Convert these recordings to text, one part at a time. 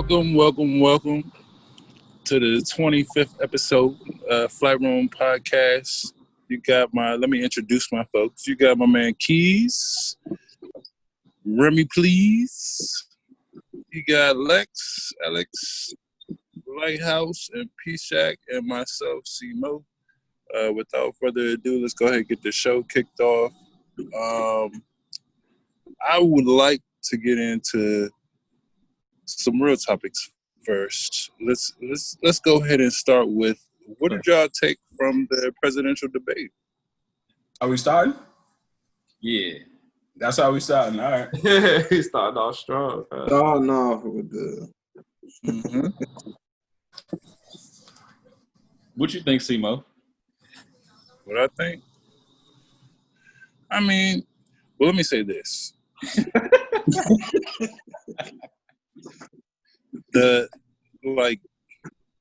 Welcome to the 25th episode Flight Room Podcast. Let me introduce my folks. You got my man Keys, Remy Please. You got Alex, Lighthouse, and P-Shack, and myself, C-Mo. Without further ado, let's go ahead and get the show kicked off. I would like to get into some real topics first. Let's go ahead and start with, what did y'all take from the presidential debate? Are we starting? Yeah. That's how we starting. All right. He started off strong. Oh no, we're good. Mm-hmm. What you think, Simo? What I think? I mean, well, let me say this. I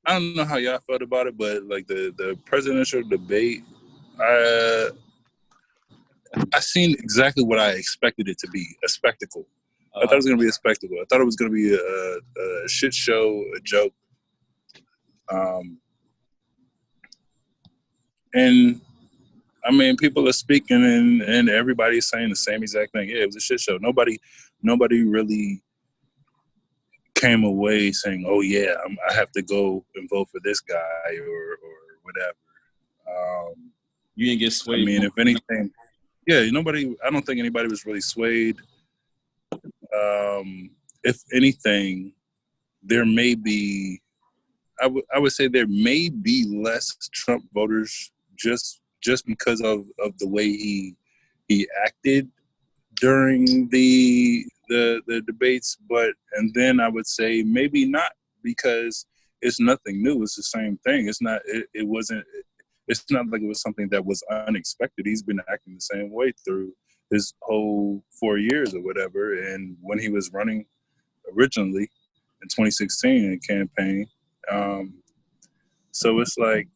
don't know how y'all felt about it, but like the presidential debate, I seen exactly what I expected it to be, a spectacle. I thought it was going to be a spectacle. I thought it was going to be a shit show, a joke. And I mean, people are speaking and everybody's saying the same exact thing. Yeah, it was a shit show. Nobody really came away saying, "Oh yeah, I have to go and vote for this guy or whatever." You didn't get swayed. I mean, if anything, yeah, I don't think anybody was really swayed. If anything, there may be. I would say there may be less Trump voters just because of the way he acted during the debates, and then I would say maybe not, because it's nothing new. It's the same thing. It's not like it was something that was unexpected. He's been acting the same way through his whole 4 years or whatever. And when he was running originally in 2016 in campaign, so it's like,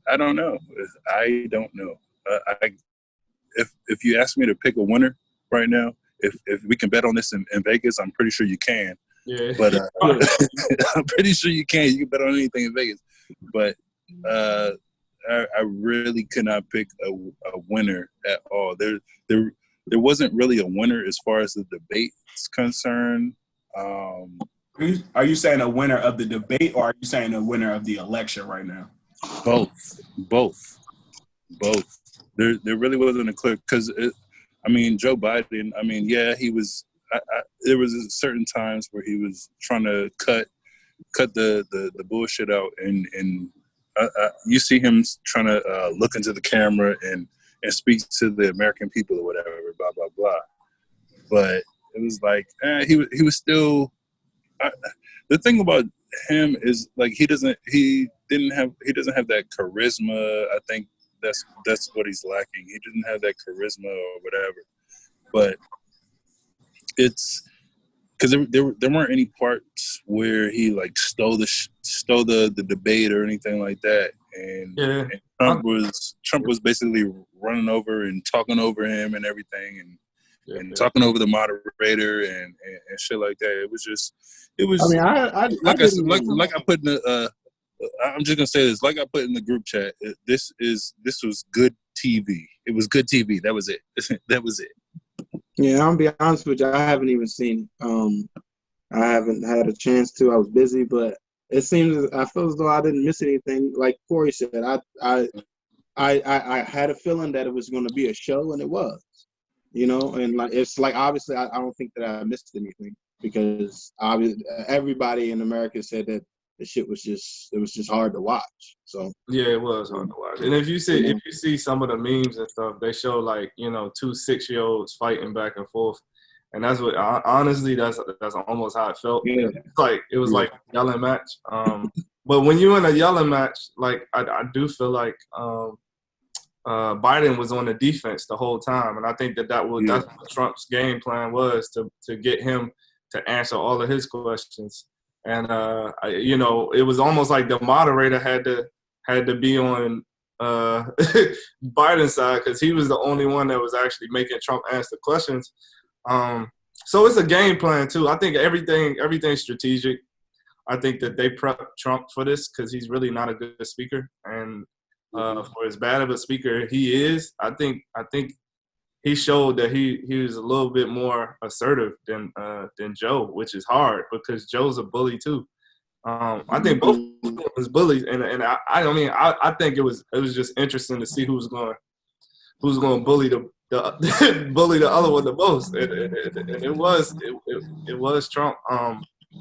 I don't know. I don't know. If you ask me to pick a winner right now, if we can bet on this in Vegas, I'm pretty sure you can. Yeah. But I'm pretty sure you can. You can bet on anything in Vegas. But I really could not pick a winner at all. There wasn't really a winner as far as the debate is concerned. Are you saying a winner of the debate, or are you saying a winner of the election right now? Both. There really wasn't a clear, because Joe Biden. I mean, yeah, he was. There was certain times where he was trying to cut the bullshit out, and you see him trying to look into the camera and speak to the American people or whatever, blah blah blah. But it was like he was still. The thing about him is, like, he doesn't have that charisma. I think that's what he's lacking. He didn't have that charisma or whatever. But it's because there weren't any parts where he like stole the debate or anything like that. And Trump was basically running over and talking over him and everything, and talking over the moderator and shit like that. It was. I mean, like I put in the. I'm just gonna say this. Like I put in the group chat, this was good TV. It was good TV. That was it. That was it. Yeah, I'm gonna be honest with you. I haven't even seen it. I haven't had a chance to. I was busy, but it seems I feel as though I didn't miss anything. Like Corey said, I had a feeling that it was going to be a show, and it was. And like it's like, obviously I don't think that I missed anything, because obviously everybody in America said that the shit was just hard to watch. So yeah, it was hard to watch. And if you see some of the memes and stuff, they show like 2 6-year-olds fighting back and forth, and that's what honestly that's almost how it felt. Yeah. It's like it was like a yelling match. But when you're in a yelling match, like I do feel like Biden was on the defense the whole time, and I think that's what Trump's game plan was, to get him to answer all of his questions. And it was almost like the moderator had to be on Biden's side, because he was the only one that was actually making Trump answer questions. So it's a game plan too. I think everything's strategic. I think that they prep Trump for this because he's really not a good speaker, and for as bad of a speaker he is, I think he showed that he was a little bit more assertive than Joe, which is hard because Joe's a bully too. I think both of them was bullies, and I think it was just interesting to see who's going to bully the bully the other one the most, and it was Trump.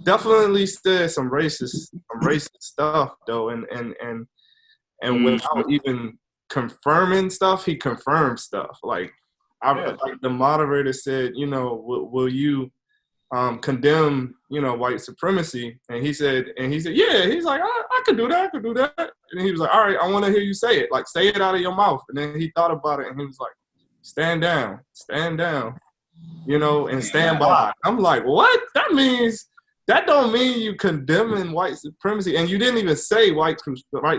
Definitely said some racist stuff though, and without even confirming stuff, he confirmed stuff. Like the moderator said, will you condemn, white supremacy? And he said, yeah, he's like, I could do that. And he was like, all right, I want to hear you say it. Like, say it out of your mouth. And then he thought about it and he was like, stand down, and stand by. I'm like, what? That don't mean you condemning white supremacy. And you didn't even say white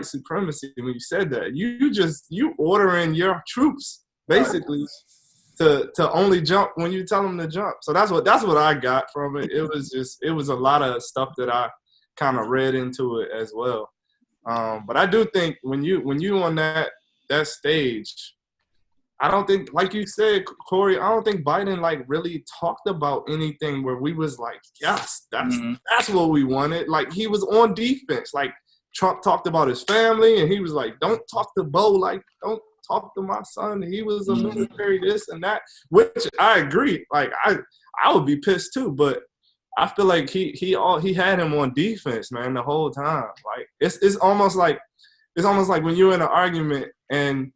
supremacy when you said that. You ordering your troops basically to only jump when you tell them to jump. So that's what I got from it. It was a lot of stuff that I kind of read into it as well. But I do think when you on that stage, I don't think, like you said, Corey, I don't think Biden like really talked about anything where we was like, yes, that's what we wanted. Like he was on defense. Like Trump talked about his family and he was like, don't talk to Bo, like don't talk to my son. He was a military this and that, which I agree. Like I would be pissed too, but I feel like he had him on defense, man, the whole time. Like it's almost like when you're in an argument and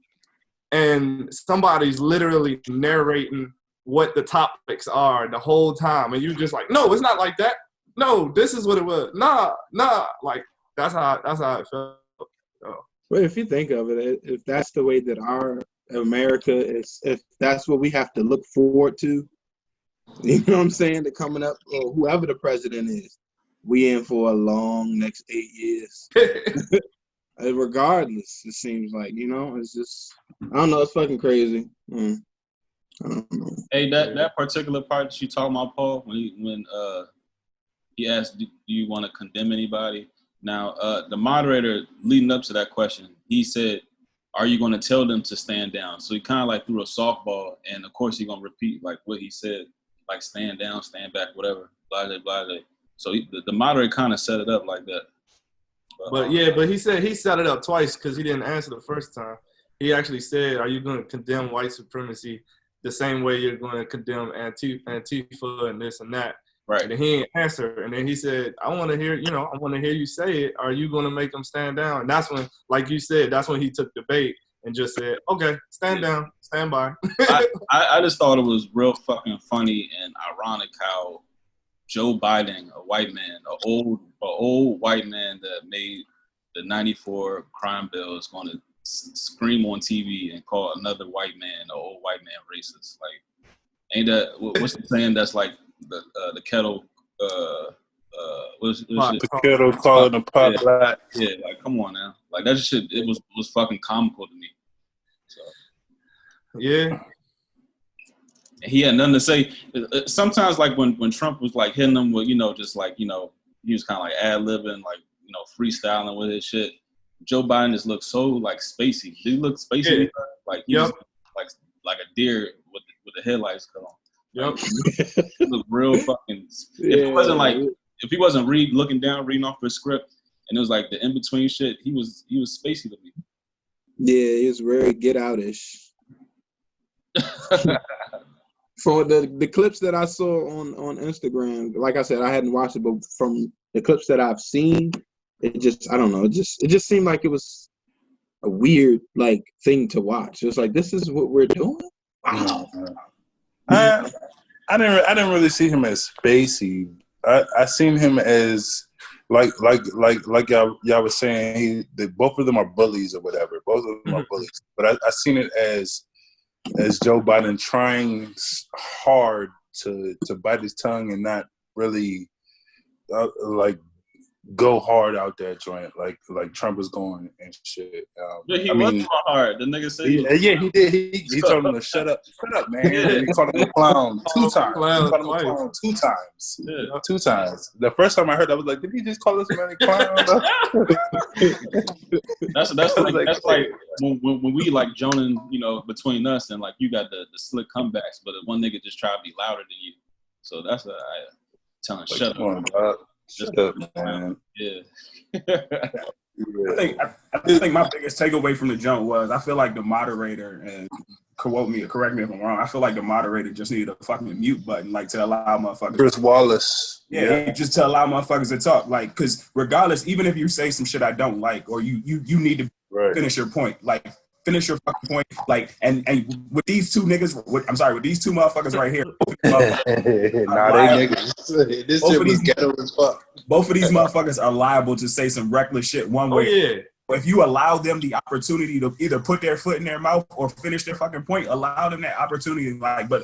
somebody's literally narrating what the topics are the whole time, and you just like, no, it's not like that. No, this is what it was. Nah. Like that's how it felt. So. Well, if you think of it, if that's the way that our America is, if that's what we have to look forward to, you know what I'm saying, to coming up, or whoever the president is, we in for a long next 8 years. Regardless, it seems like, it's just, I don't know, it's fucking crazy. I don't know. Hey, that particular part that you talking about, Paul, when he asked, do you want to condemn anybody? Now, the moderator leading up to that question, he said, are you going to tell them to stand down? So he kind of like threw a softball, and of course he's going to repeat like what he said, like stand down, stand back, whatever, blah, blah, blah. So the moderator kind of set it up like that. But he said he set it up twice because he didn't answer the first time. He actually said, are you going to condemn white supremacy the same way you're going to condemn Antifa and this and that? Right. And he didn't answer. And then he said, I want to hear you say it. Are you going to make them stand down? And that's when, like you said, that's when he took the bait and just said, okay, stand down, stand by. I just thought it was real fucking funny and ironic how Joe Biden, a white man, an old white man that made the 94 crime bill, is going to scream on TV and call another white man, an old white man, racist. Like, ain't that, what's the saying that's like the kettle, the kettle calling the pot black. Yeah, like, come on now. Like, that shit, it was fucking comical to me. So. Yeah. He had nothing to say. Sometimes, like when Trump was like hitting him with, just like, he was kind of like ad-libbing, like, freestyling with his shit. Joe Biden just looked so like spacey. He looked spacey, yeah. Like he was like a deer with the headlights cut on. Yep. He looked real fucking. If he wasn't looking down, reading off the script, and it was like the in between shit, he was spacey to me. Yeah, he was very get outish. For the clips that I saw on Instagram, like I said, I hadn't watched it, but from the clips that I've seen, it just, I don't know, it just seemed like it was a weird like thing to watch. It was like, this is what we're doing? Wow. I didn't really see him as spacey. I seen him as like y'all was saying, both of them are bullies or whatever. Both of them are bullies. But I seen it as Joe Biden trying hard to bite his tongue and not really like go hard out that joint like Trump was going and shit. Yeah, he I was mean, going hard. The nigga said he did. He told him to shut up, man. Yeah. And he called him a clown 2 times. He Clown called him a twice. clown 2 times. Yeah. 2 times. The first time I heard that, I was like, did he just call this man a clown? That's like when we like joning, you know, between us and like you got the slick comebacks, but one nigga just try to be louder than you. So that's what I telling Like, shut come up. on, dog. Shut up, man. Yeah. I think my biggest takeaway from the jump was I feel like the moderator, and correct me if I'm wrong, I feel like the moderator just needed a fucking mute button, like to allow motherfuckers. Chris Wallace. Yeah, just to allow motherfuckers to talk. Like, because regardless, even if you say some shit I don't like, or you need to finish your point. Like, finish your fucking point. Like, and with these two niggas, with these two motherfuckers right here. Nah, they niggas. This shit was ghetto as fuck. Both of these motherfuckers are liable to say some reckless shit one way. Yeah. If you allow them the opportunity to either put their foot in their mouth or finish their fucking point, allow them that opportunity. Like, but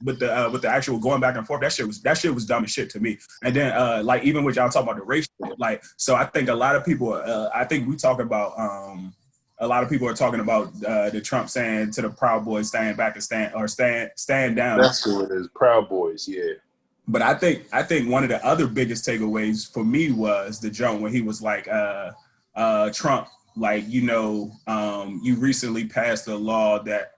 with the actual going back and forth, that shit was dumb as shit to me. And then like even with y'all talking about the race, like, so I think a lot of people, I think we talk about a lot of people are talking about the Trump saying to the Proud Boys, stand back and stand down. That's who it is. Proud Boys, yeah. But I think one of the other biggest takeaways for me was the joke when he was like, Trump, like, you know, you recently passed a law that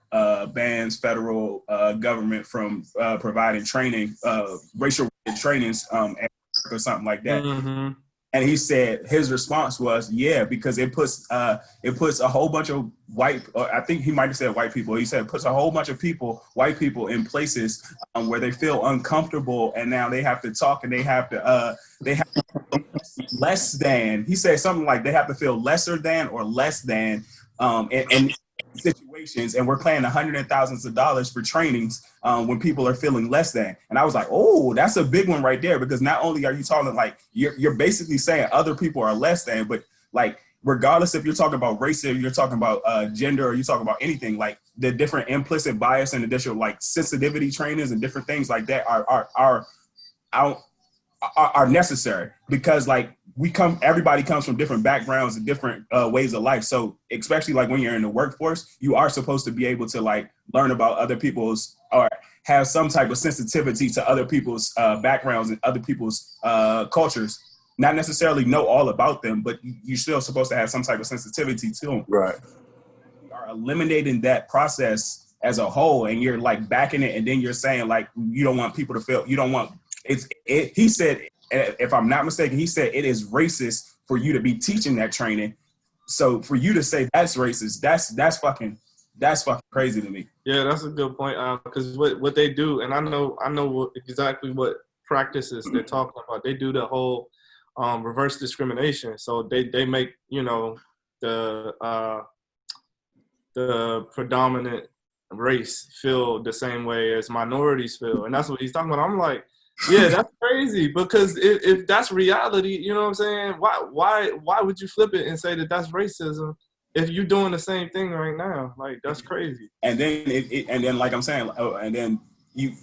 bans federal government from providing training, racial trainings or something like that. Mm-hmm. And he said his response was, yeah, because it puts a whole bunch of white, or I think he might have said white people. He said it puts a whole bunch of white people in places where they feel uncomfortable, and now they have to talk and they have to less than. He said something like they have to feel lesser than or less than in situations, and we're paying hundreds of thousands of dollars for trainings when people are feeling less than. And I was like, oh, that's a big one right there, because not only are you talking like you're basically saying other people are less than, but like regardless if you're talking about race, or you're talking about gender, or you're talking about anything, like the different implicit bias and additional like sensitivity trainings and different things like that are necessary, because like everybody comes from different backgrounds and different ways of life. So especially like when you're in the workforce, you are supposed to be able to like learn about other people's, or have some type of sensitivity to other people's backgrounds and other people's cultures. Not necessarily know all about them, but you're still supposed to have some type of sensitivity to them. Right. You are eliminating that process as a whole, and you're like backing it, and then you're saying like you don't want people to feel, you don't want he said, if I'm not mistaken, he said it is racist for you to be teaching that training. So for you to say that's racist, that's fucking crazy to me. Yeah, that's a good point. Because what they do, and I know exactly what practices they're talking about. They do the whole reverse discrimination. So they make, you know, the predominant race feel the same way as minorities feel, and that's what he's talking about. I'm like, yeah, that's crazy, because if that's reality, you know what I'm saying? Why would you flip it and say that that's racism if you're doing the same thing right now? Like, that's crazy. And then like I'm saying, and then you,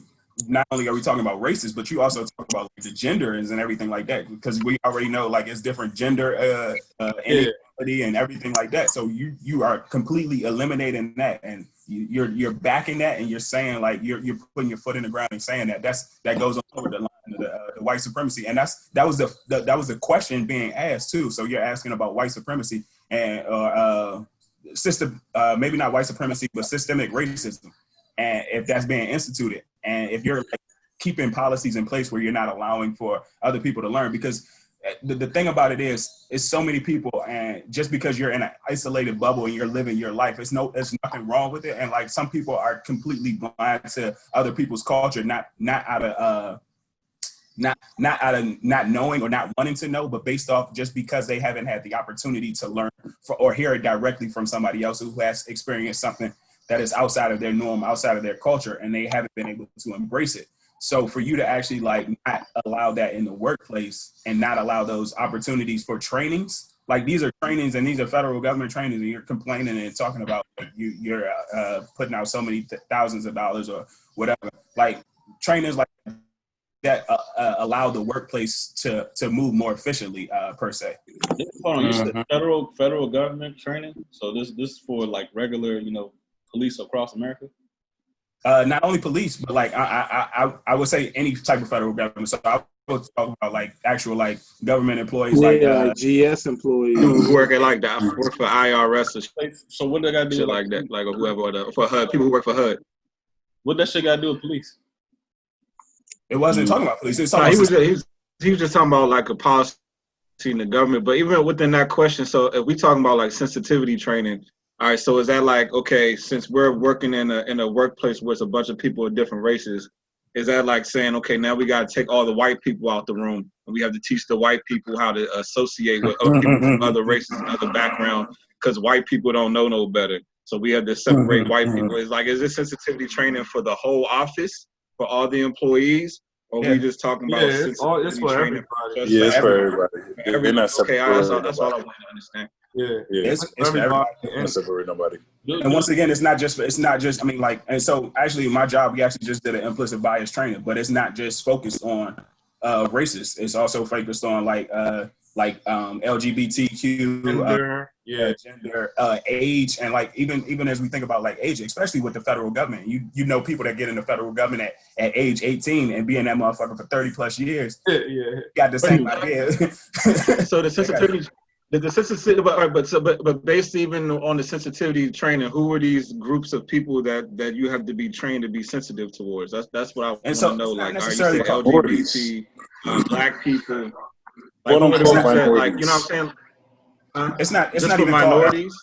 not only are we talking about races, but you also talk about like, the genders and everything like that, because we already know like it's different gender inequality and everything like that. So you are completely eliminating that, and you're backing that, and you're saying like you're putting your foot in the ground and saying that goes over the line of the white supremacy, and that was the question being asked too. So you're asking about white supremacy and system, maybe not white supremacy, but systemic racism, and if that's being instituted, and if you're like, keeping policies in place where you're not allowing for other people to learn, because the thing about it is so many people, and just because you're in an isolated bubble and you're living your life, there's nothing wrong with it. And like some people are completely blind to other people's culture, not out of not knowing or not wanting to know, but based off just because they haven't had the opportunity to learn or hear it directly from somebody else who has experienced something that is outside of their norm, outside of their culture, and they haven't been able to embrace it. So for you to actually like not allow that in the workplace and not allow those opportunities for trainings, like these are trainings and these are federal government trainings, and you're complaining and talking about like, you're putting out so many thousands of dollars or whatever, like trainers like that allow the workplace to move more efficiently, per se. Hold on, you said federal government training. So this is for like regular, police across America. Not only police, but like I would say any type of federal government. So I would talk about like actual like government employees, Yeah, like GS employees. Who work at like that, work for IRS or So what they got to do shit with, like that, like or whoever, or for HUD, people who work for HUD. What that shit got to do with police? it wasn't talking about police. It's No, talking he about was just talking about like a policy in the government. But even within that question, so if we talking about like sensitivity training, all right, so is that like, okay, since we're working in a workplace where it's a bunch of people of different races, is that like saying, okay, now we got to take all the white people out the room and we have to teach the white people how to associate with other people from other races and other backgrounds because white people don't know no better. So we have to separate white people. Is this sensitivity training for the whole office, for all the employees? Or we just talking about sensitivity it's for training? everybody. Yeah, it's for everybody. They're not Okay, separating that's all I want to understand. Yeah, it's for everybody. They're not separating nobody. And once again, it's not just, I mean, like, and so actually my job, we actually just did an implicit bias training, but it's not just focused on races. It's also focused on like LGBTQ, gender, age, and like even as we think about like age, especially with the federal government, you know people that get in the federal government at age 18 and be in that motherfucker for 30 plus years. Got the same idea. So the sensitivity. The sensitivity, but based even on the sensitivity training, who are these groups of people that you have to be trained to be sensitive towards? That's what I want to know. Like, are you saying LGBT, black people? Like, who are the ones that, like, you know what I'm saying? It's not even minorities.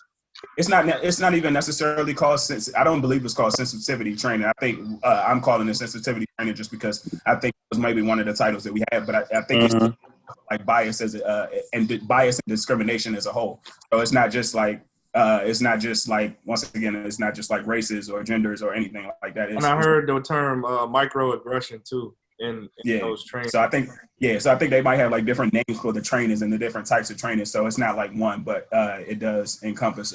It's not even necessarily called I don't believe it's called sensitivity training. I think I'm calling it sensitivity training just because I think it was maybe one of the titles that we had, but I think it's like bias and bias and discrimination as a whole. So it's not just like once again, it's not just like races or genders or anything like that. And I heard the term microaggression too in those trainings. So I think they might have like different names for the trainers and the different types of trainers. So it's not like one, but it does encompass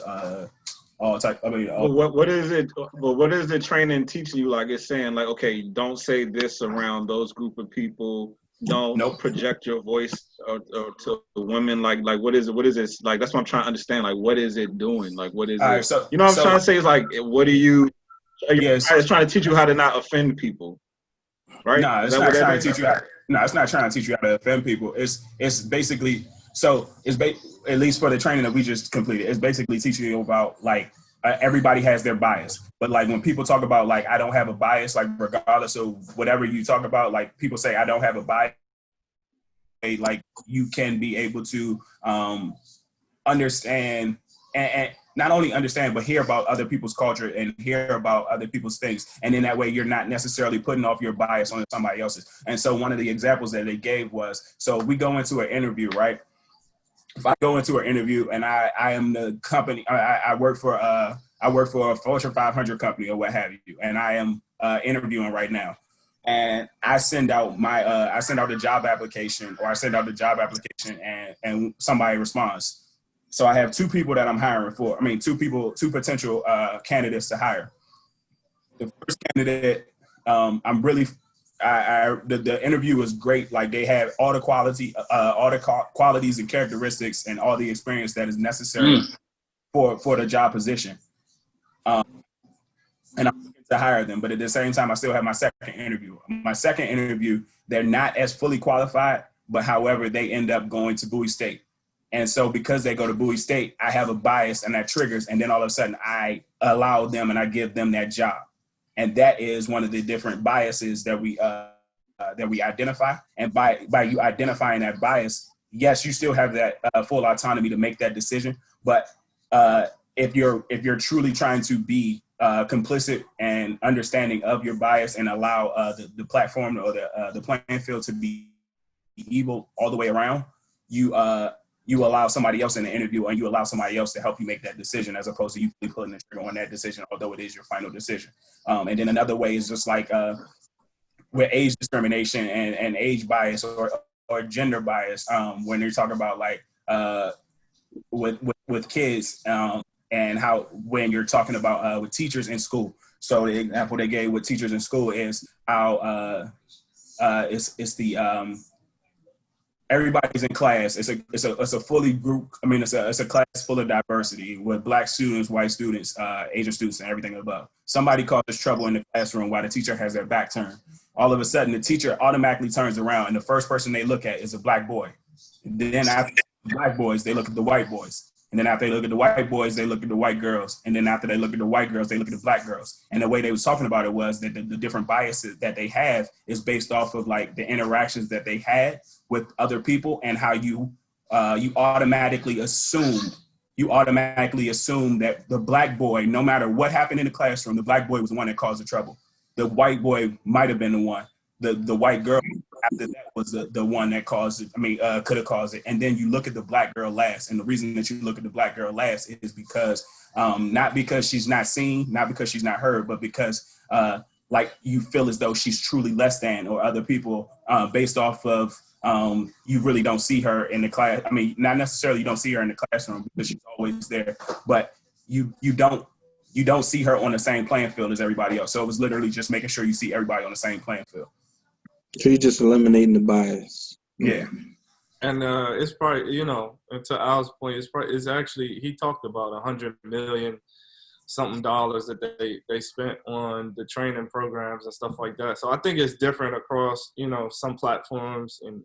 all types. What is it? Well, what is the training teaching you? Like it's saying like, okay, don't say this around those group of people. Don't project your voice to women. Like what is it? What is this? Like that's what I'm trying to understand. Like what is it doing? Like what is it? Right, so, you know what I'm trying to say is like what do you? It's trying to teach you how to not offend people, right? No, it's not trying to teach you how. No, it's not trying to teach you how to offend people. It's basically at least for the training that we just completed. It's basically teaching you about like. Everybody has their bias, but like when people talk about like I don't have a bias, like regardless of whatever you talk about, like people say I don't have a bias, like you can be able to understand and not only understand but hear about other people's culture and hear about other people's things, and in that way you're not necessarily putting off your bias on somebody else's. And so one of the examples that they gave was, so we go into an interview, right? If I go into an interview and I am the company, I work for a Fortune 500 company or what have you, and I am interviewing right now, and I send out the job application, and somebody responds. So I have two people that I'm hiring for. I mean, two potential candidates to hire. The first candidate, the interview was great. Like they had all the qualities and characteristics and all the experience that is necessary for the job position. And I'm looking to hire them, but at the same time, I still have my second interview. My second interview, they're not as fully qualified, but however, they end up going to Bowie State. And so because they go to Bowie State, I have a bias and that triggers. And then all of a sudden I allow them and I give them that job. And that is one of the different biases that we identify. And by you identifying that bias, yes, you still have that full autonomy to make that decision. But if you're truly trying to be complicit and understanding of your bias and allow the platform or the playing field to be evil all the way around, you allow somebody else in the interview and you allow somebody else to help you make that decision as opposed to you pulling the trigger on that decision, although it is your final decision. And then another way is just like with age discrimination and age bias or gender bias, when you're talking about like with kids and how when you're talking about with teachers in school. So the example they gave with teachers in school is how it's the everybody's in class. It's a fully group. I mean, it's a class full of diversity with black students, white students, Asian students, and everything above. Somebody causes trouble in the classroom while the teacher has their back turned. All of a sudden, the teacher automatically turns around, and the first person they look at is a black boy. And then after the black boys, they look at the white boys. And then after they look at the white boys, they look at the white girls. And then after they look at the white girls, they look at the black girls. And the way they was talking about it was that the different biases that they have is based off of like the interactions that they had with other people and how you automatically assume that the black boy, no matter what happened in the classroom, the black boy was the one that caused the trouble. The white boy might have been the one. The white girl after that was the one that caused it. I mean, could have caused it. And then you look at the black girl last. And the reason that you look at the black girl last is because not because she's not seen, not because she's not heard, but because like you feel as though she's truly less than or other people based off of you really don't see her in the class. I mean, not necessarily you don't see her in the classroom because she's always there, but you don't see her on the same playing field as everybody else. So it was literally just making sure you see everybody on the same playing field. So you're just eliminating the bias. Yeah. And it's probably, you know, to Al's point, it's actually, he talked about $100 million something dollars that they spent on the training programs and stuff like that. So I think it's different across, you know, some platforms and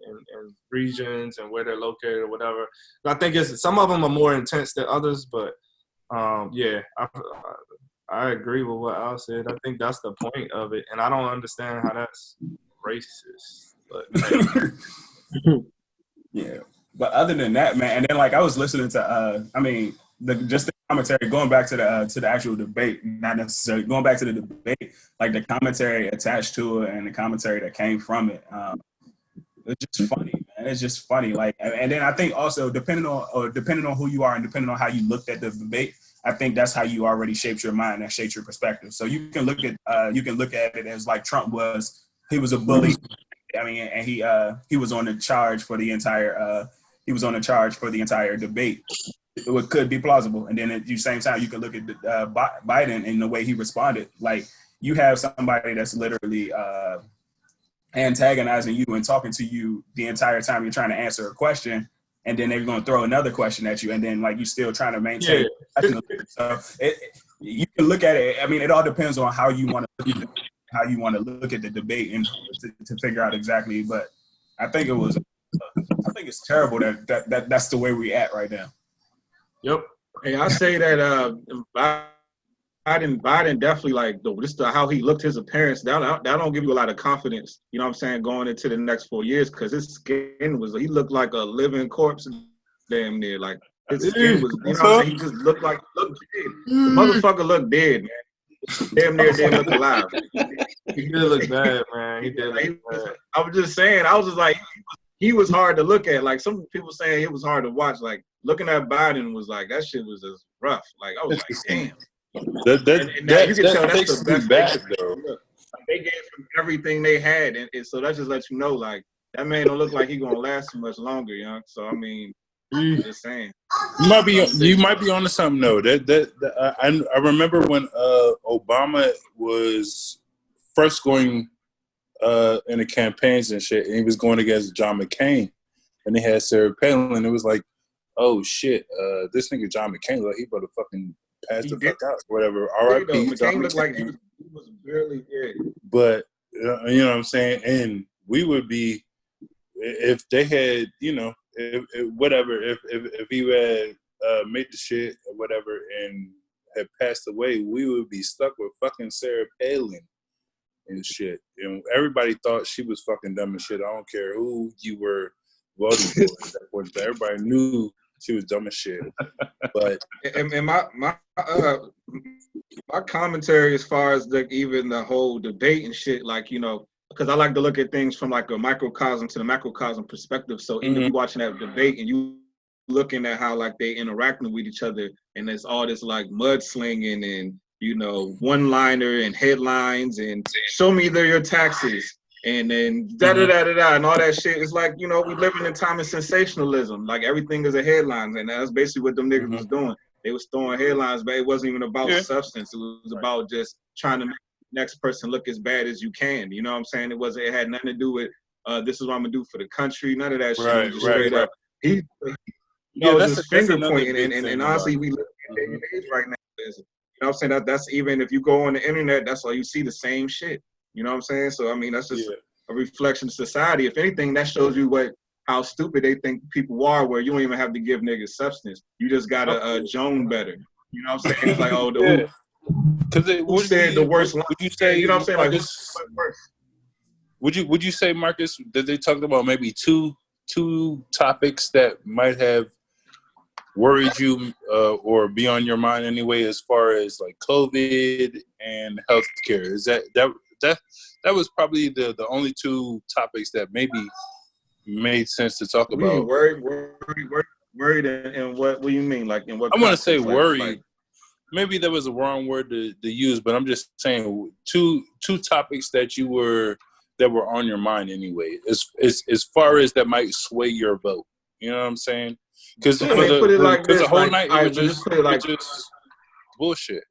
regions and where they're located or whatever. But I think some of them are more intense than others, but yeah, I agree with what Al said. I think that's the point of it. And I don't understand how that's racist, but yeah. But other than that, man, and then like I was listening to I mean the commentary going back to the actual debate, not necessarily going back to the debate, like the commentary attached to it and the commentary that came from it. It's just funny, man. It's just funny. Like, and then I think also depending on who you are and depending on how you looked at the debate, I think that's how you already shaped your mind and shaped your perspective. So you can look at it as like Trump he was a bully. I mean, and he was on the charge for the entire debate. It could be plausible, and then at the same time, you can look at Biden and the way he responded. Like you have somebody that's literally antagonizing you and talking to you the entire time you're trying to answer a question, and then they're going to throw another question at you, and then like you're still trying to maintain. Yeah. So you can look at it. I mean, it all depends on how you want to look at the debate and to figure out exactly. But I think it's terrible that's the way we're at right now. Yep. Hey, I say that Biden definitely like how he looked his appearance. That don't give you a lot of confidence. You know what I'm saying? Going into the next 4 years, because his skin he looked like a living corpse, damn near. Like his skin was, you know what I'm saying? He just looked dead. The motherfucker looked dead, man. Damn near didn't look alive. He did look bad, man. He did look bad. I was just saying, I was just like, he was hard to look at. Like some people saying it was hard to watch. Like looking at Biden was like, that shit was just rough. Like I was like, damn. You can tell that's the best bad, though. They gave him everything they had, and so that just lets you know, like that man don't look like he gonna last too much longer, you know. So I mean, just saying. You might be onto something though. I remember when Obama was first going in the campaigns and shit, and he was going against John McCain, and they had Sarah Palin. It was like, oh shit, this nigga John McCain, like he better fucking pass the fuck out, whatever. R.I.P. McCain looked like he was barely dead. But you know what I'm saying, and we would be if they had, you know, if he had made the shit or whatever and had passed away, we would be stuck with fucking Sarah Palin and shit. And everybody thought she was fucking dumb as shit. I don't care who you were voting for. Everybody knew she was dumb as shit. But and my commentary as far as even the whole debate and shit, like, you know, because I like to look at things from like a microcosm to the macrocosm perspective. So even if you're watching that debate and you looking at how like they interacting with each other, and there's all this like mudslinging and, you know, one-liner and headlines and show me your taxes and then da-da-da-da-da and all that shit. It's like, you know, we living in time of sensationalism. Like everything is a headline, and that's basically what them niggas was doing. They was throwing headlines, but it wasn't even about substance. It was about just trying to make next person look as bad as you can. You know what I'm saying? It had nothing to do with this is what I'm gonna do for the country. None of that shit. Right, It was just straight up. He Yeah, was that's just finger another pointing, big and thing honestly, about we live in a day and age right now. You know what I'm saying? That's even if you go on the internet, that's all you see the same shit. You know what I'm saying? So I mean, that's just a reflection of society. If anything, that shows you how stupid they think people are. Where you don't even have to give niggas substance. You just gotta Joan better. You know what I'm saying? It's like, oh, who said the worst line? Would you say, you know what I'm saying? Like, Marcus, who's worse? would you say, Marcus, that they talked about maybe two topics that might have worried you or be on your mind anyway, as far as like COVID and healthcare? Is that was probably the only two topics that maybe made sense to talk about? Worried, and what do you mean? Like in what? I want to say like, worried. Like, maybe that was a wrong word to use, but I'm just saying two topics that were on your mind anyway, as far as that might sway your vote. You know what I'm saying? Because the whole night it was just bullshit.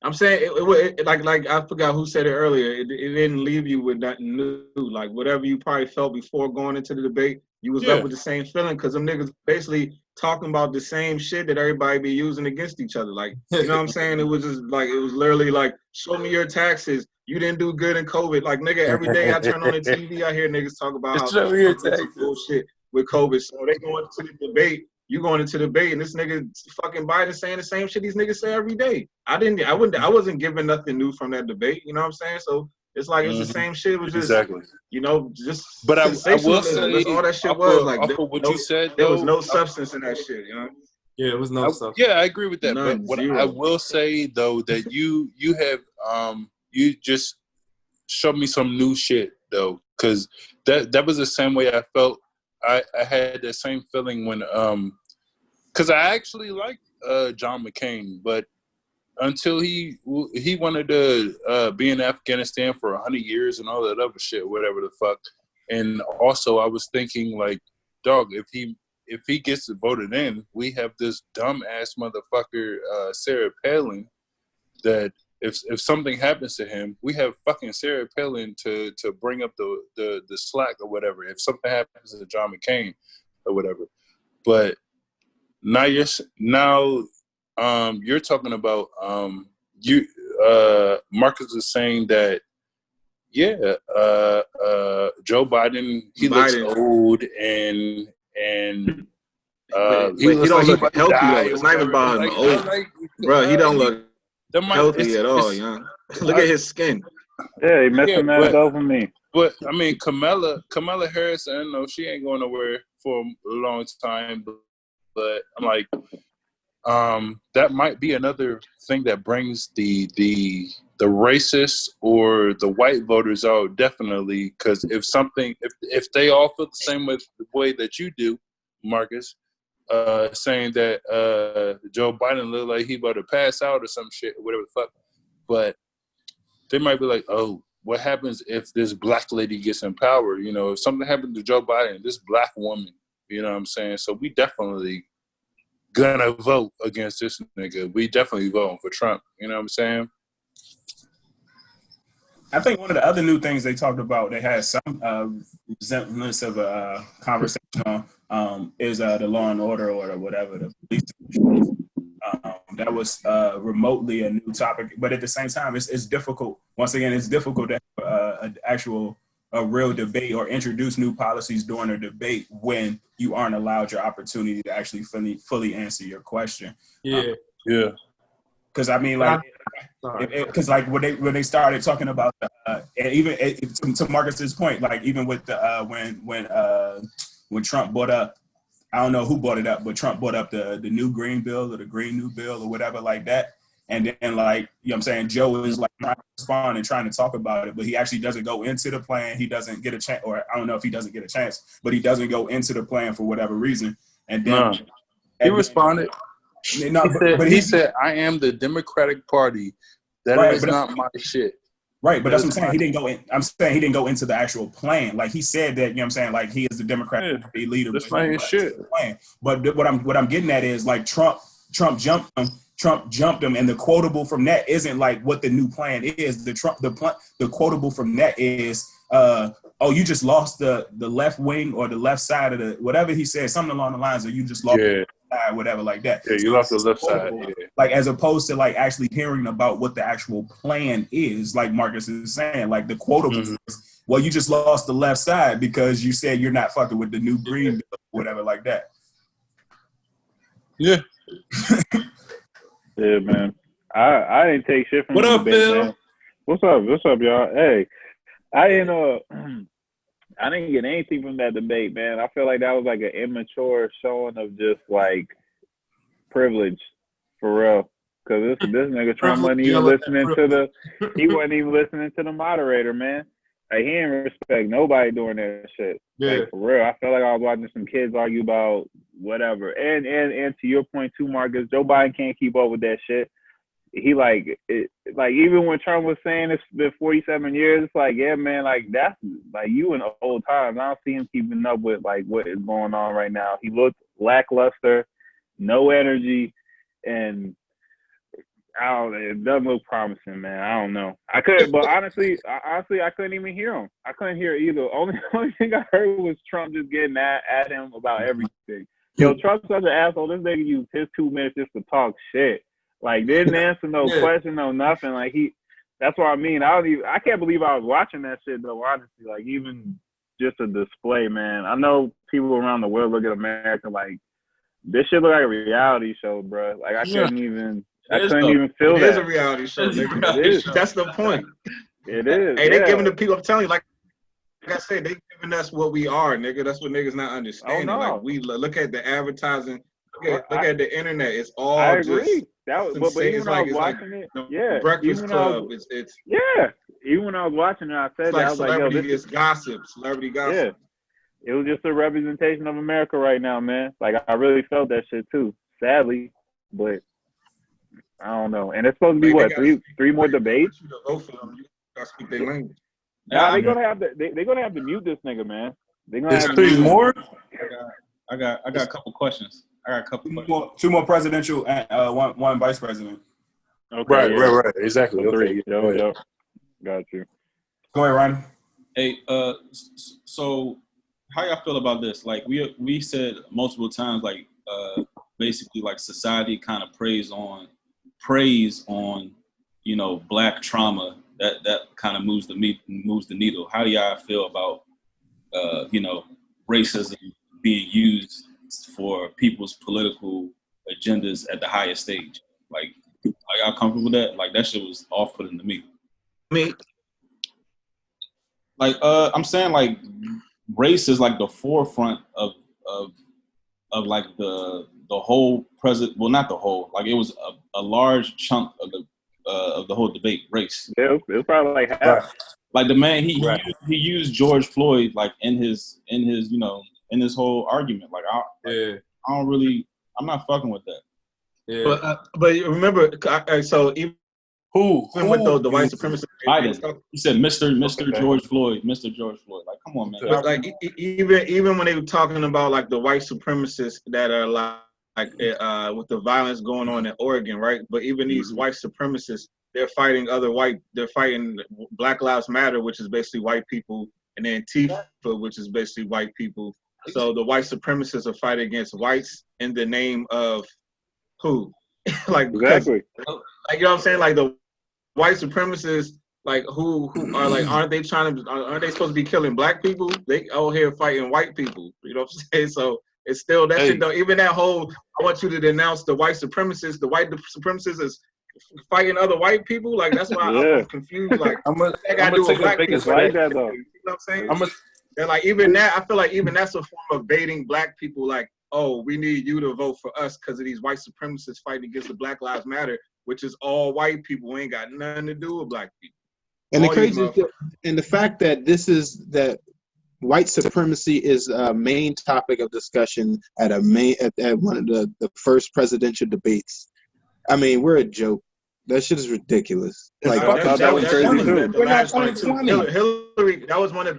I'm saying it like I forgot who said it earlier. It didn't leave you with nothing new. Like whatever you probably felt before going into the debate, you was left with the same feeling because them niggas basically talking about the same shit that everybody be using against each other. Like, you know what I'm saying? It was just like, it was literally like, show me your taxes. You didn't do good in COVID. Like, nigga, every day I turn on the TV, I hear niggas talk about how show me your taxes. Bullshit with COVID. So they going to the debate. You going into the debate, and this nigga fucking Biden saying the same shit these niggas say every day. I wasn't giving nothing new from that debate. You know what I'm saying? So it's like it's the same shit. It was just just. But I will say, that's all that shit was like. What you said, there was no substance in that shit. You know? Yeah, it was no substance. Yeah, I agree with that. None, but what zero. I will say though, that you have you just showed me some new shit though, because that was the same way I felt. I had that same feeling when because I actually liked John McCain, but until he wanted to be in Afghanistan for 100 years and all that other shit, whatever the fuck. And also I was thinking like, dog, if he gets voted in, we have this dumb ass motherfucker Sarah Palin that if something happens to him, we have fucking Sarah Palin to bring up the slack or whatever. If something happens to John McCain or whatever. But now you're talking about Marcus is saying that Joe Biden looks old and he don't look healthy though. It's not even about him old, bro. He don't look healthy at all, young. Look at his skin. Yeah, he missing that dopamine. But I mean, Kamala Harris, I don't know, she ain't going nowhere for a long time. But I'm like, that might be another thing that brings the racists or the white voters out, definitely. Because if they all feel the same way that you do, Marcus, saying that Joe Biden look like he about to pass out or some shit or whatever the fuck, but they might be like, oh, what happens if this black lady gets in power? You know, if something happens to Joe Biden, this black woman, you know what I'm saying? So we definitely gonna vote against this nigga. We definitely voting for Trump. You know what I'm saying? I think one of the other new things they talked about, they had some resemblance of a conversation on, is the law and order or whatever, the police. That was remotely a new topic, but at the same time, it's difficult. Once again, it's difficult to have a real debate or introduce new policies during a debate when you aren't allowed your opportunity to actually fully answer your question. Yeah. Because I mean, like, because like when they started talking about, and even to Marcus's point, like even with the when Trump brought up, I don't know who brought it up, but Trump brought up the new green bill or the green new bill or whatever like that. And then like, you know what I'm saying, Joe is like trying to respond and trying to talk about it, but he actually doesn't go into the plan. He doesn't get a chance, or I don't know if he doesn't get a chance, but he doesn't go into the plan for whatever reason. And then he responded. He said, I am the Democratic Party. That is not my shit. Right, but that's what I'm saying. He didn't go in. I'm saying he didn't go into the actual plan. Like he said that, you know what I'm saying, like he is the Democratic leader. That's not his shit. Plan. But what I'm getting at is like Trump jumped him Trump jumped him, and the quotable from that isn't like what the new plan is. The quotable from that is, oh, you just lost the left wing or the left side of the whatever he said, something along the lines of you just lost the side, whatever like that. Yeah, you lost the left side. Yeah. Like as opposed to like actually hearing about what the actual plan is, like Marcus is saying, like the quotable is, well, you just lost the left side because you said you're not fucking with the new green bill, whatever like that. Yeah. Yeah, man. I didn't take shit from What the up, debate, Phil? man. What's up, y'all? Hey, I didn't get anything from that debate, man. I feel like that was like an immature showing of just like privilege, for real. Because this nigga Trump wasn't even listening to the moderator, man. Like, he didn't respect nobody doing that shit. Yeah. Like, for real. I felt like I was watching some kids argue about whatever. And to your point too, Marcus, Joe Biden can't keep up with that shit. He like even when Trump was saying it's been 47 years, it's like, yeah, man, like that's like you in old times. I don't see him keeping up with like what is going on right now. He looked lackluster, no energy, and it doesn't look promising, man. I don't know. But honestly, I couldn't even hear him. I couldn't hear either. Only thing I heard was Trump just getting at him about everything. Yo, Trump's such an asshole. This nigga used his 2 minutes just to talk shit. Like, didn't answer no question, no nothing. Like, that's what I mean. I can't believe I was watching that shit though, honestly. Like, even just a display, man. I know people around the world look at America like, this shit look like a reality show, bro. Like, I couldn't even feel that. It is a reality show, nigga. It is. That's the point. It is. Hey, they giving the people, I'm telling you, like I said, they giving us what we are, nigga. That's what niggas not understanding. Oh, no. Like, we look at the advertising, look at the internet. It's all I agree. just But even when I was watching it, the Breakfast Club. It's even when I was watching it, I said like I was like, yo, this is gossip, celebrity gossip. Yeah, it was just a representation of America right now, man. Like, I really felt that shit too, sadly, but I don't know. And it's supposed to be what, three more debates? You to vote for them. You gotta speak their language. Nah, they're gonna have to mute this nigga, man. There's 3 more. I got a couple questions. Two more presidential and one vice president. Okay, Right. Exactly. 3. Okay. Yep. Got you. Go ahead, Ryan. Hey, so how y'all feel about this? Like, we said multiple times, like, basically, like, society kind of preys on, you know, black trauma. That kind of moves the needle. How do y'all feel about, you know, racism being used for people's political agendas at the highest stage? Like, are y'all comfortable with that? Like, that shit was off-putting to me. Like, I'm saying, like, race is like the forefront of like the whole well, not the whole, like, it was a large chunk of the whole debate, race. Yeah, it was probably like half. Like, the man, he used George Floyd, like, in his you know, in this whole argument. Like, I'm not fucking with that. Yeah. But remember, so even Who with the white supremacist, Biden. He said, Mr. George Floyd, Mr. George Floyd. Like, come on, man. But like even when they were talking about like the white supremacists that are like with the violence going on in Oregon, right? But even these white supremacists, they're fighting Black Lives Matter, which is basically white people, and then Antifa, which is basically white people. So the white supremacists are fighting against whites in the name of who? Like, Exactly. Like, you know what I'm saying? Like, the white supremacists, like, who are like, aren't they supposed to be killing black people? They out here fighting white people. You know what I'm saying? So it's still that shit though. Even that whole, I want you to denounce the white supremacists. The white supremacists is fighting other white people. Like, that's why I'm confused. Like, I'm gonna do with take black the people. biggest like that though. You know what I'm saying? And like, even that, I feel like even that's a form of baiting black people. Like, oh, we need you to vote for us because of these white supremacists fighting against the Black Lives Matter, which is all white people. We ain't got nothing to do with black people. And the crazy and the fact that white supremacy is a main topic of discussion at one of the first presidential debates. I mean, we're a joke. That shit is ridiculous. Like, that was crazy too. We're not 2020. Hillary, that was one of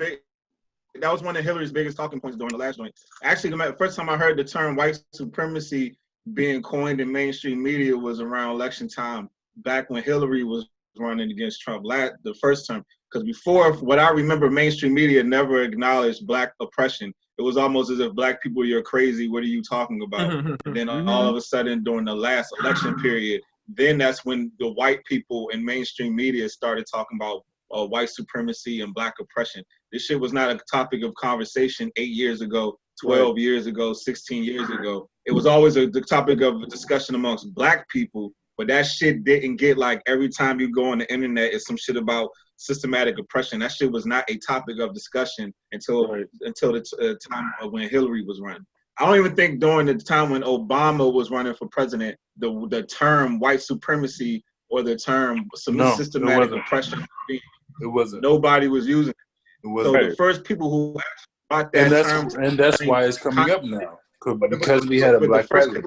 Hillary's biggest talking points during the last joint. Actually, the first time I heard the term white supremacy being coined in mainstream media was around election time, back when Hillary was running against Trump the first term. Because before, what I remember, mainstream media never acknowledged Black oppression. It was almost as if Black people, you're crazy. What are you talking about? And then all of a sudden, during the last election period, then that's when the white people in mainstream media started talking about white supremacy and Black oppression. This shit was not a topic of conversation 8 years ago, 12 years ago, 16 years ago. It was always the topic of discussion amongst Black people, but that shit didn't get like every time you go on the internet, it's some shit about systematic oppression. That shit was not a topic of discussion until the time when Hillary was running. I don't even think during the time when Obama was running for president, the term white supremacy or the term systematic oppression, it wasn't. Nobody was using it. So the first people who brought that term, and that's why it's coming up now, because we had a Black president.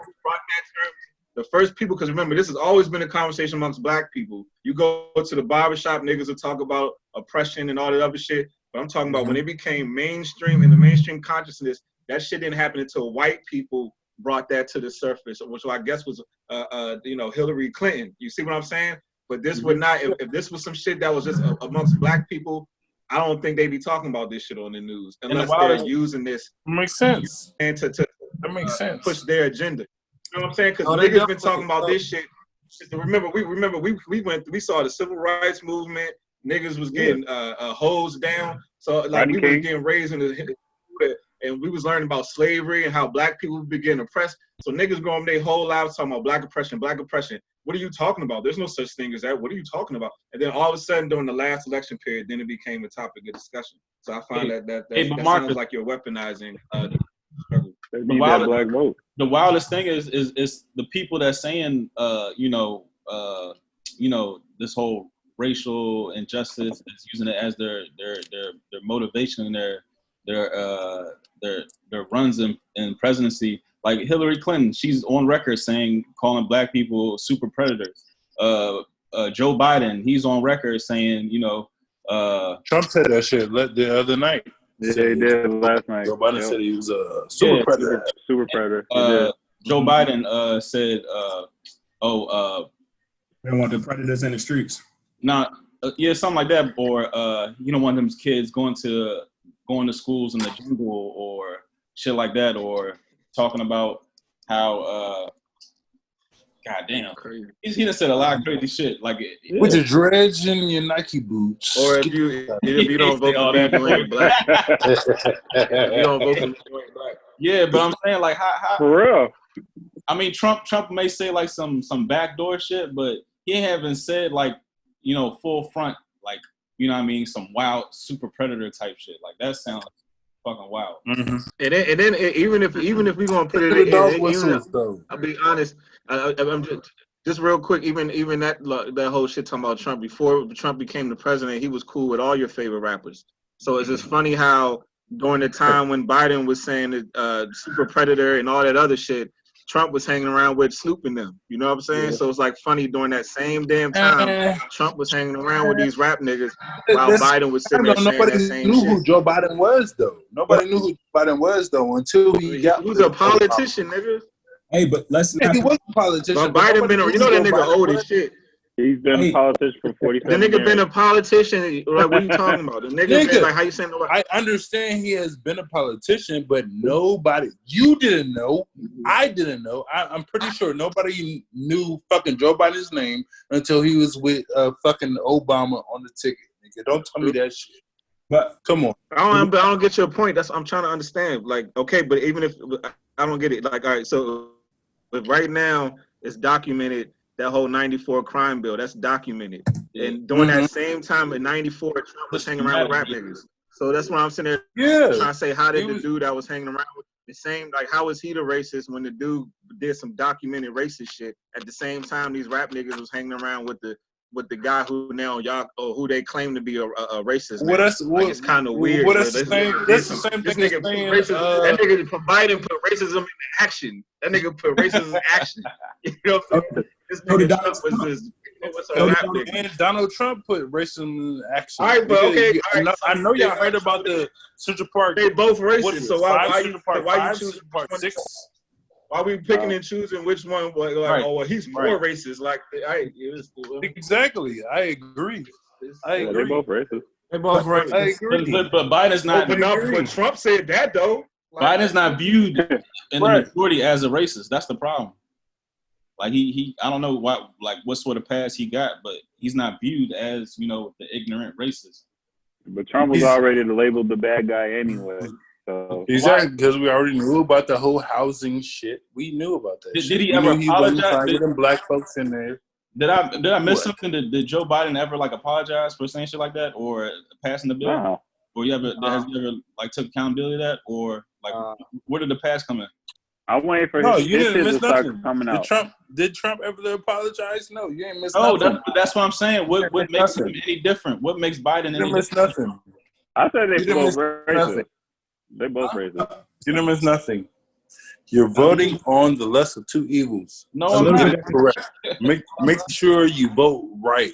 The first people, because remember, this has always been a conversation amongst Black people. You go to the barbershop, niggas will talk about oppression and all that other shit. But I'm talking about when it became mainstream, in the mainstream consciousness, that shit didn't happen until white people brought that to the surface, which I guess was, Hillary Clinton. You see what I'm saying? But this would not, if this was some shit that was just amongst Black people, I don't think they'd be talking about this shit on the news unless they're using this. Makes sense. And that makes sense. Push their agenda. You know what I'm saying? Because niggas been talking about this shit. Remember, we saw the civil rights movement. Niggas was getting hosed down. So like we was getting raised in the, and we was learning about slavery and how Black people were getting oppressed. So niggas growing their whole lives talking about Black oppression, Black oppression. What are you talking about? There's no such thing as that. What are you talking about? And then all of a sudden during the last election period, then it became a topic of discussion. So I find that sounds like you're weaponizing the struggle. The wildest thing is the people that's saying this whole racial injustice is using it as their motivation and their runs in presidency. Like Hillary Clinton, she's on record calling Black people super predators. Joe Biden, he's on record saying, Trump said that shit the other night. Yeah, he did last night. Joe Biden said he was a super predator. Super predator. Joe Biden said, they want the predators in the streets. Something like that. Or you don't want them kids going to schools in the jungle or shit like that. Or talking about how goddamn, he done said a lot of crazy shit. Like with the dreads and your Nike boots. Or if you don't vote for me, you ain't Black. If you don't vote for me, you ain't Black. Yeah, but I'm saying like how for real. I mean, Trump may say like some backdoor shit, but he haven't said like full front like some wild super predator type shit. Like that sounds fucking wild. Mm-hmm. And then even if we gonna put it in, I'll be honest. I'm just real quick. Even that whole shit talking about Trump before Trump became the president, he was cool with all your favorite rappers. So it's just funny how during the time when Biden was saying that super predator and all that other shit, Trump was hanging around with Snoop and them. You know what I'm saying? Yeah. So it's like funny during that same damn time, Trump was hanging around with these rap niggas while Biden was sitting there saying that same shit. Nobody knew who Joe Biden was though. Nobody knew who Joe Biden was though until he was a politician, nigga. Hey, but he was a politician. But Biden been, that nigga old as shit. He's been a politician for 47 years. The nigga been a politician. Like, what are you talking about? The nigga been, like, how you saying nobody? I understand he has been a politician, but nobody, you didn't know. I didn't know. I'm pretty sure nobody knew fucking Joe Biden's name until he was with fucking Obama on the ticket. Nigga, don't tell me that shit. But come on. I don't get your point. I'm trying to understand. Like, okay, but even if I don't get it, like, all right, so but right now it's documented. That whole 94 crime bill, that's documented. And during that same time in 94, Trump was hanging around with rap niggas. So that's why I'm sitting there trying to say, how did the dude that was hanging around with the same, like, how was he the racist when the dude did some documented racist shit? At the same time, these rap niggas was hanging around with the guy who now who they claim to be a racist. Well, it's kind of weird. Well, that's the same thing. That nigga Biden put racism into action. That nigga put racism in action. You know what I'm saying? This nigga Trump was a rap nigga. And Donald Trump put racism in action. All right, but okay. I know y'all heard about the Central Park. They both racist. So why you choose? Why we picking and choosing which one? Like, Right. oh, well, he's more racist. Like, Exactly. I agree. Yeah, they're both racist. They both racist. I agree. But Biden's not. But Trump said that though. Like, Biden's not viewed in the Right. majority as a racist. That's the problem. Like he I don't know what sort of past he got, but he's not viewed as, you know, the ignorant racist. But Trump was already labeled the bad guy anyway. So Exactly, because we already knew about the whole housing shit. We knew about that. Did he ever apologize? With them black folks in there. Did I miss something? Did Joe Biden ever like apologize for saying shit like that or passing the bill? no. Or has he ever like took accountability of that, or like where did the past come in? I'm waiting for No, his you didn't shit miss to start nothing. coming out. Did Trump ever apologize? No, you ain't missed No, nothing. that's what I'm saying. What makes him nothing. any different? What makes Biden You any didn't miss different? nothing. I said they You didn't both miss racist. nothing. They both racist. You didn't miss nothing. You're voting on the lesser of two evils. No, I'm not. Correct. Make sure you vote right.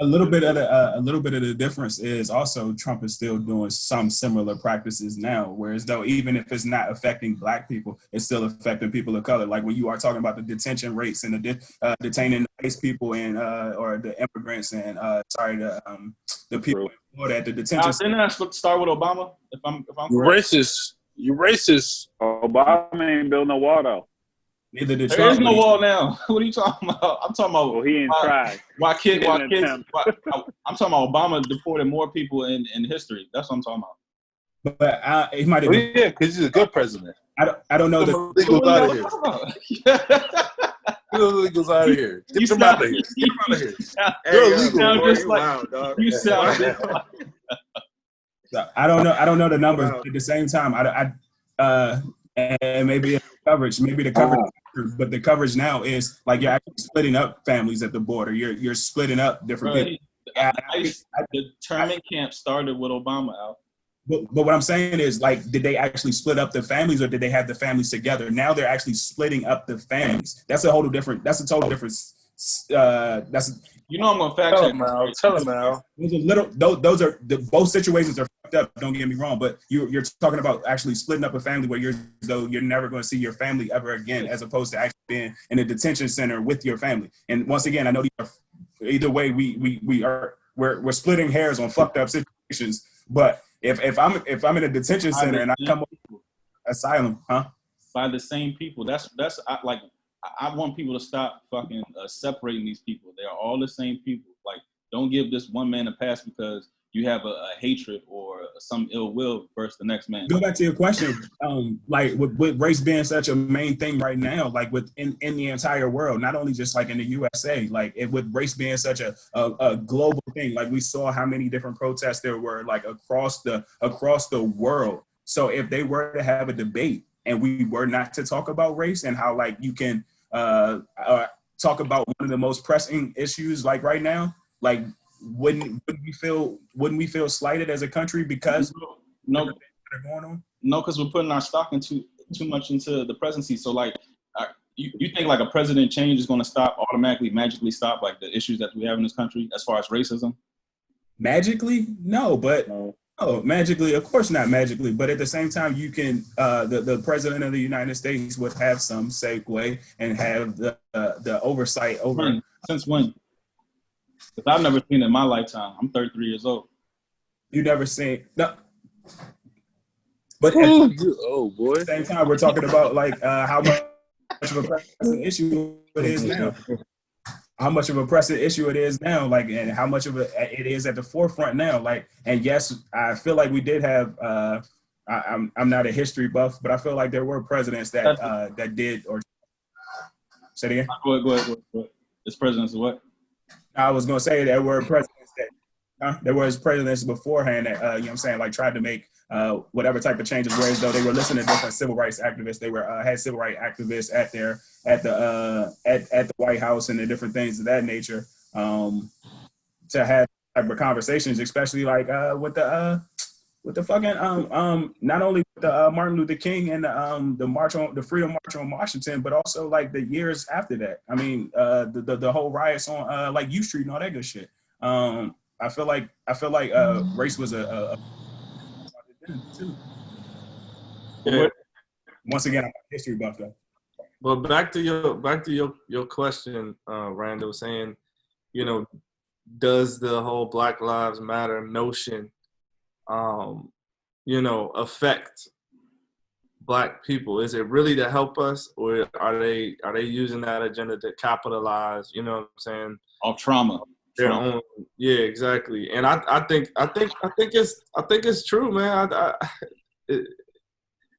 A little bit of the difference is also Trump is still doing some similar practices now, whereas though even if it's not affecting black people, it's still affecting people of color. Like when you are talking about the detention rates and the detaining race people and or the immigrants and the people at the detention. Didn't I start with Obama? If I'm You're correct? racist. You're racist. Obama ain't built no wall though. Neither did There Trump. is no wall now. What are you talking about? I'm talking about Well, he ain't tried. why kids. He didn't attempt. I'm talking about Obama deported more people in history. That's what I'm talking about. But he might have. Yeah, because he's a good president. I don't know Get the. the illegals out of here. Get the illegals out of here. Get them out of here. Get them out of here. Hey, You sound boy, just you like wild, dog. you sound. I don't know the numbers. Wow. At the same time, and maybe it's coverage, but the coverage now is like you're actually splitting up families at the border. You're splitting up different people. The internment camp started with Obama out. But what I'm saying is, like, did they actually split up the families, or did they have the families together? Now they're actually splitting up the families. That's a total different. That's I'm gonna fact check. Tell him, Al. Those are both situations are fucked up. Don't get me wrong, but you're talking about actually splitting up a family where you're never going to see your family ever again, as opposed to actually being in a detention center with your family. And once again, I know either way we're splitting hairs on fucked up situations. But if I'm in a detention center and I come up with asylum, by the same people. I want people to stop fucking separating these people. They are all the same people. Like, don't give this one man a pass because you have a hatred or some ill will versus the next man. Go back to your question. Like with race being such a main thing right now, like in the entire world, not only just like in the USA, like with race being such a global thing. Like we saw how many different protests there were like across the world. So if they were to have a debate and we were not to talk about race and how like you can talk about one of the most pressing issues like right now, like wouldn't we feel slighted as a country because no that are going on? No, because we're putting our stock too much into the presidency. So like you think like a president change is going to magically stop like the issues that we have in this country as far as racism? Magically? No, but magically, of course not magically, but at the same time, you can, the president of the United States would have some segue and have the oversight over. Since when? Because I've never seen it in my lifetime. I'm 33 years old. You never seen, no. But boy. at the same time, we're talking about like how much of a pressing issue it is now. How much of a pressing issue it is now, like, and how much of it is at the forefront now, like, and yes, I feel like we did have. I'm not a history buff, but I feel like there were presidents that did or. Say it again. Go ahead. This president's what? I was gonna say there were presidents beforehand that you know what I'm saying, like tried to make whatever type of changes, whereas though they were listening to different civil rights activists. They were had civil rights activists at the White House and the different things of that nature to have type of conversations, especially like with the fucking not only with the Martin Luther King and the Freedom March on Washington, but also like the years after that. I mean, the whole riots on like U Street and all that good shit. I feel like race was a too. Once again, I'm a history buff though. But back to your question, Randall, saying, you know, does the whole Black Lives Matter notion, you know, affect Black people? Is it really to help us, or are they using that agenda to capitalize? You know what I'm saying? Off trauma. Their own, yeah, exactly. And I think it's true, man.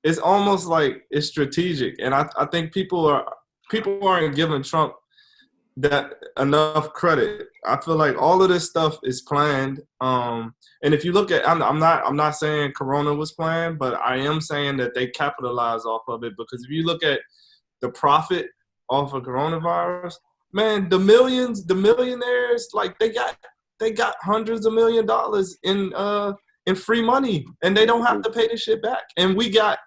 It's almost like it's strategic, and I think people aren't giving Trump that enough credit. I feel like all of this stuff is planned. And if you look at, I'm not saying Corona was planned, but I am saying that they capitalized off of it, because if you look at the profit off of coronavirus, man, the millionaires, like they got hundreds of $1 million in free money, and they don't have to pay this shit back. And we got,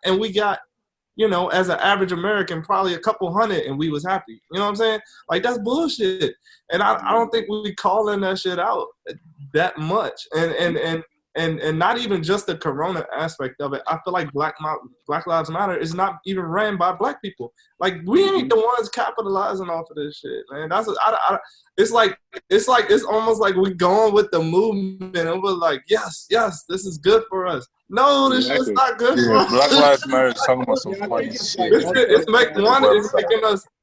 you know, as an average American, probably a couple hundred, and we was happy. You know what I'm saying? Like, that's bullshit. And I don't think we calling that shit out that much. And not even just the Corona aspect of it. I feel like Black Lives Matter is not even ran by Black people. Like, we ain't the ones capitalizing off of this shit, man. It's almost like we going with the movement, and we're like, yes, this is good for us. No, this shit's not good for us. Black Lives Matter is talking about some funny shit.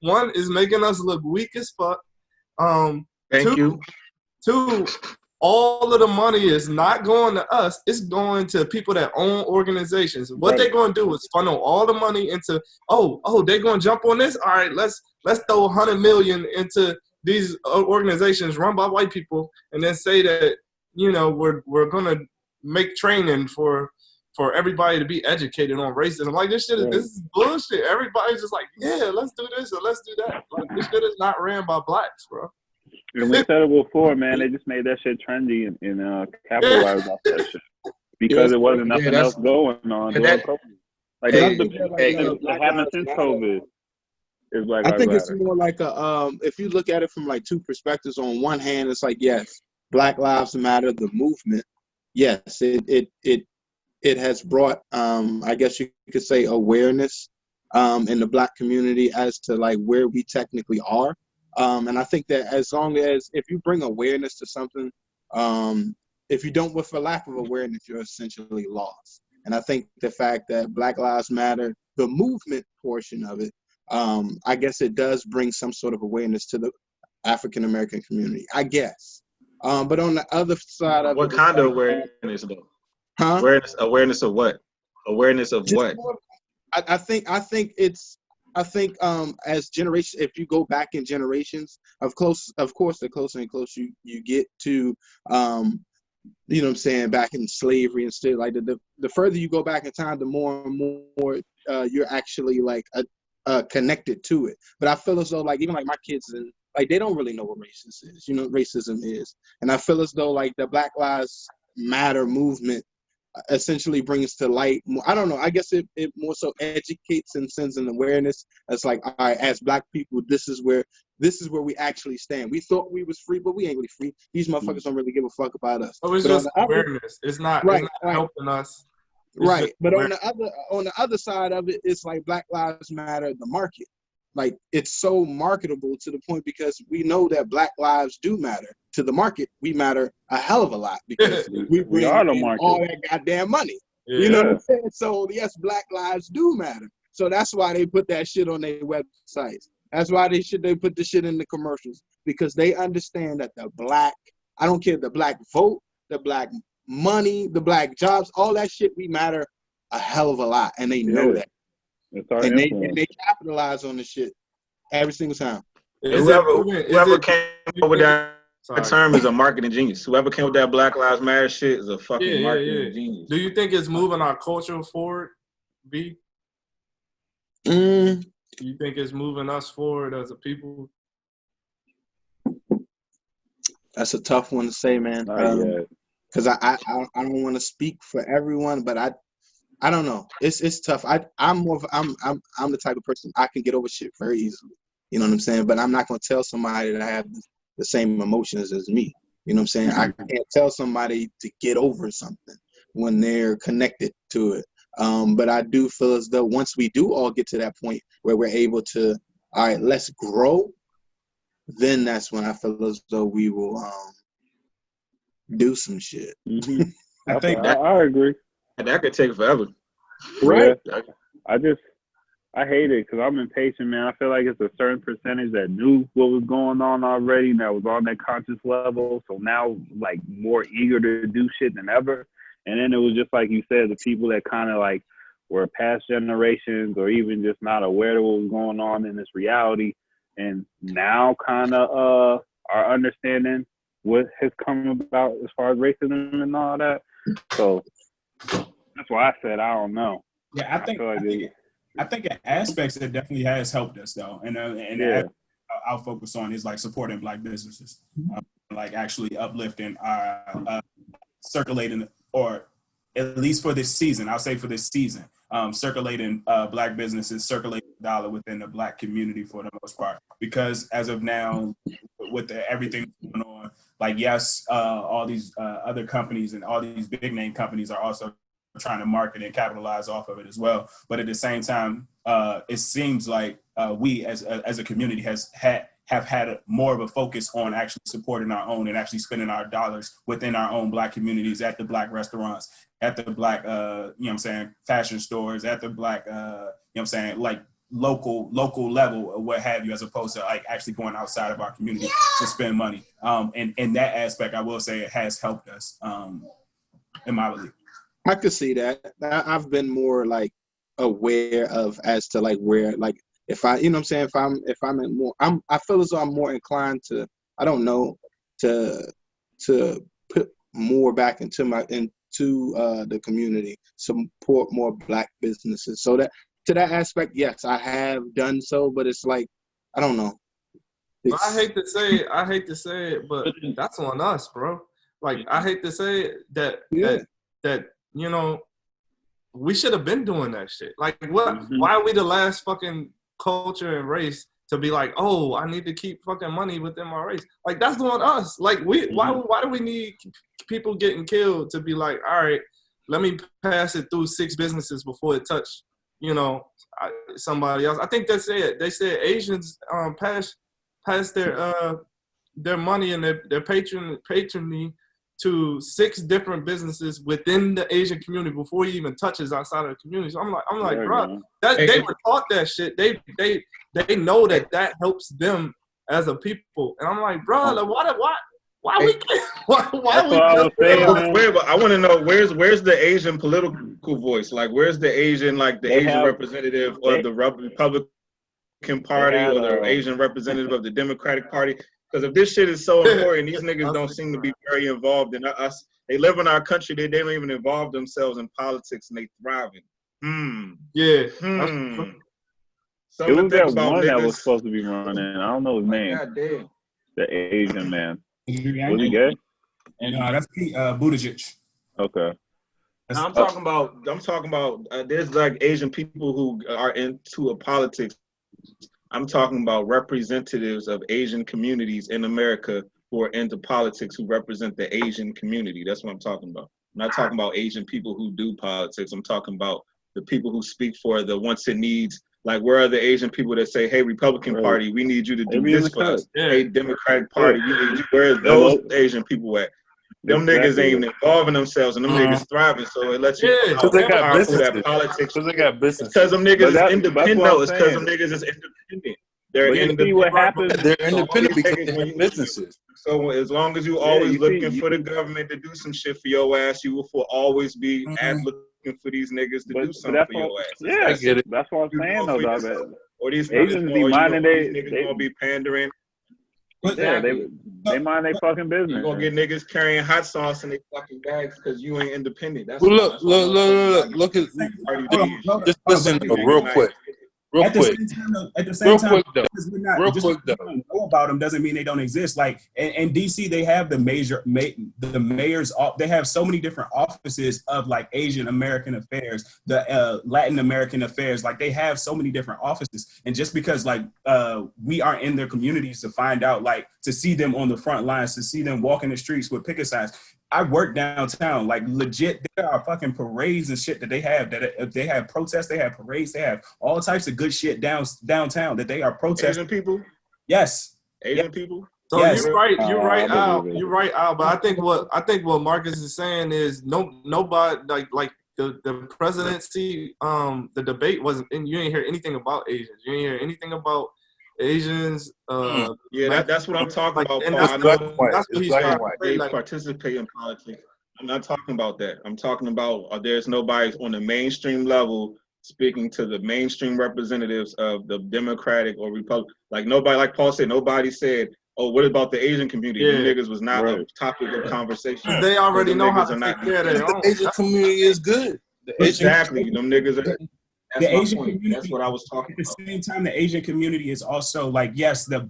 One is making us look weak as fuck. Thank you. Two, all of the money is not going to us. It's going to people that own organizations. What they're going to do is funnel all the money into, they're going to jump on this? All right, let's throw $100 million into these organizations run by white people, and then say that, you know, we're going to make training for everybody to be educated on racism. Like, this is bullshit. Everybody's just like, yeah, let's do this or let's do that. Like, this shit is not ran by Blacks, bro. And we said it before, man. They just made that shit trendy and capitalized off that shit because it wasn't nothing else going on during COVID. Like, that's what happened since COVID. Is Black Lives Matter. It's more like if you look at it from like two perspectives. On one hand, it's like, yes, Black Lives Matter, the movement. Yes, it has brought, I guess you could say, awareness in the Black community as to like where we technically are. And I think that as long as, if you bring awareness to something, if you don't, for lack of awareness, you're essentially lost. And I think the fact that Black Lives Matter, the movement portion of it, I guess it does bring some sort of awareness to the African American community, I guess. But on the other side of what kind of awareness though? Huh? Awareness of what? Awareness of what? I think as generations, if you go back in generations, of course, the closer and closer you get to, you know what I'm saying, back in slavery and stuff like that, the further you go back in time, the more and more you're actually like connected to it. But I feel as though, like, even like my kids, and like, they don't really know what racism is. And I feel as though like the Black Lives Matter movement essentially brings to light more, I don't know, I guess it more so educates and sends an awareness. It's like, all right, as Black people, this is where we actually stand. We thought we was free, but we ain't really free. These motherfuckers don't really give a fuck about us. Oh, it's just awareness. It's not helping us. Right. But on the other side of it, it's like Black Lives Matter, the market. Like, it's so marketable to the point, because we know that Black lives do matter. To the market, we matter a hell of a lot, because we bring are the market. All that goddamn money. Yeah. You know what I'm saying? So yes, Black lives do matter. So that's why they put that shit on their websites. That's why they put the shit in the commercials, because they understand that the Black, I don't care, the Black vote, the Black money, the Black jobs, all that shit, we matter a hell of a lot, and they know that. And they capitalize on the shit every single time. Whoever came up with that term is a marketing genius. Whoever came with that Black Lives Matter shit is a fucking marketing genius. Do you think it's moving our culture forward, B? Do you think it's moving us forward as a people? That's a tough one to say, man. Because I don't want to speak for everyone, but I don't know. It's tough. I'm the type of person, I can get over shit very easily. You know what I'm saying? But I'm not gonna tell somebody that I have the same emotions as me. You know what I'm saying? I can't tell somebody to get over something when they're connected to it. But I do feel as though once we do all get to that point where we're able to, all right, let's grow, then that's when I feel as though we will do some shit. Mm-hmm. I think I agree. That could take forever. Right. Yeah. I hate it because I'm impatient, man. I feel like it's a certain percentage that knew what was going on already and that was on that conscious level. So now, like, more eager to do shit than ever. And then it was just like you said, the people that kind of like were past generations or even just not aware of what was going on in this reality, and now kind of are understanding what has come about as far as racism and all that. So that's why I said I don't know. Yeah, I think in aspects it definitely has helped us though, and yeah. I'll focus on is like supporting Black businesses, like actually uplifting our circulating, or at least for this season, I'll say for this season, circulating Black businesses, circulating the dollar within the Black community for the most part. Because as of now, with everything going on, like yes, all these other companies and all these big name companies are also trying to market and capitalize off of it as well. But at the same time, it seems like we as a community have had more of a focus on actually supporting our own and actually spending our dollars within our own Black communities, at the Black restaurants, at the Black, fashion stores, at the Black, like local level or what have you, as opposed to like actually going outside of our community to spend money. And in that aspect, I will say it has helped us in my belief. I could see that. I've been more like aware of as to like where, like, if I, you know what I'm saying, if I'm in more, I feel as though I'm more inclined to, I don't know, to put more back into the community, support more Black businesses. So that, to that aspect, yes, I have done so, but it's like, I don't know. I hate to say it, but that's on us, bro. Like, I hate to say it, that you know, we should have been doing that shit. Like, what? Mm-hmm. Why are we the last fucking culture and race to be like, oh, I need to keep fucking money within my race? Like, that's on us. Like, why do we need people getting killed to be like, all right, let me pass it through 6 businesses before it touch, somebody else? I think that's it. They said Asians pass their money and their patronage to 6 different businesses within the Asian community before he even touches outside of the community. So I'm like, bro, they were taught that shit. They know that helps them as a people. And I'm like, bro, like, why we I want to know where's the Asian political voice? Like, where's the Asian, like the Asian representative of the Republican Party or the Asian representative of the Democratic Party? Because if this shit is so important, these niggas don't seem to be very involved in us. They live in our country. They don't even involve themselves in politics, and they thriving. Yeah. It was that one that was supposed to be running. I don't know his name. God damn. The Asian man. Was he gay? No, that's Buttigieg. Okay. I'm talking about. There's like Asian people who are into politics. I'm talking about representatives of Asian communities in America who are into politics, who represent the Asian community. That's what I'm talking about. I'm not talking about Asian people who do politics. I'm talking about the people who speak for the wants and needs. Like, where are the Asian people that say, hey, Republican Party, we need you to do this for us. Yeah. Hey, Democratic Party, we need you. Where are those Asian people at? Them niggas ain't involving themselves, and them niggas thriving. So it lets you know how powerful that politics. Because they got business. Because them niggas is independent. No, it's because them niggas is independent. They're independent. What happens? They're independent because they have businesses. So as long as you always looking for the government to do some shit for your ass, you will always be looking for these niggas to do something for your ass. Yeah, I get it. That's what I'm saying, though, dog. Or these Asians be minding niggas gonna be pandering. Yeah, they mind their fucking business. You're gonna get niggas carrying hot sauce in their fucking bags because you ain't independent. That's look at just listen real quick. At the same time, real quick though. Know about them doesn't mean they don't exist. Like in DC, they have the mayors. They have so many different offices of like Asian American affairs, the Latin American affairs. Like they have so many different offices. And just because like we aren't in their communities to find out, like to see them on the front lines, to see them walking the streets with picket signs, I work downtown. Like legit, there are fucking parades and shit that they have. That if they have protests, they have parades, they have all types of good shit downtown that they are protesting. Asian people. Yes. Asian people. So Yes. you're right, I Al. believe it. You're right, Al. But I think what Marcus is saying is nobody like the presidency, the debate wasn't, and you ain't hear anything about Asians. You ain't hear anything about Asians. Yeah, that's what I'm talking about. And Paul. that's I know what he's trying to say. they Like, participate in politics. I'm not talking about that. I'm talking about there's nobody on the mainstream level speaking to the mainstream representatives of the Democratic or Republican. Like nobody, like Paul said, nobody said, "Oh, what about the Asian community?" Yeah. Them niggas was not Right. a topic of conversation. they already Them know how niggas to are take not- care of their own. The Asian community is good. The Asian Exactly. Them niggas are. That's The my Asian point. community, That's what I was talking at the about. same time, the Asian community is also like, yes, right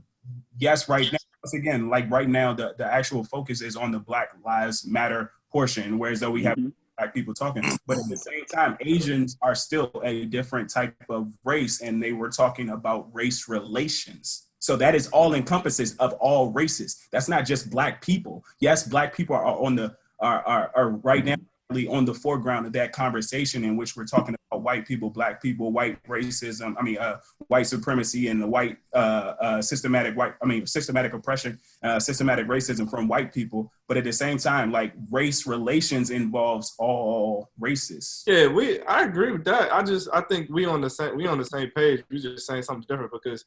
now, once again, like right now, the actual focus is on the Black Lives Matter portion, whereas though we have Black people talking, but at the same time, Asians are still a different type of race, and they were talking about race relations. So that is all encompasses of all races. That's not just Black people. Yes, Black people are on the are right now on the foreground of that conversation in which we're talking about white people, Black people, white racism, white supremacy and the white systematic oppression, systematic racism from white people. But at the same time, like race relations involves all races. Yeah, I agree with that. I think we on the same page. We just saying something different because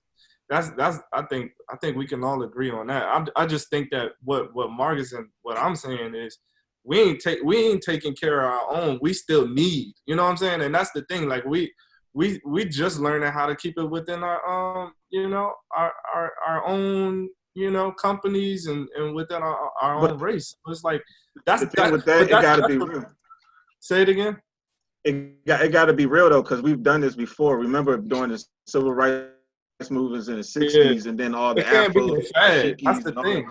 that's I think we can all agree on that. I just think that what Marcus and what I'm saying is we ain't taking care of our own. We still need, you know what I'm saying? And that's the thing. Like we just learning how to keep it within our our own, companies and within our own race. It's like that's The thing with that, it got to be real. Say it again. It got to be real though, because we've done this before. Remember during the civil rights movements in the '60s, and then all the Afro. That's the thing.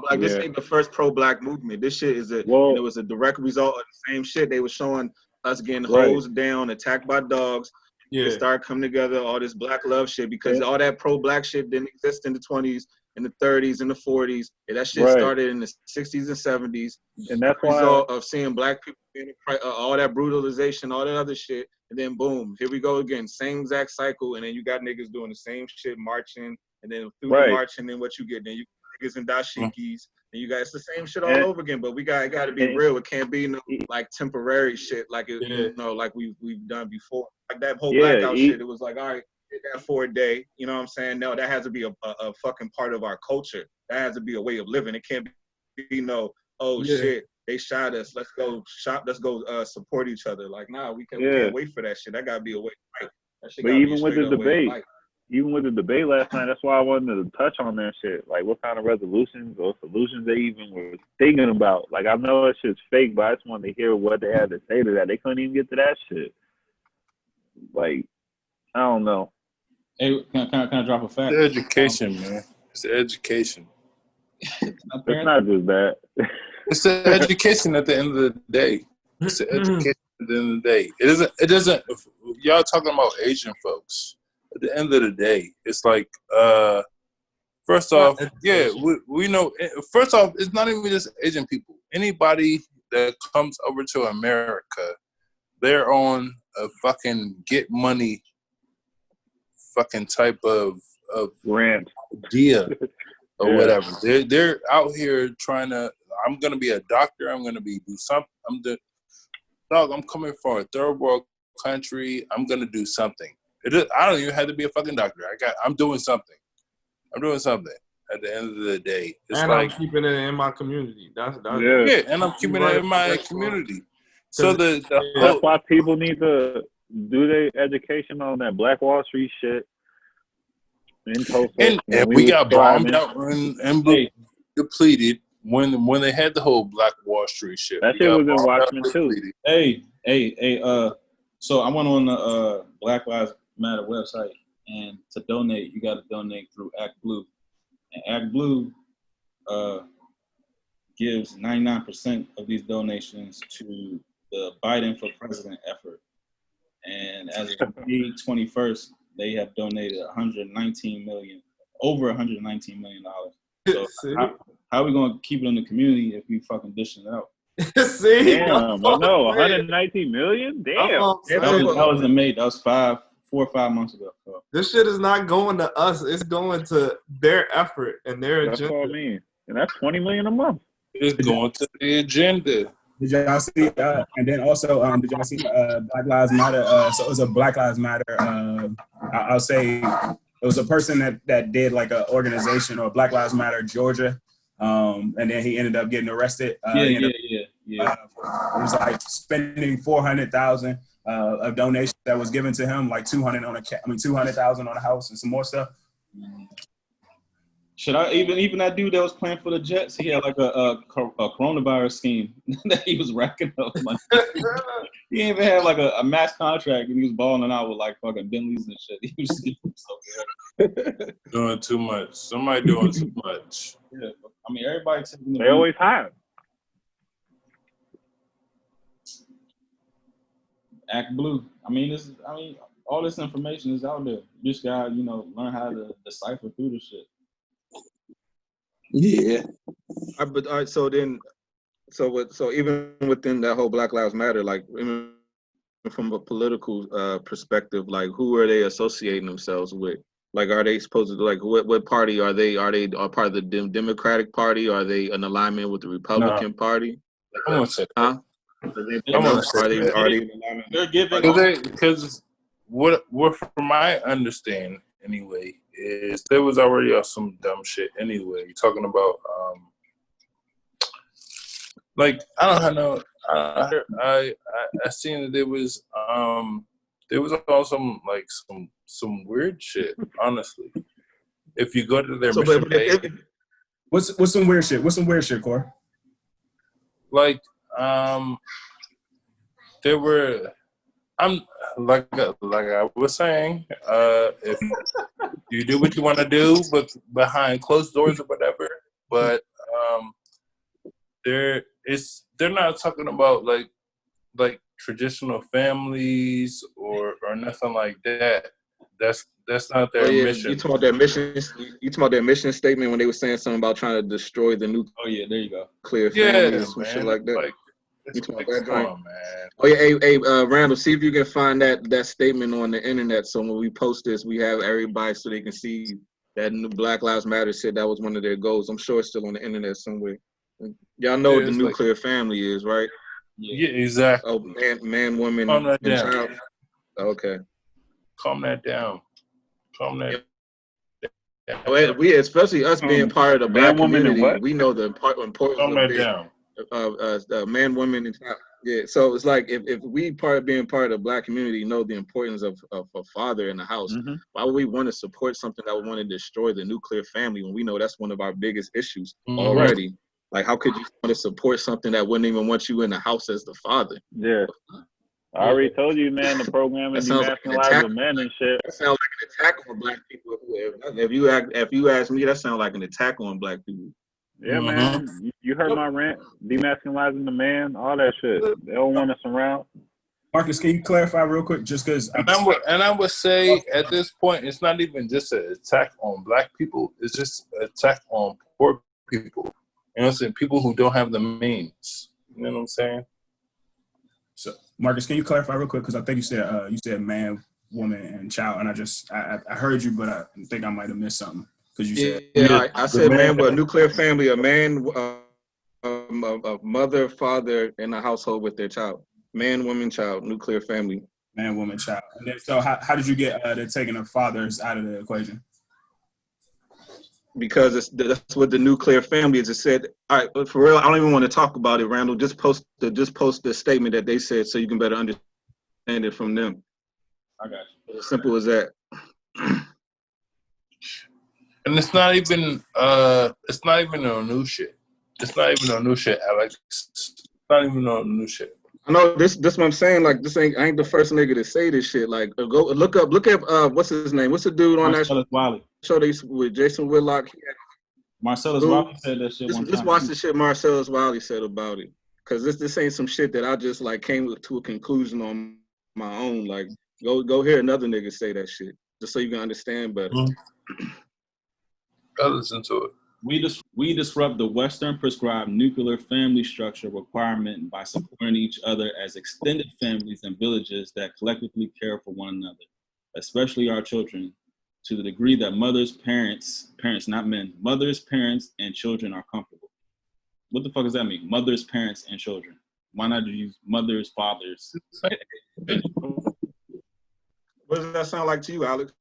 Like this ain't the first pro-Black movement. This shit is and it was a direct result of the same shit. They were showing us getting hosed down, attacked by dogs. They started coming together, all this Black love shit, because all that pro-Black shit didn't exist in the 20s, in the 30s, in the 40s. And that shit started in the 60s and 70s. And that's the result of seeing Black people being all that brutalization, all that other shit. And then boom, here we go again, same exact cycle. And then you got niggas doing the same shit, marching, and then through the marching, then what you get, then you niggas and dashikis, and you guys the same shit all over again. But it got to be real. It can't be no like temporary shit like it, like we've done before. Like that whole blackout shit. It was like, all right, did that for a day. You know what I'm saying? No, that has to be a fucking part of our culture. That has to be a way of living. It can't be shit, they shot us. Let's go shop. Let's go support each other. Like, nah, we can't wait for that shit. That gotta be a way to fight. That shit gotta be a straight up way to fight. Even with the debate last night, that's why I wanted to touch on that shit. Like, what kind of resolutions or solutions they even were thinking about. Like, I know that shit's fake, but I just wanted to hear what they had to say to that. They couldn't even get to that shit. Like, I don't know. Hey, can I drop a fact? It's education, man. It's the education. It's not just that. It's the education at the end of the day. It's the education at the end of the day. It doesn't, y'all talking about Asian folks. At the end of the day, it's like, first off, we know, first off, it's not even just Asian people. Anybody that comes over to America, they're on a fucking get money fucking type of rant idea or whatever. They're out here trying to, I'm going to be a doctor, I'm going to do something. I'm coming from a third world country, I'm going to do something. I don't even have to be a fucking doctor. I'm doing something. At the end of the day, it's and like, I'm keeping it in my community. That's and I'm keeping it in my community. So that's why people need to do their education on that Black Wall Street shit. And we got bombed out and depleted when they had the whole Black Wall Street shit. That shit was in Watchmen too. Hey. So I went on the Black Lives Matter website, and to donate, you got to donate through Act Blue, and Act Blue gives 99% of these donations to the Biden for President effort. And as of May 21st, they have donated over $119 million. So how are we going to keep it in the community if we fucking dishing it out? See, Damn, I know, 119 million. Damn. That was amazing. That was 4 or 5 months ago. So. This shit is not going to us. It's going to their effort and their agenda. That's what I mean. And that's 20 million a month. It's going to the agenda. Did y'all see? And then also, did y'all see Black Lives Matter? So it was a Black Lives Matter. I'll say it was a person that did like an organization or Black Lives Matter Georgia, and then he ended up getting arrested. Yeah. It was like spending $400,000 of donations that was given to him, like $200,000 on a house and some more stuff. Should I even that dude that was playing for the Jets? He had like a coronavirus scheme that he was racking up money. He even had like a mass contract, and he was balling out with like fucking Bentleys and shit. He was so good. Doing too much. Somebody doing too much. Yeah, I mean everybody. They always hire. Act blue. I mean all this information is out there. You just gotta learn how to decipher through the shit. Yeah. But all right, so even within that whole Black Lives Matter, like even from a political perspective, like who are they associating themselves with? Like, are they supposed to, like, what party are they? Are they part of the Democratic Party? Are they in alignment with the Republican Party? I'm gonna say, huh? They're giving because what from my understanding anyway is there was already some dumb shit anyway. You're talking about like I don't know. I seen that there was all some weird shit. Honestly, if you go to their mission page, what's some weird shit? What's some weird shit, Corey? Like there were. I'm like I was saying, if you do what you want to do, but behind closed doors or whatever. But they're not talking about like traditional families or nothing like that. That's not their mission. You talking about their mission? You talking about their mission statement when they were saying something about trying to destroy the nuclear? Oh yeah, there you go. Clear family or some shit like that. You talking about that joint? Man. Oh yeah, hey, Randall, see if you can find that statement on the internet. So when we post this, we have everybody so they can see that Black Lives Matter said that was one of their goals. I'm sure it's still on the internet somewhere. Y'all know what the nuclear family is, right? Yeah, exactly. Oh, man, woman, and child. Okay. Calm that down. Well, we, especially us being part of the Black community, we know the importance of man, woman, and child. Yeah, so it's like if we being part of the Black community know the importance of a father in the house, why would we want to support something that would want to destroy the nuclear family when we know that's one of our biggest issues already? Like, how could you want to support something that wouldn't even want you in the house as the father? Yeah. I already told you, man, the program is demasculizing men and shit. That sounds like an attack on Black people. If you ask me, that sounds like an attack on Black people. Yeah, man. You heard my rant. Demasculizing the man, all that shit. They don't want us around. Marcus, can you clarify real quick? Just because. And I would say at this point, it's not even just an attack on Black people. It's just an attack on poor people. You know what I'm saying? People who don't have the means. You know what I'm saying? So, Marcus, can you clarify real quick? Because I think you said man, woman, and child, and I heard you, but I think I might have missed something because you said I said man, but nuclear family, a man, a mother, father in a household with their child, man, woman, child, nuclear family, man, woman, child. And then, so how did you get they're taking the fathers out of the equation? Because that's what the nuclear family is. It said, all right, but for real, I don't even want to talk about it, Randall. Just post the statement that they said so you can better understand it from them. I got you. As simple as that. And it's not even no new shit. It's not even no new shit, Alex. It's not even no new shit. I know this what I'm saying. Like, this ain't the first nigga to say this shit. Like, go look at what's his name? What's the dude on Marcellus Wiley. Show with Jason Whitlock? Marcellus Wiley said that shit one time. Just watch the shit Marcellus Wiley said about it. Cause this ain't some shit that I just like came to a conclusion on my own. Like, go hear another nigga say that shit just so you can understand better. I listen to it. We disrupt the Western prescribed nuclear family structure requirement by supporting each other as extended families and villages that collectively care for one another, especially our children, to the degree that parents not men, mothers, parents, and children are comfortable. What the fuck does that mean? Mothers, parents, and children. Why not use mothers, fathers? What does that sound like to you, Alex?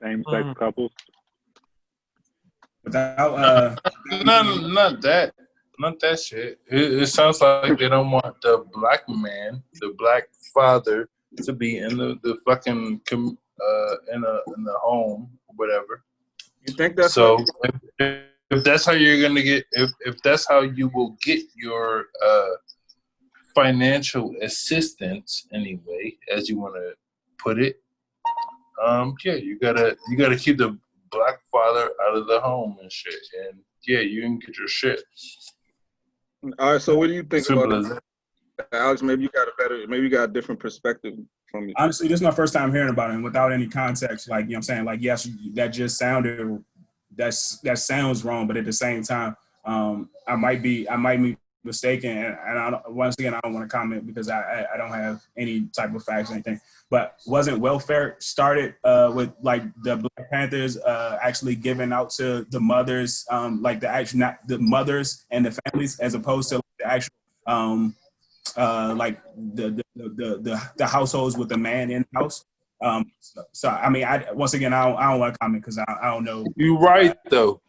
Same-sex couples. Without Not that shit. It sounds like they don't want the black man, the black father, to be in the fucking in the home, whatever. You think that's so? If that's how you're gonna get, if that's how you will get your financial assistance, anyway, as you want to put it, yeah, you gotta keep the black father out of the home and shit, and yeah, you can get your shit. All right, so what do you think Simple about as that. Alex? Maybe you got a different perspective from me. honestly, this is my first time hearing about it, and without any context, like, you know what I'm saying? Like, yes, that just sounded, that sounds wrong, but at the same time, I might be mistaken, and once again, I don't want to comment because I don't have any type of facts or anything. But wasn't welfare started with like the Black Panthers actually giving out to the mothers, like not the mothers and the families, as opposed to the actual like the households with the man in the house. So I mean, once again, I don't want to comment because I don't know. You're right though.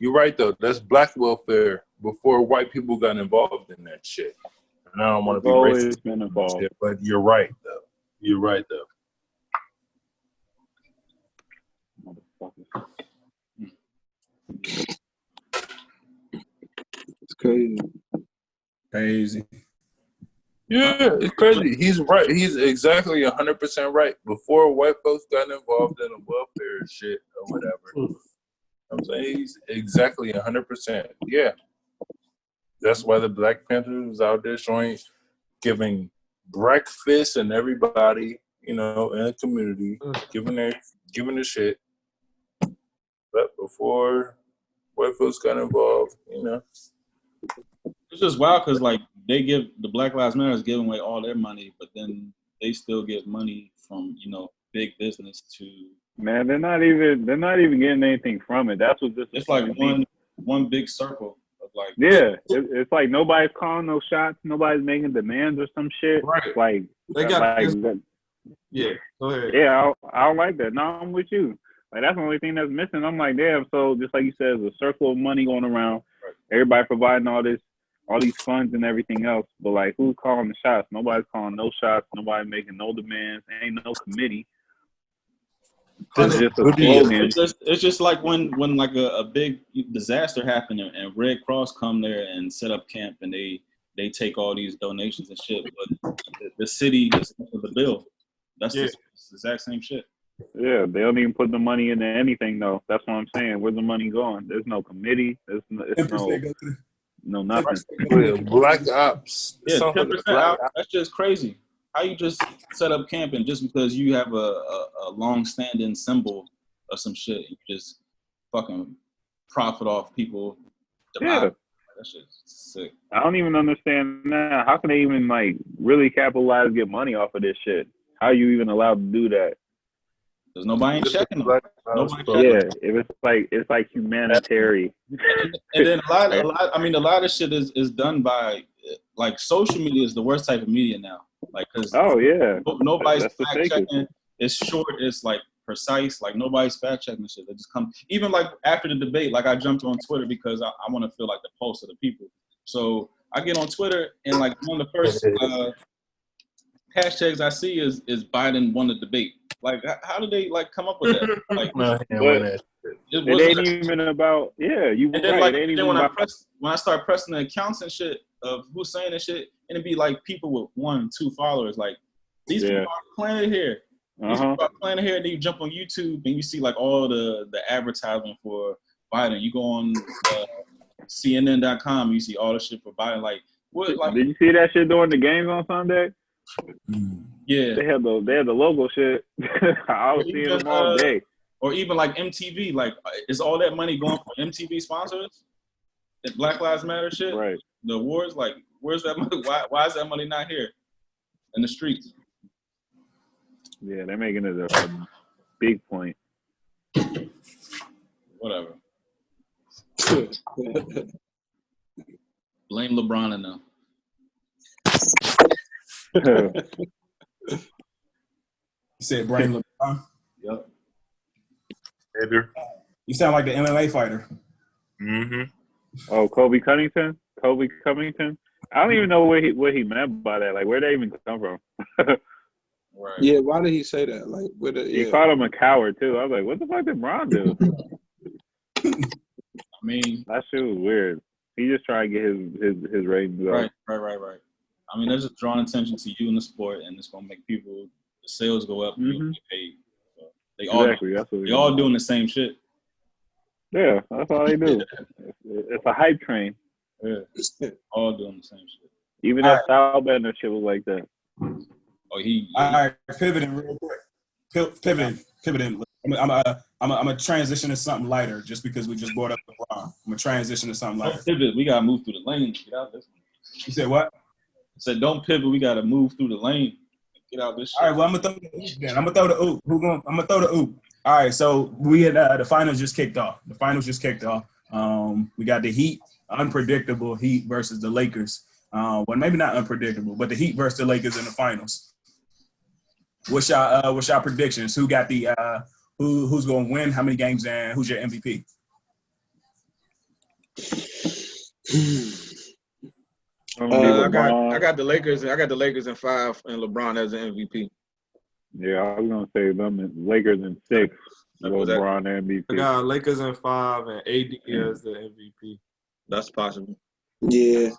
That's black welfare before white people got involved in that shit. And I don't want to be racist, been involved. shit, but you're right though. It's crazy. Crazy. Yeah, it's crazy. He's right. He's exactly 100% right. Before white folks got involved in the welfare shit or whatever, I'm saying he's exactly 100%. Yeah, that's why the Black Panthers was out there giving breakfast and everybody, in the community, giving the shit. But before white folks got involved, It's just wild because like the Black Lives Matter is giving away all their money, but then they still get money from big business to. Man, they're not even getting anything from it. That's what this. It's like one big circle of like. Yeah, it's like nobody's calling no shots. Nobody's making demands or some shit. Right. Like They got yeah. Go ahead. Yeah, I don't like that. No, I'm with you. Like that's the only thing that's missing. I'm like, damn. So just like you said, there's a circle of money going around. Right. Everybody providing all these funds and everything else. But like, who's calling the shots? Nobody's calling no shots. Nobody making no demands. Ain't no committee. It's just a slogan. It's just like when like a big disaster happened and Red Cross come there and set up camp and they take all these donations and shit. But the city just for the bill. That's the exact same shit. Yeah, they don't even put the money into anything though. That's what I'm saying. Where's the money going? There's no committee. There's no nothing. Black ops. Yeah, 10% out. That's just crazy. How you just set up camping just because you have a long-standing symbol of some shit? You just fucking profit off people. Yeah, that shit's sick. I don't even understand that. How can they even like really capitalize, get money off of this shit? How are you even allowed to do that? Because nobody ain't checking them. Yeah, it's like humanitarian. And then a lot of shit is done by like social media is the worst type of media now. Like, cause nobody's fact checking. It's short. It's like precise. Like nobody's fact checking shit. They just come. Even like after the debate, like I jumped on Twitter because I want to feel like the pulse of the people. So I get on Twitter and like one of the first hashtags I see is Biden won the debate. Like how did they like come up with that? Like it ain't even about you. And then, then when I start pressing the accounts and shit of who's saying this shit, and it'd be like people with 1, 2 followers. Like these people are planted here. These people are planted here. And then you jump on YouTube and you see like all the advertisement for Biden. You go on CNN.com, you see all the shit for Biden. Like what? Like did you see that shit during the games on Sunday? Yeah, they had the logo shit. I was seeing them all day. Or even like MTV, like is all that money going for MTV sponsors? And Black Lives Matter shit? Right. The awards, like where's that money? Why is that money not here in the streets? Yeah, they're making it a big point. Whatever. Blame LeBron and them. You said Brain LeBron. Yep. Header. You sound like the MMA fighter. Mm-hmm. Oh, Kobe Covington. I don't even know what he meant by that. Like, where'd that even come from? Right. Yeah, why did he say that? Like, He called him a coward too. I was like, what the fuck did Bron do? I mean, That shit was weird. He just trying to get his ratings up. right. I mean, they're just drawing attention to you in the sport, and it's gonna make the sales go up, and you'll get paid. So they all doing the same shit. Yeah, that's all they do. It's a hype train. Yeah, all doing the same shit. Even that style bender shit was like that. Oh, All right, pivoting real quick. Pivoting. I'm gonna transition to something lighter, just because we just brought up LeBron. I'm gonna transition to something lighter. Don't pivot. We gotta move through the lane. Get out this one. You said what? I said don't pivot. We gotta move through the lane. Get out this shit. All right, well, I'm gonna throw the oop then. I'm gonna throw the oop. I'm gonna throw the oop. All right, so we had the finals just kicked off. We got the Heat, unpredictable Heat versus the Lakers. Well, maybe not unpredictable, but the Heat versus the Lakers in the finals. What's y'all predictions? Who got the who's gonna win? How many games, and who's your MVP? I got the Lakers. I got the Lakers in 5 and LeBron as an MVP. Yeah, I was gonna say them and Lakers in 6. LeBron MVP. I got Lakers in 5 and AD as the MVP. That's possible. Yeah.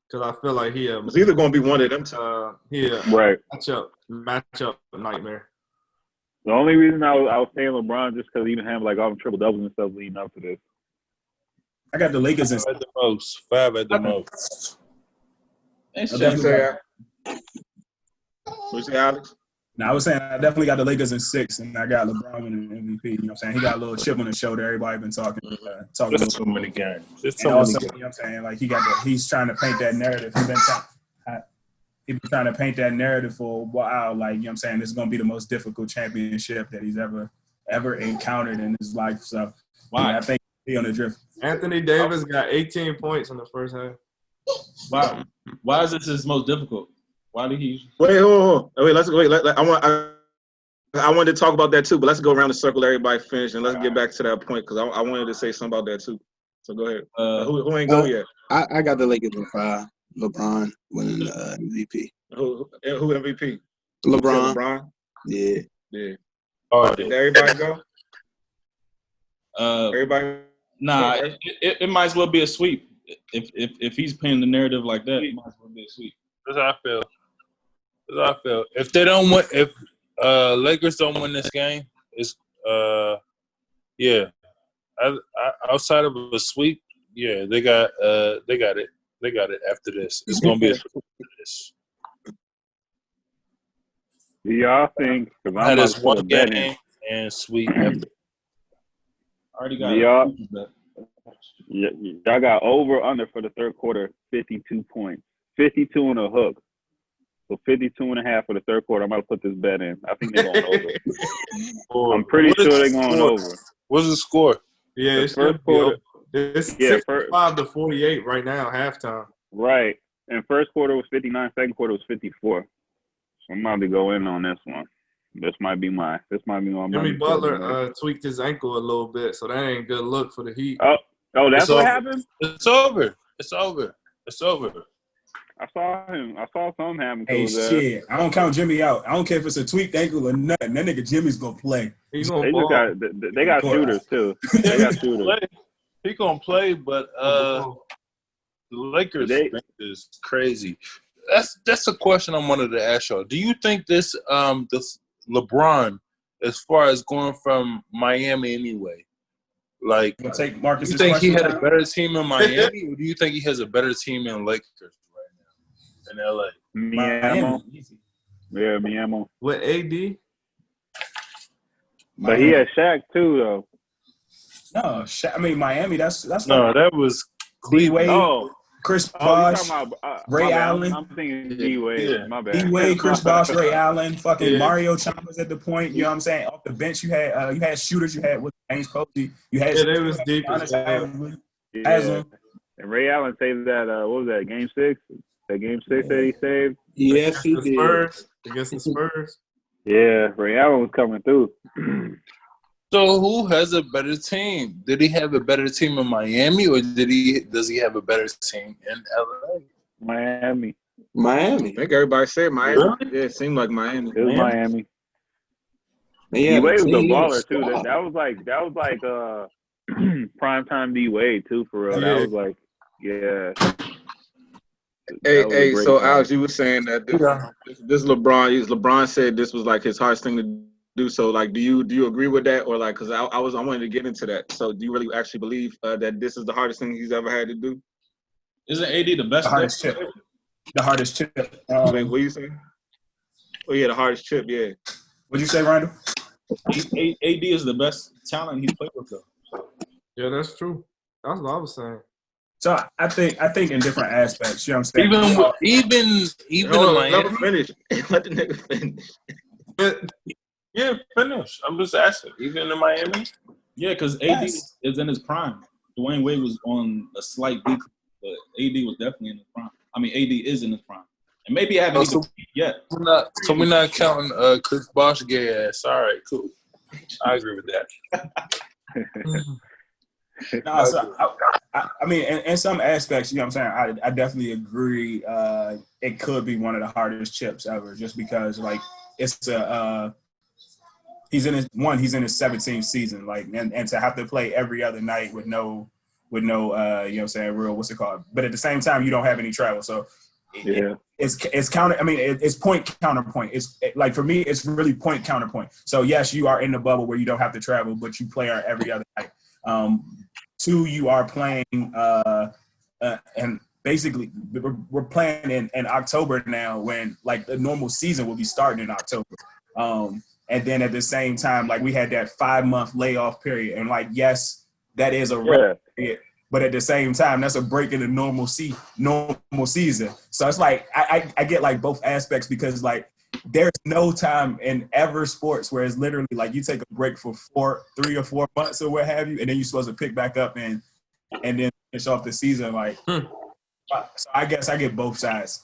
Because I feel like It's either going to be one of them two. Right. Matchup nightmare. The only reason I was saying LeBron just because he even have like all the triple doubles and stuff leading up to this. I got the Lakers in 5 at the most. 5 at the most. What you say, Alex? Now, I was saying I definitely got the Lakers in 6, and I got LeBron winning the MVP. You know what I'm saying? He got a little chip on his shoulder. Everybody been talking. There's so many games. There's And so also, many you know what I'm saying? Like, he's trying to paint that narrative. He's been trying to paint that narrative for a while. Like, you know what I'm saying? This is going to be the most difficult championship that he's ever encountered in his life. So, Why? I think he's on the drift. Anthony Davis got 18 points in the first half. Why is this his most difficult? Why did he? Wait, hold on. Wait, let's wait. I wanted to talk about that too, but let's go around the circle. Everybody finish, and let's get back to that point because I wanted to say something about that too. So go ahead. Who ain't go yet? I got the Lakers in 5. LeBron winning the MVP. Who MVP? LeBron. Yeah. Did everybody go? Everybody? Nah, it might as well be a sweep. If he's painting the narrative like that, it might as well be a sweep. That's how I feel. If they don't win, if Lakers don't win this game, it's yeah. Outside of a sweep, yeah, they got it. They got it after this. It's gonna be a sweep after this. Do y'all think? That is one game and sweep after. Already got y'all got over under for the third quarter, 52 points. 52 on a hook. So 52.5 for the third quarter. I'm about to put this bet in. I think they're going over. I'm pretty sure they're going over. What's the score? Yeah, it's first quarter. It's 65 to 48 right now, halftime. Right. And first quarter was 59. Second quarter was 54. So I'm about to go in on this one. This might be my Jimmy Butler tweaked his ankle a little bit, so that ain't a good look for the Heat. Oh, that's what happened? It's over. I saw something happen. Hey, shit. I don't count Jimmy out. I don't care if it's a tweaked ankle or nothing. That nigga Jimmy's going to play. They got shooters, too. They got shooters. He going to play, but the Lakers is crazy. That's a question I wanted to ask y'all. Do you think this LeBron, as far as going from Miami anyway, like, We'll take Marcus's you think he had question a better team in Miami, or do you think he has a better team in Lakers right now in LA? Miami. Yeah, Miami. With AD? But he had Shaq too, though. No, I mean Miami. That's No, that was D Wade, Oh, Chris you Bosh, talking about Ray my bad. Allen. I'm thinking D Wade. Yeah. My D bad. Wade, Chris Bosh, Ray Allen, fucking Yeah. Mario Chalmers at the point. You know what I'm saying? Off the bench, you had shooters. You had James Posey. You had Yeah, they was deep as hell. Yeah. Haslam. And Ray Allen saved that. What was that? Game 6. That Game 6 that he saved. Yes, he The did. Spurs against the Spurs. Yeah, Ray Allen was coming through. So who has a better team? Did he have a better team in Miami, or does he have a better team in LA? Miami. I think everybody said Miami. Really? Yeah, it seemed like Miami. It was Miami. Yeah, D Wade was a team baller too. squad. That was like primetime D Wade too, for real. Yeah. That was like, yeah. Hey, That was a great so time. Alex, you were saying that this LeBron said this was like his hardest thing to do. So like, do you agree with that, or like, because I wanted to get into that. So do you really actually believe that this is the hardest thing he's ever had to do? Isn't AD the best? The hardest chip. The hardest chip. Wait, what you saying? Oh yeah, the hardest chip. Yeah. What'd you say, Randall? AD is the best talent he's played with, though. Yeah, that's true. That's what I was saying. So I think in different aspects. You know what I'm saying? Even Hold in on, let Miami. him finish. Let the nigga finish. Yeah, finish. I'm just asking. Even in Miami. Yeah, because AD Yes. is in his prime. Dwayne Wade was on a slight decrease, but AD was definitely in his prime. I mean, AD is in his prime. And maybe I haven't even yet. We're not counting Chris Bosh gay ass. All right, cool. I agree with that. No, so I mean, in some aspects, you know what I'm saying? I definitely agree. It could be one of the hardest chips ever, just because like it's he's in his 17th season, like, and to have to play every other night with no you know what I'm saying, real, what's it called? But at the same time, you don't have any travel, so it's counter. I mean, it's point counterpoint. It's like, for me, it's really point counterpoint. So yes, you are in the bubble where you don't have to travel, but you play every other night. 2, you are playing, and basically we're playing in October now, when like the normal season will be starting in October. And then at the same time, like, we had that 5-month layoff period, and like, yes, that is a rest period, but at the same time, that's a break in the normal season. So it's like I get like both aspects, because like there's no time in ever sports where it's literally like you take a break for 3 or 4 months or what have you, and then you're supposed to pick back up and then finish off the season. Like, so I guess I get both sides.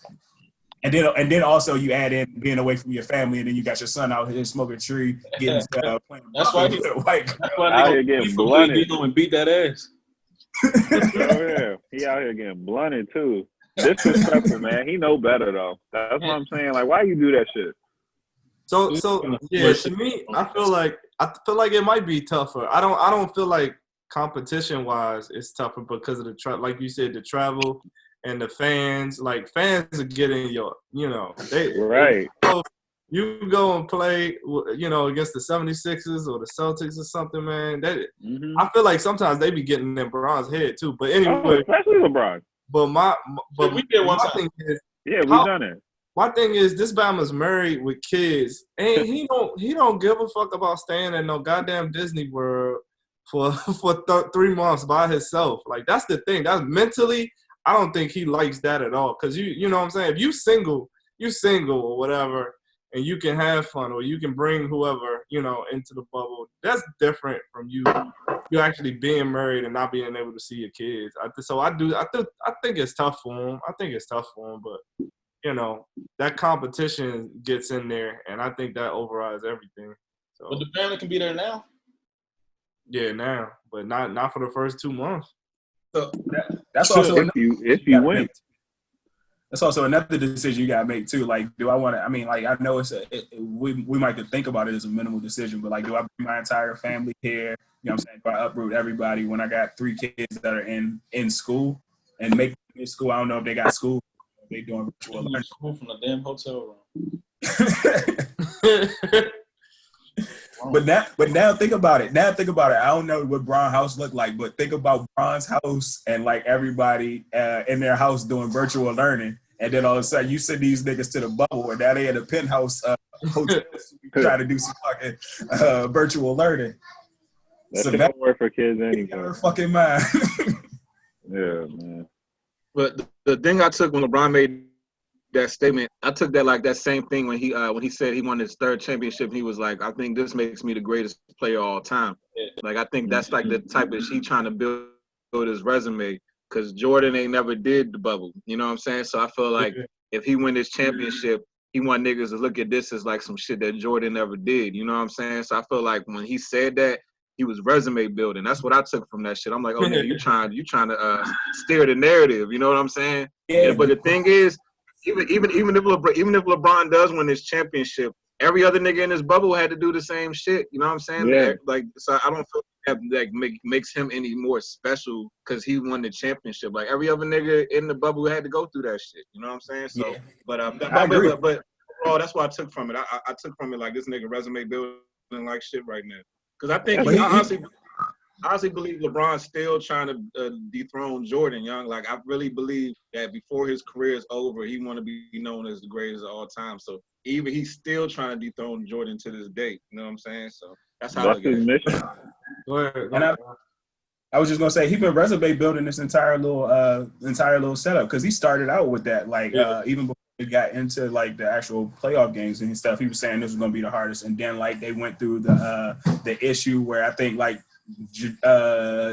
And then also you add in being away from your family, and then you got your son out here smoking a tree, getting playing. That's why with a white girl. That's why Out nigga here getting from blunted. Louis and beat that ass. Oh, yeah. He out here getting blunted too. Disrespectful, man. He know better though. That's what I'm saying. Like, why you do that shit? So yeah, to me, I feel like it might be tougher. I don't feel like competition wise it's tougher because of like you said, the travel and the fans. Like, fans are getting Right. You go and play, against the 76ers or the Celtics or something, man. I feel like sometimes they be getting in LeBron's head too. But anyway, especially LeBron. But we did one time. thing is, Yeah, we've done it. my thing is, this Bama's married with kids, and he don't give a fuck about staying in no goddamn Disney World for 3 months by himself. Like, that's the thing. That's mentally, I don't think he likes that at all. Cause you know what I'm saying. If you single or whatever, and you can have fun, or you can bring whoever into the bubble, that's different from you actually being married and not being able to see your kids. I think it's tough for him. But that competition gets in there, and I think that overrides everything. So, But the family can be there now. Yeah, now, but not for the first 2 months. So that's also if you win. That's also another decision you gotta make too. Like, do I want to? I mean, like, I know we might think about it as a minimal decision, but like, do I bring my entire family here? You know what I'm saying? Do I uproot everybody when I got 3 kids that are in school and make them in school? I don't know if they got school. If they doing virtual learning. School from the damn hotel room. But now think about it. I don't know what Bron's house looked like, but think about Bron's house and like everybody in their house doing virtual learning, and then all of a sudden you send these niggas to the bubble, and now they in a penthouse hotels. Try to do some fucking virtual learning. That So shit don't work for kids anyway. her fucking mind. Yeah, man. But the thing I took when LeBron made that statement, I took that like that same thing when he said he won his third championship. He was like, I think this makes me the greatest player of all time. Like I think that's like the type of shit trying to build his resume, because Jordan ain't never did the bubble. You know what I'm saying? So I feel like if he win this championship, he want niggas to look at this as like some shit that Jordan never did. You know what I'm saying? So I feel like when he said that, he was resume building. That's what I took from that shit. I'm like, oh yeah, you trying to steer the narrative. You know what I'm saying? Yeah. But the thing is, even if LeBron does win this championship, every other nigga in this bubble had to do the same shit. You know what I'm saying? Yeah. Like, so I don't feel that makes him any more special because he won the championship. Like every other nigga in the bubble had to go through that shit. You know what I'm saying? So, yeah. but overall, that's what I took from it. I took from it like this nigga resume building like shit right now. Because I think I honestly believe LeBron's still trying to dethrone Jordan, young. Like, I really believe that before his career is over, he want to be known as the greatest of all time. So, even he's still trying to dethrone Jordan to this day. You know what I'm saying? So, that's how I look at it. Mission. Go ahead. And I was just gonna say, he been resume building this entire little setup, because he started out with that. Like, even before he got into like the actual playoff games and stuff, he was saying this was gonna be the hardest. And then like they went through the issue where I think like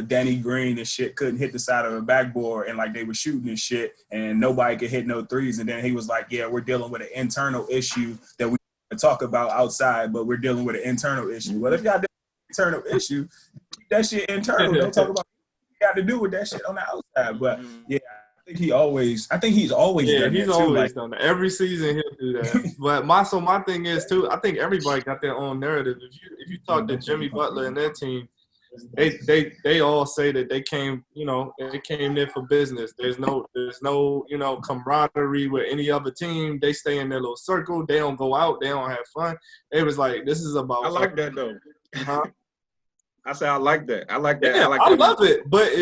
Danny Green and shit couldn't hit the side of the backboard, and like they were shooting and shit, and nobody could hit no threes. And then he was like, "Yeah, we're dealing with an internal issue that we talk about outside, but we're dealing with an internal issue." Well, if y'all did an internal issue, keep that shit internal. Don't talk about what you got to do with that shit on the outside. But yeah, I think he's always done that he's always too. done that. Every season he'll do that. But my thing is too, I think everybody got their own narrative. If you talk to Jimmy Butler and their team, they all say that they came there for business. There's no camaraderie with any other team. They stay in their little circle. They don't go out. They don't have fun. It was like, this is about. I like that though. Huh? I say I like that. I like that. Yeah, I love it. But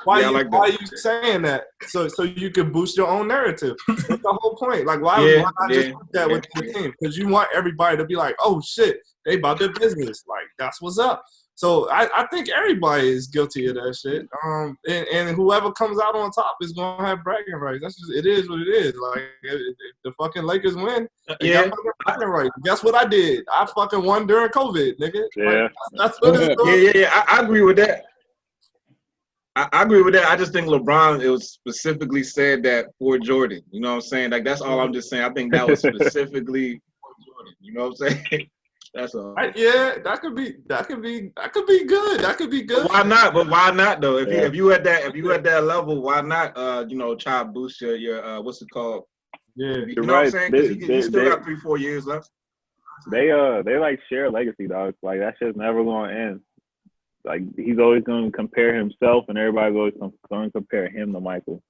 why are you saying that? So you can boost your own narrative. That's the whole point. Like why not just put that with the team? Because you want everybody to be like, oh shit, they about their business. Like that's what's up. So I think everybody is guilty of that shit. And whoever comes out on top is gonna have bragging rights. That's just, it is what it is. Like if the fucking Lakers win, they got fucking bragging rights. Guess what I did? I fucking won during COVID, nigga. Yeah. Like, that's what it's Yeah. I agree with that. I agree with that. I just think LeBron, it was specifically said that for Jordan. You know what I'm saying? Like that's all I'm just saying. I think that was specifically for Jordan. You know what I'm saying? That's all. That could be good. That could be good. Why not? But why not though? If you at that level, why not? Try to boost your what's it called? Yeah, you know what I'm saying? Because he still got 3-4 years left. They like share legacy, dog. Like that shit's never gonna end. Like he's always gonna compare himself, and everybody's always gonna compare him to Michael.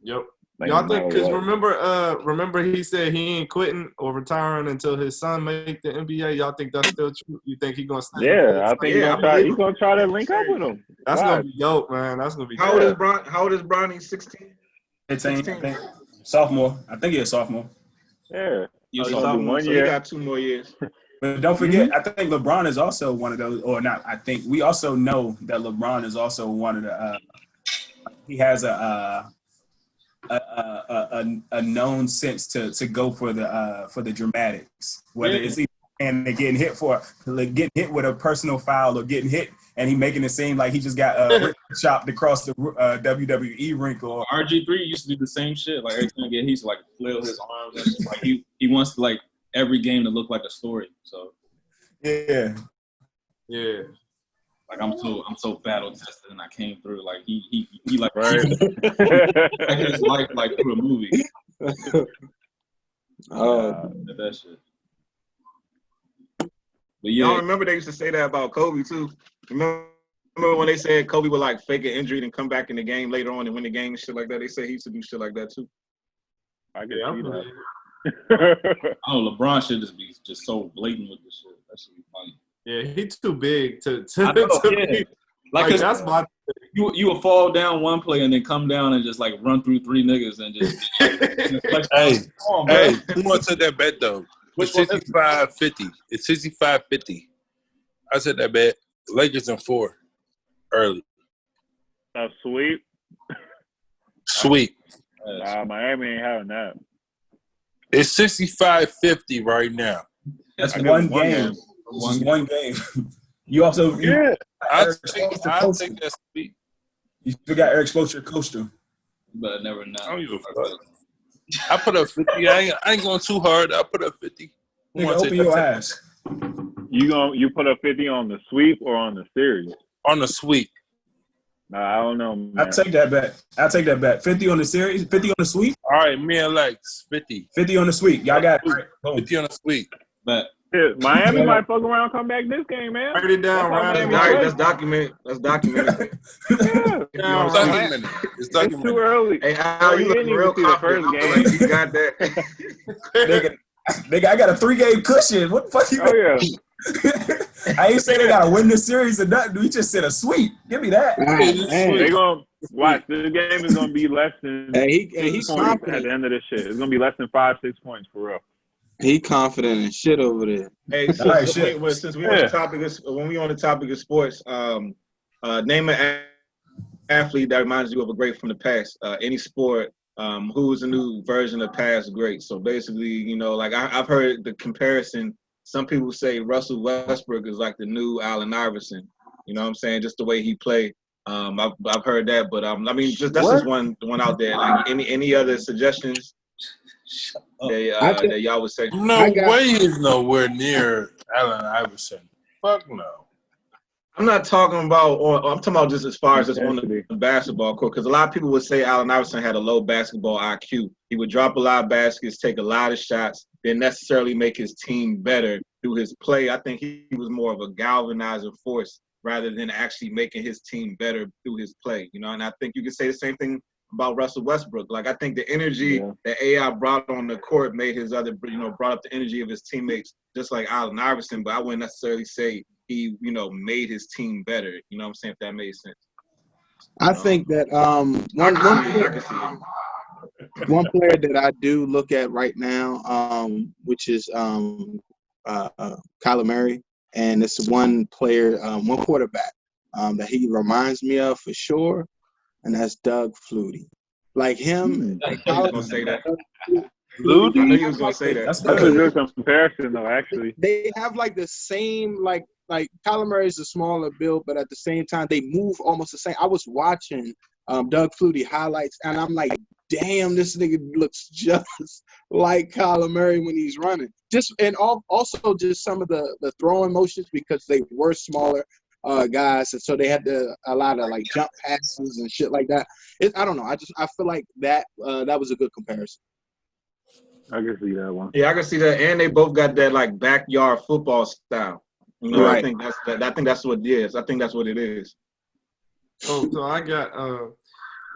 Yep. Like, y'all think? Because remember he said he ain't quitting or retiring until his son make the NBA. Y'all think that's still true? You think he's gonna stay? Yeah, I think he's gonna try to link up with him. That's gonna be dope, man. That's gonna be. How old is Bronny? 16. 15, I think. Sophomore. I think he's a sophomore. Yeah. He's sophomore, so he got 2 more years. But don't forget, I think LeBron is also one of those, or not. I think we also know that LeBron is also one of the. He has a known sense to go for the dramatics, whether it's and getting hit with a personal foul or getting hit and he making it seem like he just got chopped across the WWE rink. Or RG3 used to do the same shit. Like every time he get he's like flail his arms and just, like he wants to like every game to look like a story. So yeah. Like I'm so battle tested and I came through. Like he like right. like his life like through a movie. That shit. But y'all remember they used to say that about Kobe too. Remember when they said Kobe would like fake an injury and come back in the game later on and win the game and shit like that? They said he used to do shit like that too. I can see that. I don't know, LeBron should just be just so blatant with this shit. That should be funny. Yeah, he's too big to be. Like that's my. You will fall down one play and then come down and just like run through 3 niggas and just. Who wants to that bet though? It's 65-50. It's 65-50. I said that bet. Lakers in 4 early. A sweep. Sweep. Miami ain't having that. It's 65-50 right now. That's one game. Just one game. You also I'll take that sweep. You still got Eric Spoelstra coach though. But never know. I don't give a fuck. I put up 50. I ain't going too hard. I put up 50. Nigga, open your ass. You put up 50 on the sweep or on the series? On the sweep. Nah, I don't know, man. I'll take that bet. 50 on the series, 50 on the sweep. All right, me and Lex, 50. 50 on the sweep. Y'all got it. All right, boom. 50 on the sweep. But Miami might fuck around, come back this game, man. Write it down, Ryan. That's documented. That's documented. Yeah. It's It's too early. Hey, Al, you looking real confident. I feel like you got that. Nigga, I got a 3-game cushion. What the fuck you? Oh yeah. I ain't say they gotta win this series or nothing. We just said a sweep. Give me that. They gonna watch. This game is gonna be less than. He's points confident at the end of this shit. It's gonna be less than 5-6 points for real. He confident and shit over there. Hey, since we on the topic of sports, name an athlete that reminds you of a great from the past. Any sport. Who's a new version of past great? So basically, you know, like I've heard the comparison. Some people say Russell Westbrook is like the new Allen Iverson. You know what I'm saying? Just the way he played. I've heard that, but I mean, just one out there. Like any other suggestions that y'all would say? No way he's nowhere near Allen Iverson. Fuck no. I'm not talking about, I'm talking about just as far as just on the basketball court, because a lot of people would say Allen Iverson had a low basketball IQ. He would drop a lot of baskets, take a lot of shots, didn't necessarily make his team better through his play. I think he was more of a galvanizer force rather than actually making his team better through his play. You know, and I think you could say the same thing about Russell Westbrook. Like, I think the energy that AI brought on the court made his other, brought up the energy of his teammates, just like Allen Iverson, but I wouldn't necessarily say he, made his team better. You know what I'm saying? If that made sense. I think that one player that I do look at right now, which is Kyler Murray, and it's one player, one quarterback that he reminds me of for sure, and that's Doug Flutie. Like him, I knew you was gonna say that. Flutie? I knew you was gonna say that. That's a good comparison, though. Actually, they have like the same like Kyler Murray is a smaller build, but at the same time they move almost the same. I was watching Doug Flutie highlights, and I'm like, damn, this nigga looks just like Kyler Murray when he's running. Also just some of the throwing motions, because they were smaller guys, and so they had a lot of like jump passes and shit like that. I don't know. I feel like that was a good comparison. I can see that one. Yeah, I can see that, and they both got that like backyard football style. Right. I think that's what it is. I think that's what it is. So I got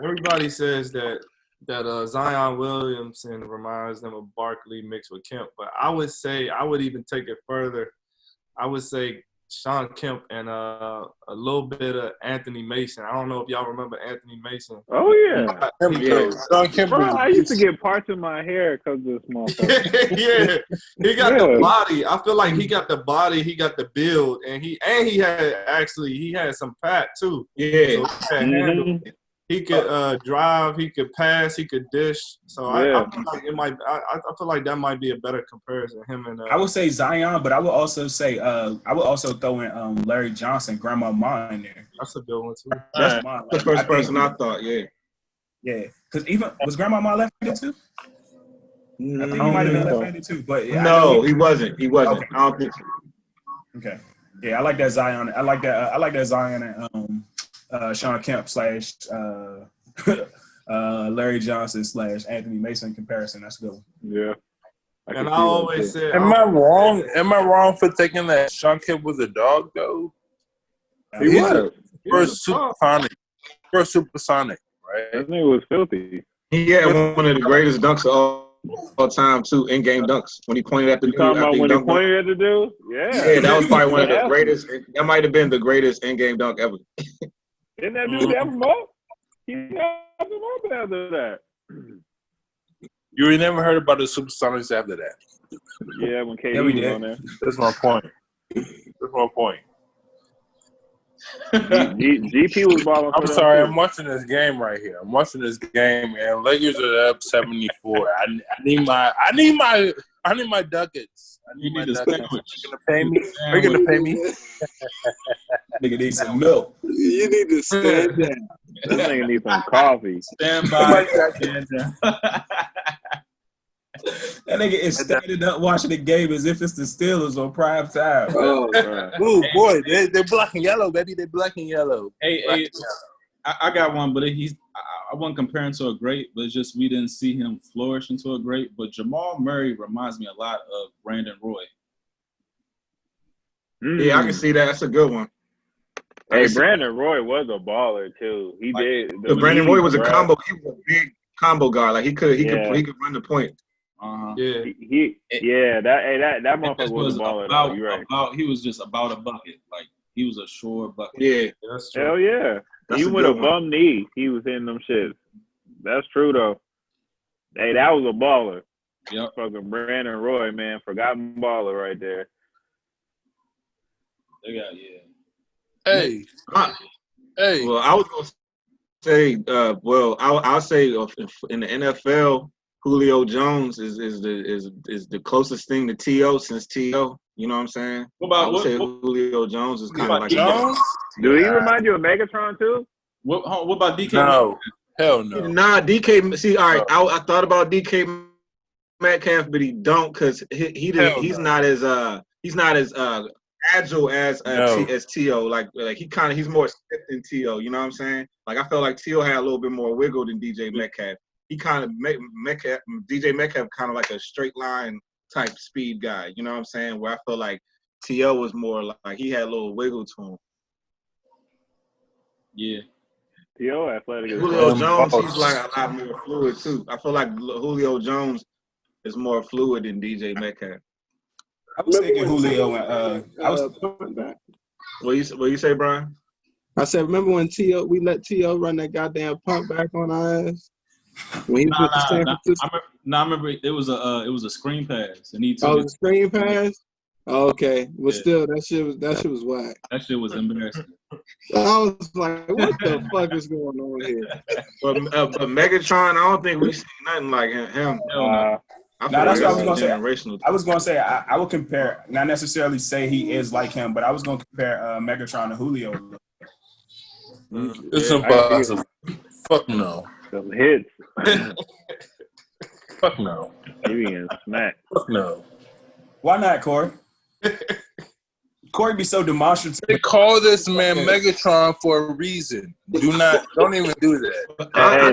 everybody says that Zion Williamson reminds them of Barkley mixed with Kemp, but I would even take it further. I would say Sean Kemp and a little bit of Anthony Mason. I don't know if y'all remember Anthony Mason. Oh yeah, Sean Kemp. Bro, I used to get parts of my hair because of this motherfucker. Yeah, he got the body. I feel like he got the body, he got the build, and he had some fat too. Yeah. So he could drive, he could pass, he could dish. So I feel like I feel like that might be a better comparison. Him and I would say Zion, but I would also say I would also throw in Larry Johnson, Grandma Ma in there. That's a good one too. That's the first person I thought. Yeah. Yeah, because even was Grandma Ma left-handed too? I think he might have been left-handed too, but no, he wasn't. He wasn't. Okay. I don't think so. Okay. Yeah, I like that Zion. I like that Zion and Sean Kemp / Larry Johnson / Anthony Mason comparison. That's a good one. Yeah. And I always said, Am I wrong? Am I wrong for thinking that Sean Kemp was a dog though? He was. First supersonic, right? That nigga was filthy. He had one of the greatest dunks of all time too, in-game dunks. When he pointed at the dude. Talking about when he pointed at the dude? Yeah, that was probably one of the greatest. That might have been the greatest in-game dunk ever. Didn't that dude have him up? He had him up after that. You never heard about the Supersonics after that? Yeah, when KD Yeah, we was did. on there. That's my point. That's my point. GP was balling for I'm them sorry. too. I'm watching this game right here. I'm watching this game, and Lakers are up 74. I need my ducats. I You need my need a ducats. sandwich. Are you gonna pay me? Are you gonna pay me? Nigga need some milk. You need to stand down. This nigga need some coffee. Stand by. Stand down. That nigga is standing up watching the game as if it's the Steelers on prime time. Oh, Ooh, boy, they're black and yellow, baby. They're black and yellow. Hey, I got one, but I wasn't comparing to a great, but it's just we didn't see him flourish into a great. But Jamal Murray reminds me a lot of Brandon Roy. Yeah, I can see that. That's a good one. Hey, Brandon Roy was a baller too. He did. But Brandon Roy was a combo. He was a big combo guy. Like he could run the point. Yeah, that motherfucker was a baller. You're right. He was just about a bucket. Like he was a sure bucket. Yeah, that's true. Hell yeah. Even with a bum knee, he was hitting them shits. That's true though. Hey, that was a baller. Yep. Fucking Brandon Roy, man, forgotten baller right there. They got Hey. Well, I was gonna say, I'll say in the NFL, Julio Jones is the closest thing to T.O. since T.O. You know what I'm saying? I would say Julio Jones is kind of like Jones? Do he remind you of Megatron too? What about DK? No, hell no. Nah, DK. See, all right, I thought about DK Metcalf, but he don't because he's not as agile as T.O. Like he's more stiff than T.O. You know what I'm saying? Like I felt like T.O. had a little bit more wiggle than DJ Metcalf. He kind of DJ Metcalf kind of like a straight line type speed guy. You know what I'm saying? Where I feel like T.O. was more like he had a little wiggle to him. Yeah. T.O. athletic. Julio Jones, he's like a lot more fluid too. I feel like Julio Jones is more fluid than DJ Metcalf. I was thinking Julio. What you say, Brian? I said, remember when we let T.O. run that goddamn punt back on our ass? When he was with the San Francisco? I remember it was a screen pass, and he took the screen pass. Oh, okay, but still, that shit was whack. That shit was embarrassing. I was like, what the fuck is going on here? But Megatron, I don't think we've seen nothing like him. That's what I was gonna say. I was gonna say I would compare, not necessarily say he is like him, but I was gonna compare Megatron to Julio. It's impossible. Fuck no. Some hits. Fuck no. He being smacked. Fuck no. Why not, Corey? Corey be so demonstrative. They call this man Megatron for a reason. Don't even do that. I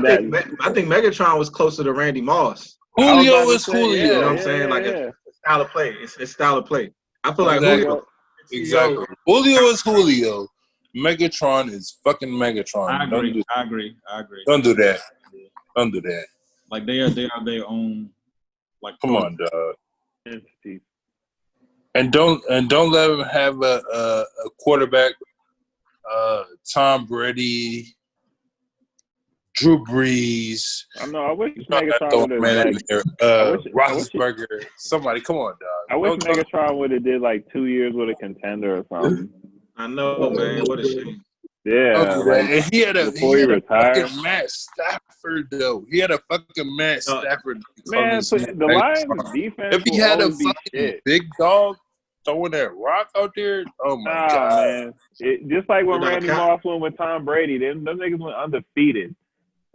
think Megatron was closer to Randy Moss. Julio is Julio. You know what I'm saying? Like it's style of play. It's style of play. I feel like Julio. Exactly. Julio is Julio. Megatron is fucking Megatron. I agree. Don't do that. Don't do that. Like they are their own. Like come on, dog. And don't let him have a quarterback. Tom Brady, Drew Brees. I know. I wish Megatron would have Roethlisberger. Somebody, come on, dog. I wish Megatron would have did like 2 years with a contender or something. I know, man. What a shame. Yeah, and he had a retired. fucking Matt Stafford though. He had a fucking Matt Stafford. Man, the Lions' defense. If he had a fucking big dog throwing that rock out there, oh my god, man! Just like when Randy Moss went with Tom Brady, them niggas went undefeated.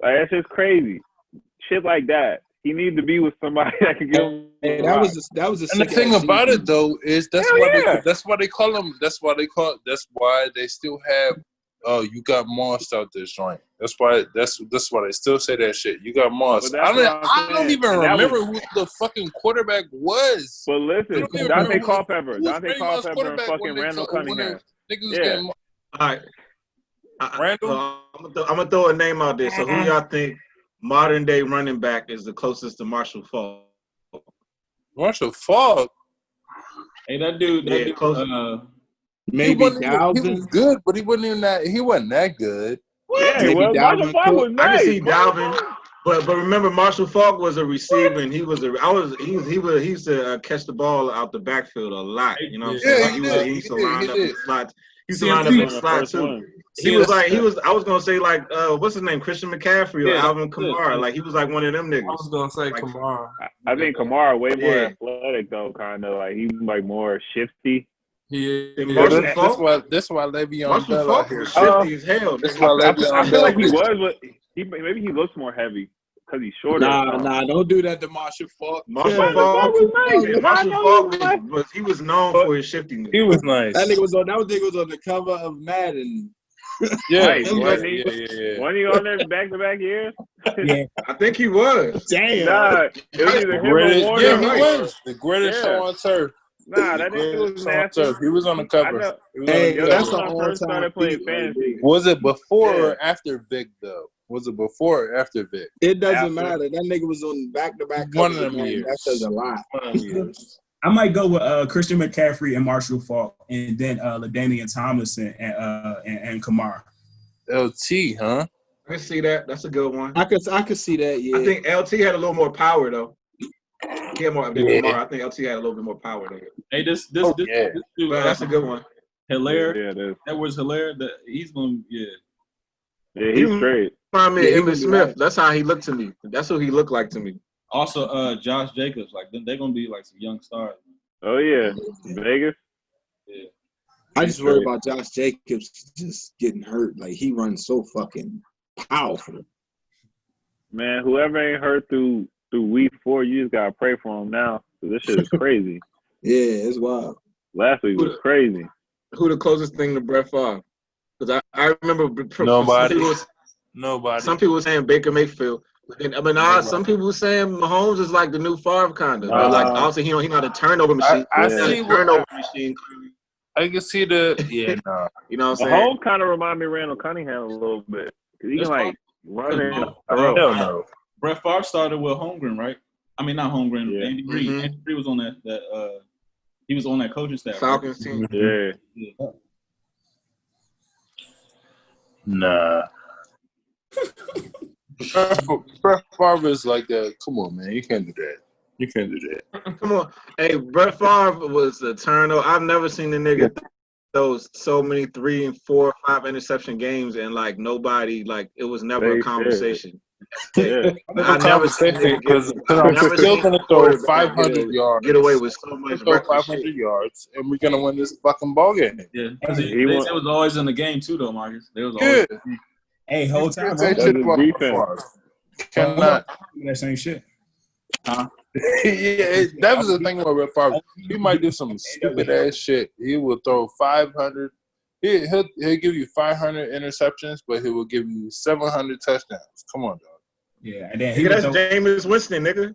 Like that's just crazy. Shit like that. He needed to be with somebody that could give him. Hey, that was a and the thing about it though is that's why they call them. That's why they still have. Oh, you got Moss out this joint. That's why they still say that shit. You got Moss. I don't even remember who the fucking quarterback was. But listen, Dante Culpepper and fucking Randall Cunningham. Yeah. All right. Randall? I'm gonna throw a name out there. So who y'all think modern day running back is the closest to Marshall Faulk? Marshall Faulk? Hey, that dude. Maybe Dalvin. He was good, but he wasn't that good. Yeah, maybe Dalvin. I can see Dalvin. But remember, Marshall Faulk was a receiver, and he used to catch the ball out the backfield a lot. You know what I'm saying? Like he used to line up in the slots. He used to line up in the slot too. I was gonna say like what's his name, Christian McCaffrey or Alvin Kamara. Like he was like one of them niggas. I was gonna say like, Kamara. I think Kamara way more athletic though, kind of like he's like more shifty. That's why Le'Veon Bell out here. Shifty as hell. That's why Le'Veon I feel like he was, but maybe he looks more heavy because he's shorter. Nah, don't do that to Marshall Faulk. Marshall Faulk he was known for his shiftiness. He was nice. That nigga was on the cover of Madden. Yeah, Right, wasn't he on there back-to-back years? Yeah, I think he was. Damn. Nah, it was either him or Warner. Yeah, he was the greatest show on turf. Nah, that nigga was nasty. He was on the cover. That's the when I first started playing fantasy. Was it before or after Vic though? Was it before or after Vic? It doesn't matter. That nigga was on back-to-back. One of them years. That says a lot. I might go with Christian McCaffrey and Marshall Faulk, and then LaDainian Tomlinson and Kamara. LT, huh? I can see that. That's a good one. I could see that. Yeah. I think LT had a little more power though. He had more. I think LT had a little bit more power though. Hey, this dude, that's a good one. Hilaire. Yeah, that was Hilaire. He's gonna Yeah, he's straight. Remind me of Emmitt Smith. That's how he looked to me. That's who he looked like to me. Also, Josh Jacobs. Like they're gonna be like some young stars. Oh yeah, Vegas. Yeah. I just worry about Josh Jacobs just getting hurt. Like he runs so fucking powerful. Man, whoever ain't hurt through week 4, you just gotta pray for him now. So this shit is crazy. Yeah, it's wild. Last week was crazy. Who the closest thing to Brett Favre? Because I remember nobody. Some people were saying Baker Mayfield. Some people were saying Mahomes is like the new Favre kind of. Like obviously he's not a turnover machine. I see turnover machine. I can see the You know what I'm saying? Mahomes kind of remind me of Randall Cunningham a little bit because he can like run and throw. Hell no. Brett Favre started with Holmgren, right? I mean, not Holmgren. Yeah. Andy Reid. Mm-hmm. Andy Reid was on that. He was on that coaching staff. Falcons team. Yeah. Nah. Brett Favre is like that. Come on, man. You can't do that. You can't do that. Come on. Hey, Brett Favre was a turnover. I've never seen the nigga those so many 3 and 4, 5 interception games and like nobody like it was never a conversation. Yeah. I never seen it because I'm still gonna throw 500 yards. Get away with so much. Throw 500 yards, and we're gonna win this fucking ball game. Yeah, they was always in the game too, though, Marcus. They was always. Hey, whole time. Cannot that same shit. Yeah, that was the thing with Brett Favre. He might do some stupid ass shit. He will throw 500. He'll give you 500 interceptions, but he will give you 700 touchdowns. Come on, dog. Yeah, and then that's Jameis Winston, nigga.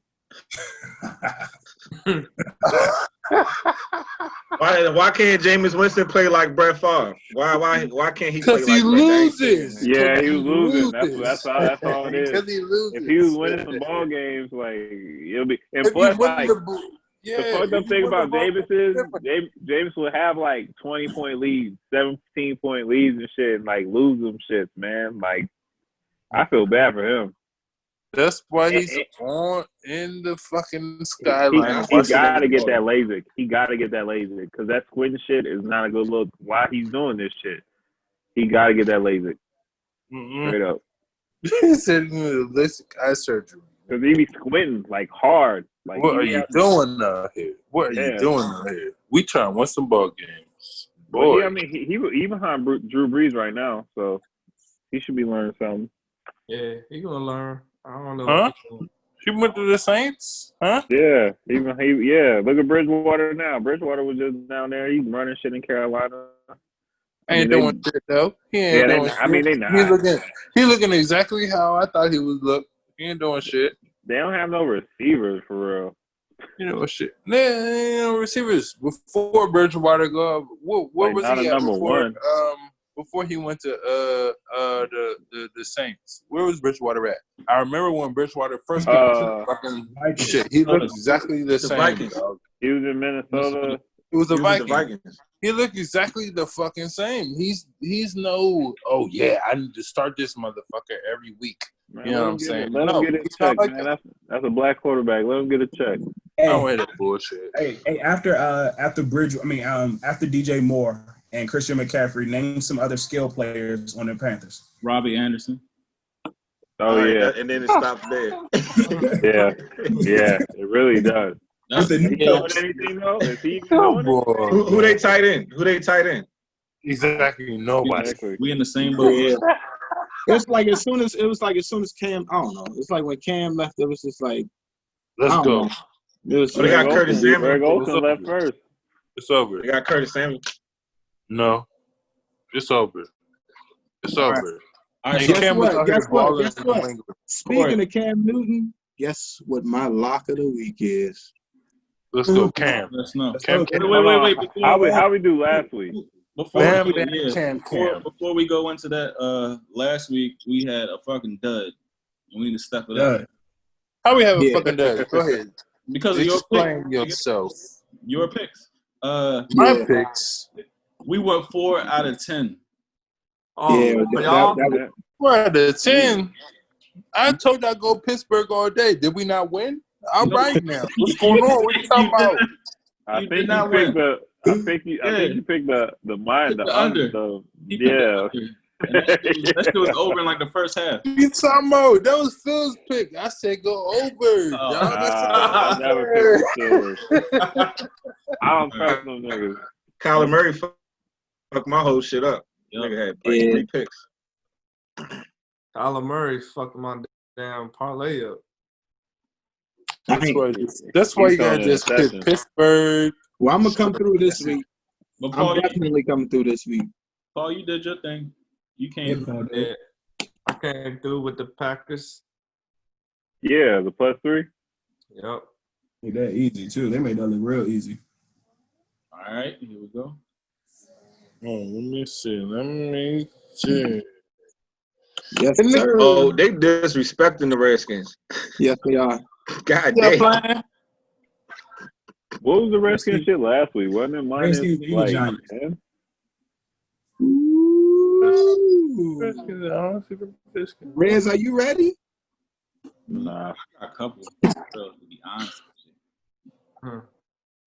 Why can't Jameis Winston play like Brett Favre? Why can't he play like Because he loses. Yeah, he was losing. That's all it is. Because he loses. If he was winning some ball games, like it'll be. And plus, like the fucked up thing about Jameis is Jameis will have like 20-point leads, 17-point leads and shit, and like lose them shits, man. Like I feel bad for him. That's why he's on in the fucking skyline. He got to get that LASIK. He got to get that LASIK because that squinting shit is not a good look. Why he's doing this shit? He got to get that LASIK. Straight up. He said LASIK eye surgery. Because he be squinting like hard. Like what are you doing out here? What are you doing out here? We trying to win some ball games, boy. Yeah, I mean he behind Drew Brees right now, so he should be learning something. Yeah, he gonna learn. I don't know. Huh? He went to the Saints? Huh? Yeah. Look at Bridgewater now. Bridgewater was just down there. He's running shit in Carolina. Ain't doing shit though. He ain't doing shit. They not. He looking exactly how I thought he would look. He ain't doing shit. They don't have no receivers for real. You know shit. Receivers before Bridgewater go. What was he at before? Before he went to the Saints, where was Bridgewater at? I remember when Bridgewater first came to fucking shit. He looked exactly the same. Vikings. Dog. He was in Minnesota. It was the Vikings. He looked exactly the fucking same. He's no. Oh yeah, I need to start this motherfucker every week. Man, You know what I'm saying? Let him get his check, like man. That's a black quarterback. Let him get a check. I don't hear that bullshit. Hey, after DJ Moore and Christian McCaffrey, name some other skill players on the Panthers. Robbie Anderson. Oh yeah, and then it stops there. yeah, it really does. Is he doing anything though? Is he even doing it? Who they tight end? Who they tight end? Exactly. Nobody. Exactly. We in the same boat. Yeah. It's like as soon as Cam, I don't know. It's like when Cam left, it was just like, Let's go. It was they got Curtis Samuel. Greg Olsen left first. It's over. They got Curtis Samuel. No. It's over. It's over. All right, Guess what? Speaking of Cam Newton, guess what my lock of the week is? Let's go, Cam. Let's know. Cam. Wait. How we do last week? Before we go into that, last week we had a fucking dud, and we need to step it up. How we have a fucking dud? Go ahead. Because of explain yourself. Your picks. My picks. We went 4 out of 10. Oh, yeah, that 4 out of 10. I told y'all go Pittsburgh all day. Did we not win? All right now. What's going on? What are you talking about? I think you picked the under. Yeah. That shit was over in like the first half. You talking about? That was Phil's pick. I said go over. I never picked the I don't trust them niggas. Kyler Murray fucked my whole shit up. Nigga had 3 picks. Kyler Murray fucked my damn parlay up. That's why you gotta just pick Pittsburgh. Well, I'm gonna come through this week. But Paul, I'm definitely coming through this week. Paul, you did your thing. You came through. I came through with the Packers. Yeah, the +3. Yep. Made that easy too. They made that look real easy. All right, here we go. Oh, let me see. Yes, sir. Oh, they disrespecting the Redskins. Yes, they are. God damn. What was the Redskins shit last week? Wasn't it minus like 10? Rez, are you ready? Nah, I got a couple. To be honest with you.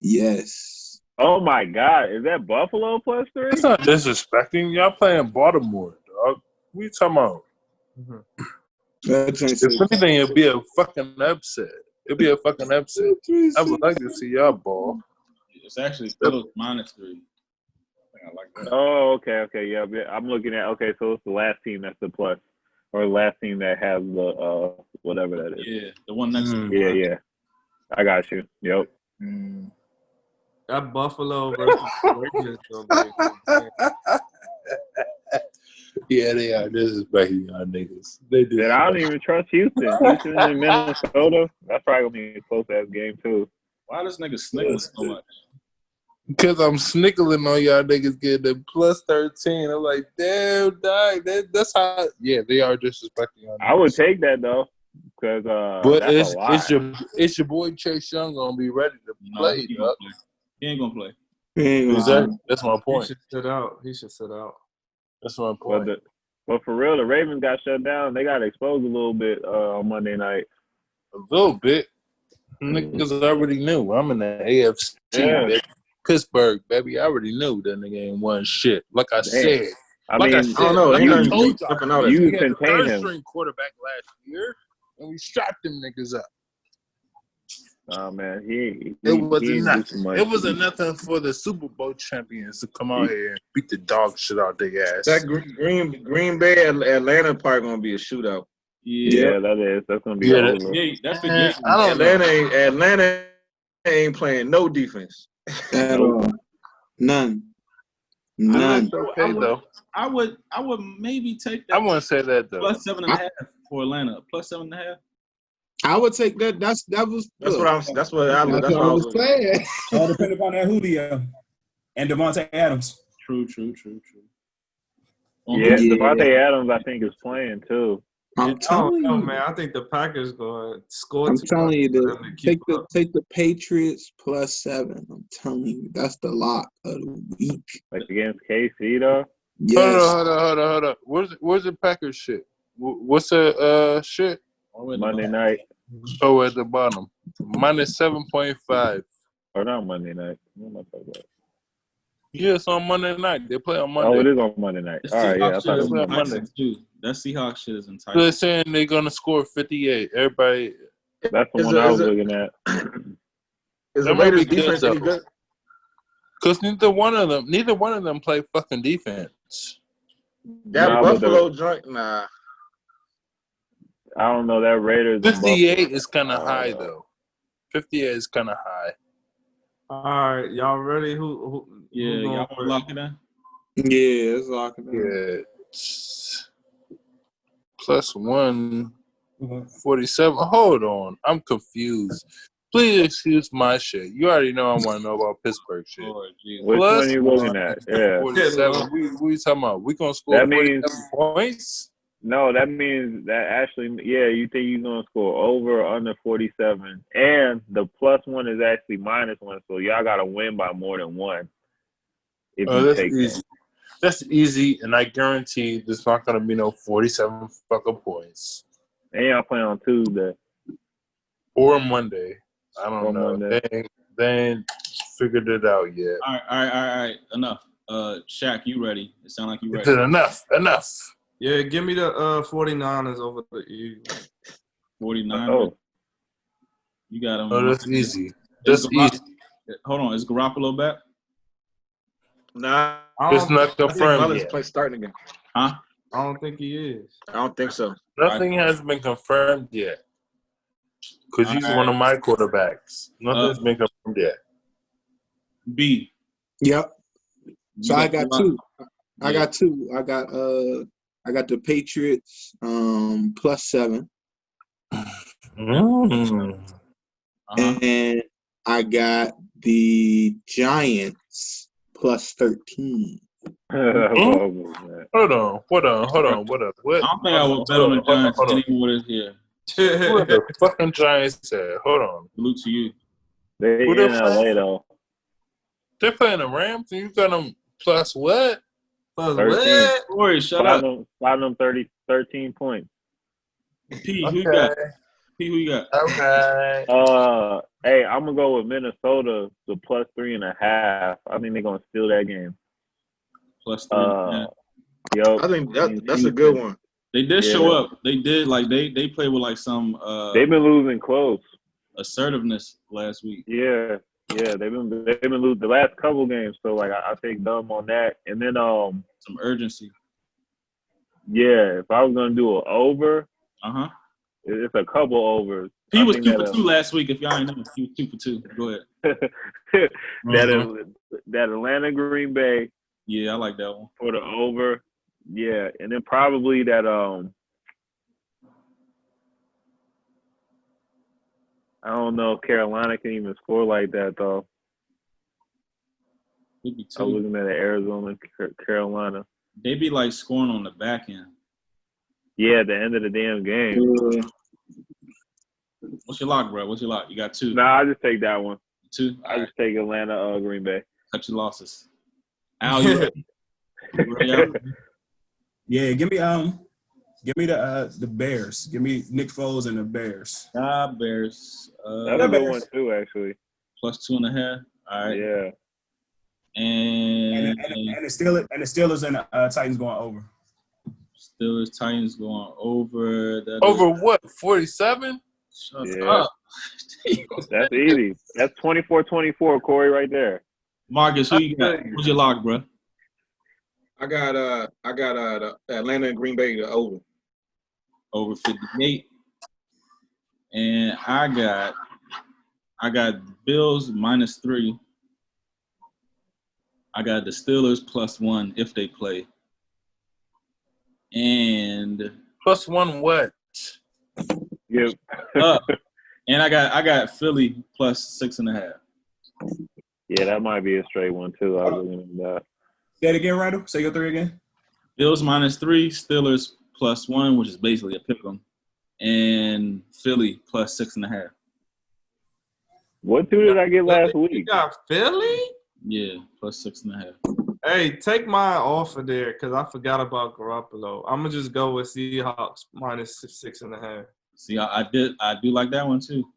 Yes. Oh my God, is that Buffalo +3? That's not disrespecting. Y'all playing Baltimore, dog. What you talking about? If anything, it'll be a fucking upset. It'll be a fucking upset. I would like to see y'all ball. It's actually still -3. I like that. Oh, okay, yeah. I'm looking at so it's the last team that's the plus, or the last team that has the whatever that is. Yeah, the one next to Yeah. I got you. Yep. That Buffalo versus Rangers gonna be Yeah, they are disrespecting y'all niggas. They do. And I don't even trust Houston. Houston and Minnesota. That's probably gonna be a close ass game too. Why does nigga snickle so much? Because I'm snickling on y'all niggas getting the +13. I'm like, damn, dog. That's how. Yeah, they are disrespecting y'all niggas. I would take that though, because but that's a lot. it's your boy Chase Young gonna be ready to play. He ain't gonna play. Exactly. That's my point. He should sit out. That's my point. But for real, the Ravens got shut down. They got exposed a little bit on Monday night. A little bit. Niggas already knew. I'm in the AFC. Yeah. Pittsburgh, baby. I already knew that nigga ain't won shit. Like I said. I don't know. You had a contain him. third-string quarterback last year, and we strapped them niggas up. Oh man, it wasn't nothing. It wasn't nothing for the Super Bowl champions to come out here and beat the dog shit out their ass. That Green Bay Atlanta part gonna be a shootout. Yeah, that is. That's gonna be over. That's the game. Atlanta ain't playing no defense at all. None. Okay, though. I would maybe take that. I wouldn't say that though. +7.5 for Atlanta. +7.5. I would take that. That's what I was saying. All depends upon that Julio and Devontae Adams. True. Yeah, Devontae Adams, I think, is playing too. I'm telling you, man. I think the Packers going to score. I'm telling you, take the Patriots +7. I'm telling you, that's the lock of the week. Like against KC, though. Yes. Hold on. Where's the Packers shit? What's the shit? Monday night. Oh, at the bottom. Minus 7.5. Or not Monday night. What am I talking about? Yeah, it's on Monday night. They play on Monday. Oh, it is on Monday night. The All right, yeah. I Seahawks thought shit it is was on Monday. enticing too. That Seahawks shit is They're enticing. saying they're gonna score 58. Everybody. That's the one I was looking at. Is the That might Raiders be good, defense any though. good? Because neither one of them play fucking defense. That Nah, but Buffalo joint, nah. I don't know. That Raiders. 58 is kind of high, though. 58 is kind of high. All right, y'all ready? Who Yeah, going y'all for want to lock it in? Yeah, it's locking in. Yeah. Plus 147. Hold on. I'm confused. Please excuse my shit. You already know I want to know about Pittsburgh shit. Lord Jesus. Which Plus one are you looking at? Yeah. 47. What are you talking about? We going to score That 47 means- points? No, that means that actually, yeah, you think you're going to score over or under 47. And the plus one is actually minus one. So y'all got to win by more than one. If Oh, you that's take easy. That's easy, and I guarantee there's not going to be no 47 fucking points. that. And y'all playing on Tuesday. Or Monday. I Or don't know. Monday. They ain't figured it out yet. All right. Enough. Shaq, you ready? It sound like you Is ready. it enough? Yeah, give me the 49ers over the Eagles. 49. Oh, You got them. Oh, that's easy. That's easy. Hold on. Is Garoppolo back? Nah. It's not I think confirmed Mullins yet. play starting again. Huh? I don't think he is. I don't think so. Nothing has been confirmed yet. Because he's All one of my quarterbacks. Nothing's been confirmed yet. B. Yep. So I got two. Yeah. I got two. I got the Patriots +7. And I got the Giants +13. Hold on. What? I don't think I would bet on the Giants anymore this year. Who the fucking Giants at? Hold on. Salute to you. they in LA though. They're playing the Rams, and you got them plus what? Plus 13. what? Corey, shut up. Slide them 13 points. P, who you got? P, who you got? Okay. Hey, I'm gonna go with Minnesota to +3.5. I think they're gonna steal that game. +3. Yo, I think that's a good one. They did show up. They did they played with like some they've been losing close. Assertiveness last week. Yeah, they've been losing the last couple games. So like I take them on that, and then some urgency. Yeah, if I was gonna do an over, it's a couple overs. He was 2 for 2 last week. If y'all ain't know, he was 2 for 2. Go ahead. that Atlanta Green Bay. Yeah, I like that one for the over. Yeah, and then probably that I don't know if Carolina can even score like that though. Maybe 2. I was looking at Arizona, Carolina. They be like scoring on the back end. Yeah, at the end of the damn game. What's your lock, bro? What's your lock? You got 2. Nah, I just take that one. 2. I just take Atlanta, Green Bay. Cut your losses. Al, you ready? Yeah, give me the Bears. Give me Nick Foles and the Bears. Bears. That's a good one too, actually. +2.5. All right. Yeah. And the Steelers and the Titans going over. Steelers Titans going over. Over what? 47? Shut up. That's easy. That's 24-24, Corey, right there. Marcus, who you got? What's your lock, bro? I got the Atlanta and Green Bay to over. Over 58. And I got Bills -3. I got the Steelers +1 if they play. And +1 what? Yep. And I got Philly +6.5. Yeah, that might be a straight one too. I was looking at that. Say it again, Randall. Say your 3 again. Bills -3, Steelers +1, which is basically a pick 'em, and Philly +6.5. What 2 did I get last week? You got Philly? Yeah, +6.5. Hey, take mine off of there because I forgot about Garoppolo. I'm gonna just go with Seahawks -6.5. See, I do like that one too.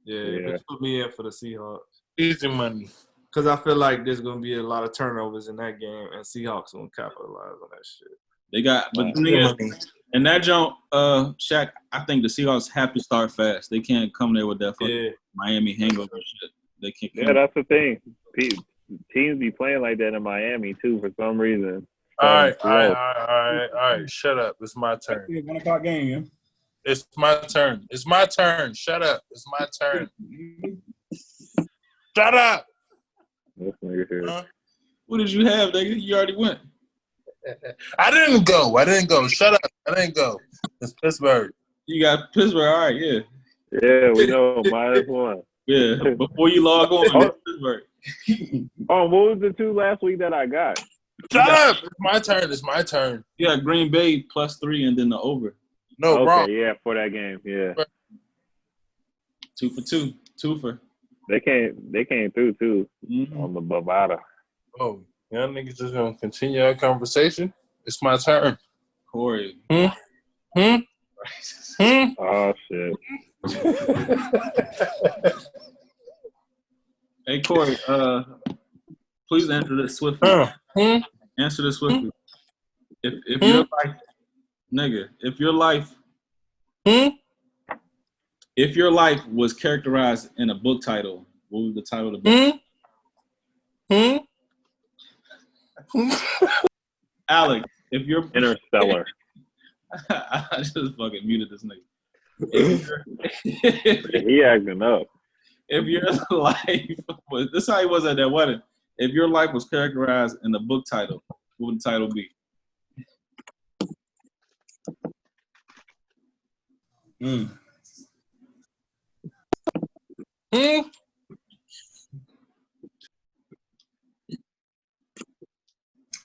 Yeah, but put me in for the Seahawks. Easy money. Because I feel like there's gonna be a lot of turnovers in that game, and Seahawks gonna capitalize on that shit. They got, but the thing is, and that jump, Shaq, I think the Seahawks have to start fast. They can't come there with that fucking Miami hangover shit. They can't. Yeah, that's the thing. Teams be playing like that in Miami too for some reason. All right. Shut up. It's my turn. 1 o'clock game, yeah. It's my turn. It's my turn. Shut up. It's my turn. Shut up. This nigga here. Huh? What did you have, nigga? You already went. I didn't go. Shut up. I didn't go. It's Pittsburgh. You got Pittsburgh. All right, yeah. Yeah, we know. -1. Yeah. Before you log on, Pittsburgh. Oh, what was the 2 last week that I got? Shut up. It's my turn. You got Green Bay +3 and then the over. No, okay, wrong. yeah, for that game, yeah. 2 for 2. 2 for. They came through too on the Bovada. Oh, y'all niggas just gonna continue our conversation? It's my turn. Corey. Oh shit. Hey Corey, please answer this swiftly. Answer this swiftly. If your life, nigga, if your life was characterized in a book title, what was the title of the book? Alex, if you're Interstellar. I just fucking muted this nigga. He acting up. If your life was, this is how he was at that wedding. If your life was characterized in the book title, what would the title be?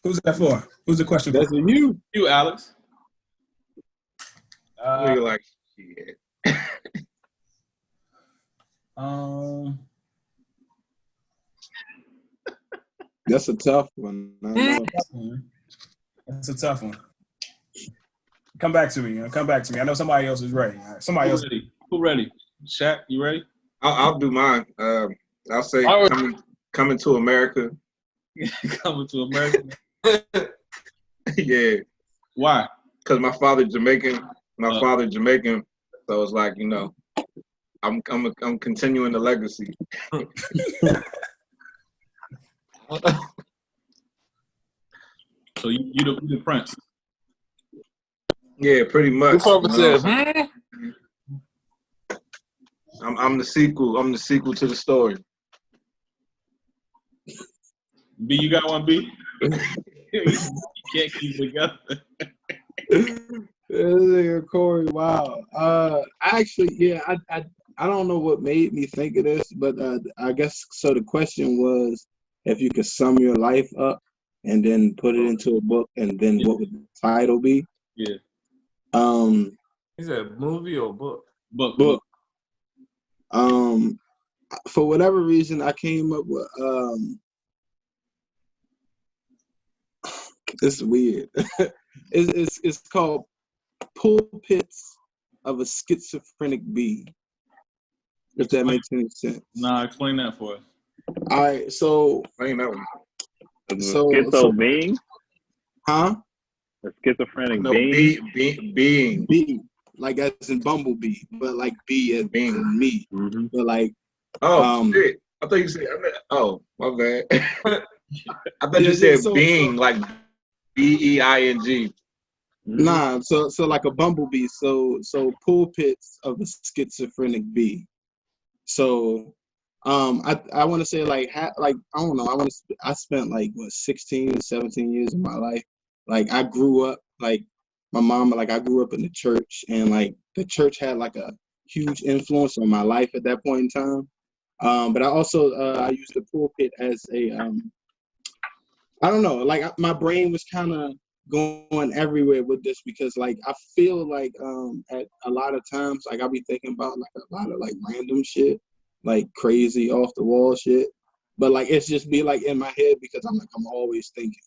Who's that for? Who's the question for? That's you. You, Alex. You're like, shit. That's a tough one. I know. That's a tough one. Come back to me. I know somebody else is ready. All right, somebody else. Who ready? Shaq, you ready? I'll do mine. I'll say coming to America. Coming to America. Yeah. Why? Because my father's Jamaican. So it's like, you know, I'm continuing the legacy. So you the prince. Yeah, pretty much. said, I'm the sequel. I'm the sequel to the story. B, you got one, B? You can't keep it together. Corey, wow. Actually, yeah, I don't know what made me think of this, but I guess so. The question was if you could sum your life up and then put it into a book, and then what would the title be? Yeah. Is it a movie or book? Book. For whatever reason, I came up with it's weird. It's called Pulpits of a Schizophrenic Bee. If that makes any sense. Nah, explain that for us. All right, so Explain that one. Schizo being? Huh? A schizophrenic No, being? being. Bee, like as in bumblebee, but like bee as being in me. Mm-hmm. But like, shit. I thought you said. Oh, my bad. I thought you said being, like BEING. Nah, so like a bumblebee. So pulpits of a schizophrenic bee. So, I want to say like I don't know. I spent like 16, 17 years of my life. Like I grew up like my mom. Like I grew up in the church, and like the church had like a huge influence on my life at that point in time. But I also I used the pulpit as a I don't know. Like my brain was kind of going everywhere with this because like I feel like at a lot of times like I'll be thinking about like a lot of like random shit, like crazy off the wall shit. but like it's just be like in my head because I'm always thinking.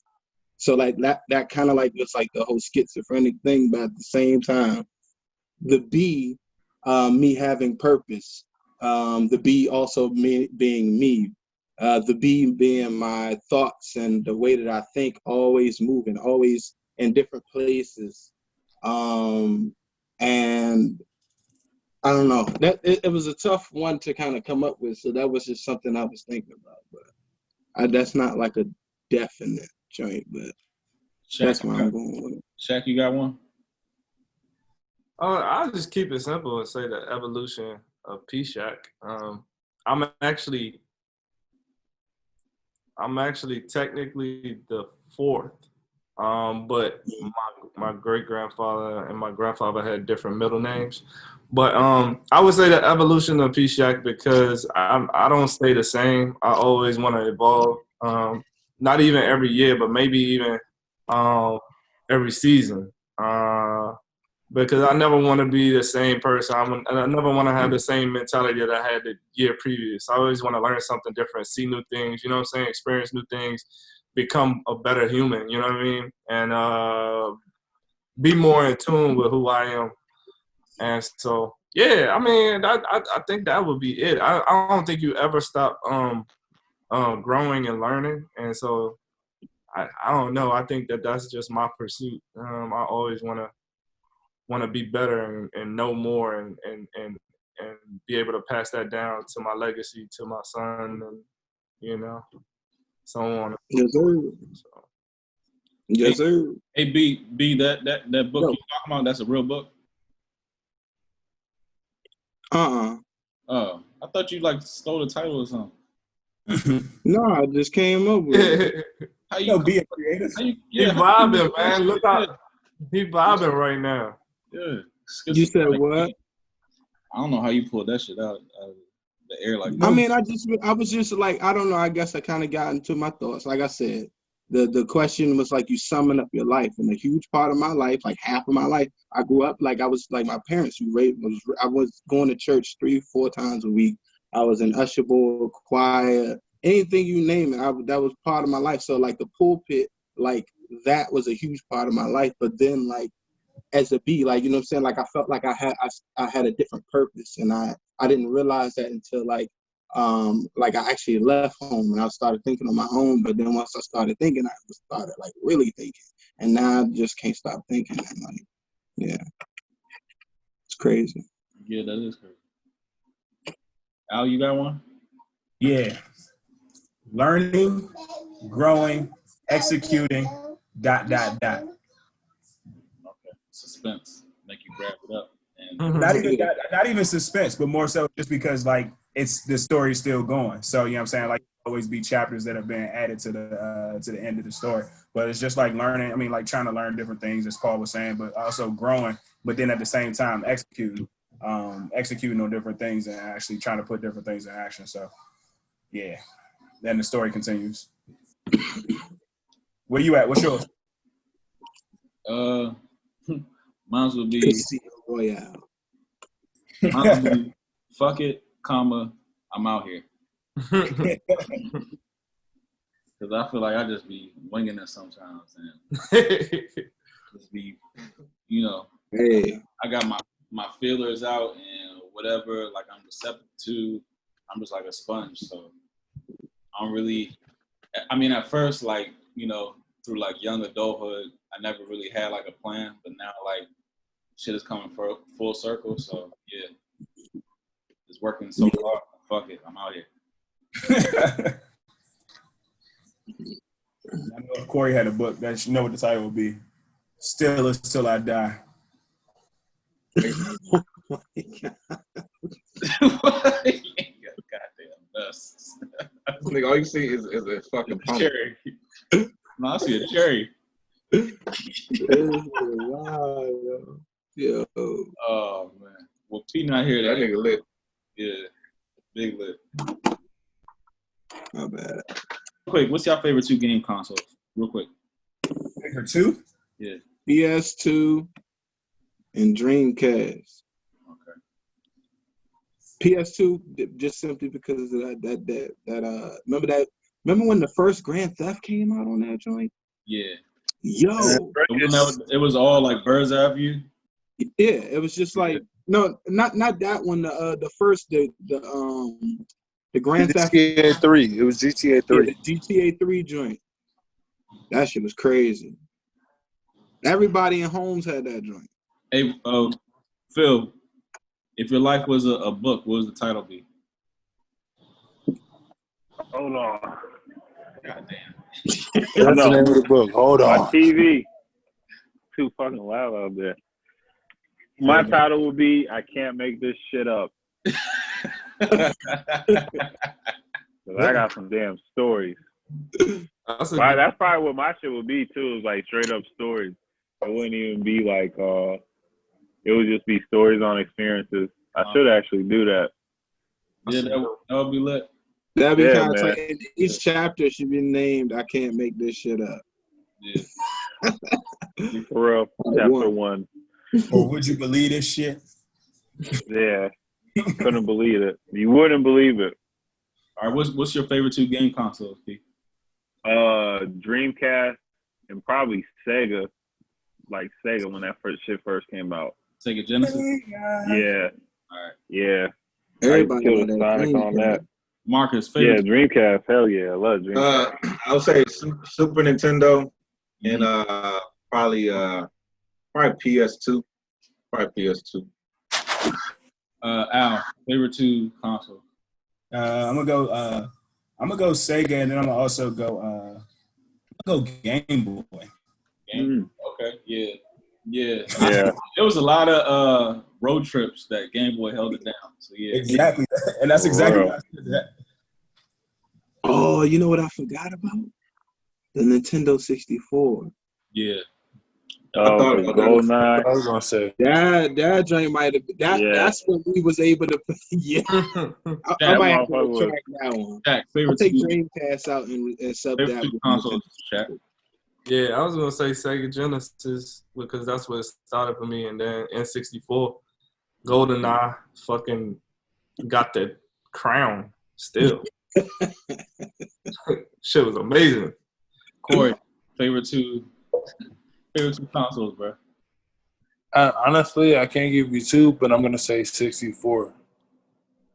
So like that kind of like was like the whole schizophrenic thing, but at the same time, the B, me having purpose, the B also me being me, the B being my thoughts and the way that I think, always moving, always in different places, and I don't know, that it was a tough one to kind of come up with. So that was just something I was thinking about, but that's not like a definite joint, but Shaq, that's why I'm going with it. Shaq, you got one? I'll just keep it simple and say the evolution of P-Shack. I'm actually technically the fourth, but my great grandfather and my grandfather had different middle names. But I would say the evolution of P-Shack because I don't stay the same. I always want to evolve. Not even every year, but maybe even every season. Because I never want to be the same person. I never want to have the same mentality that I had the year previous. I always want to learn something different, see new things, you know what I'm saying, experience new things, become a better human, you know what I mean, and be more in tune with who I am. And so, yeah, I mean, I think that would be it. I don't think you ever stop growing and learning. And so, I don't know. I think that's just my pursuit. I always want to be better and know more and be able to pass that down to my legacy, to my son, and you know, so on. Yes, sir. So. Yes, sir. Hey, B, that book you talking about, that's a real book? Oh, I thought you like stole the title or something. No, I just came up with it. How you be a creative? He vibing, man. Look out. He vibing right now. Yeah. You said what? I don't know how you pulled that shit out of the air like that. I mean, I was just like, I don't know. I guess I kind of got into my thoughts. Like I said, the question was like you summing up your life, and a huge part of my life, like half of my life, I grew up like I was like my parents who raised. I was going to church 3-4 times a week. I was in usher board, choir, anything you name it. That was part of my life. So like the pulpit, like that was a huge part of my life. But then like as a B, like, you know what I'm saying? Like I felt like I had a different purpose, and I didn't realize that until like I actually left home and I started thinking on my own. But then once I started thinking, I started like really thinking, and now I just can't stop thinking. And like, yeah, it's crazy. Yeah, that is crazy. Al, you got one? Yeah. Learning, growing, executing, ... Okay. Suspense. Make you grab it up. And Not even suspense, but more so just because like the story's still going. So you know what I'm saying? Like always be chapters that have been added to the end of the story. But it's just like learning, I mean, like trying to learn different things, as Paul was saying, but also growing, but then at the same time executing on different things and actually trying to put different things in action. So yeah. Then the story continues. Where you at? What's yours? Mine would be Casino Royale. Mine would be fuck it, comma, I'm out here. Because I feel like I just be winging it sometimes and just be, you know, hey. I got my feelers out and whatever, like I'm receptive to, I'm just like a sponge. So I'm really, I mean, at first, like, you know, through like young adulthood, I never really had like a plan, but now like shit is coming for full circle. So yeah, it's working so hard. Fuck it, I'm out here. I know if Corey had a book, that you know what the title would be. Still is till I die. Oh my God. Goddamn nuts. Like, all you see is a fucking pump. Cherry. No, I see a cherry. Wow, yo. Oh man. Well, P not here. That nigga lit. Yeah, big lit. My bad. Quick, what's your favorite 2 game consoles? Real quick. Favorite 2? Yeah. PS2 and Dreamcast. Okay. PS2 just simply because of remember when the first Grand Theft came out on that joint? Yeah. Yo. It was all like bird's eye view. Yeah, it was just like no, not that one. The first the Grand Theft GTA 3. It was GTA 3. Yeah, the GTA 3 joint. That shit was crazy. Everybody in Holmes had that joint. Hey, Phil, if your life was a book, what would the title be? Hold on. Goddamn. That's the name of the book. Hold on. My TV. Too fucking loud out there. My title would be I Can't Make This Shit Up. I got some damn stories. That's probably what my shit would be too, is like straight up stories. It wouldn't even be like it would just be stories on experiences. I should actually do that. Yeah, that would be lit. That'd be kind of like each chapter should be named I Can't Make This Shit Up. Yeah. For real. Chapter 1. Or would you believe this shit? Yeah. Couldn't believe it. You wouldn't believe it. All right, what's your favorite 2 game consoles, P? Dreamcast and probably Sega. Like Sega when that first came out. Sega Genesis? Yeah. All right. Yeah. Everybody killed Sonic on that. Marcus, favorite? Yeah, Dreamcast. Hell yeah, I love Dreamcast. I would say Super Nintendo and probably PS2. Probably PS2. Al, favorite 2 consoles? I'm gonna go Sega, and then I'm gonna also go Game Boy. Okay, yeah. There was a lot of road trips that Game Boy held it down. So yeah, exactly, and that's exactly what I said that. Oh, you know what I forgot about? The Nintendo 64. Yeah. I thought GoldenEye. I was gonna say that joint might have that's when we was able to yeah. I might have to track that one. Jack, I'll take Dreamcast out and sub that with consoles, Jack. Yeah, I was gonna say Sega Genesis because that's what started for me, and then N64, GoldenEye, fucking got the crown still. Shit was amazing. Corey, favorite two consoles, bro. Honestly, I can't give you 2, but I'm gonna say 64.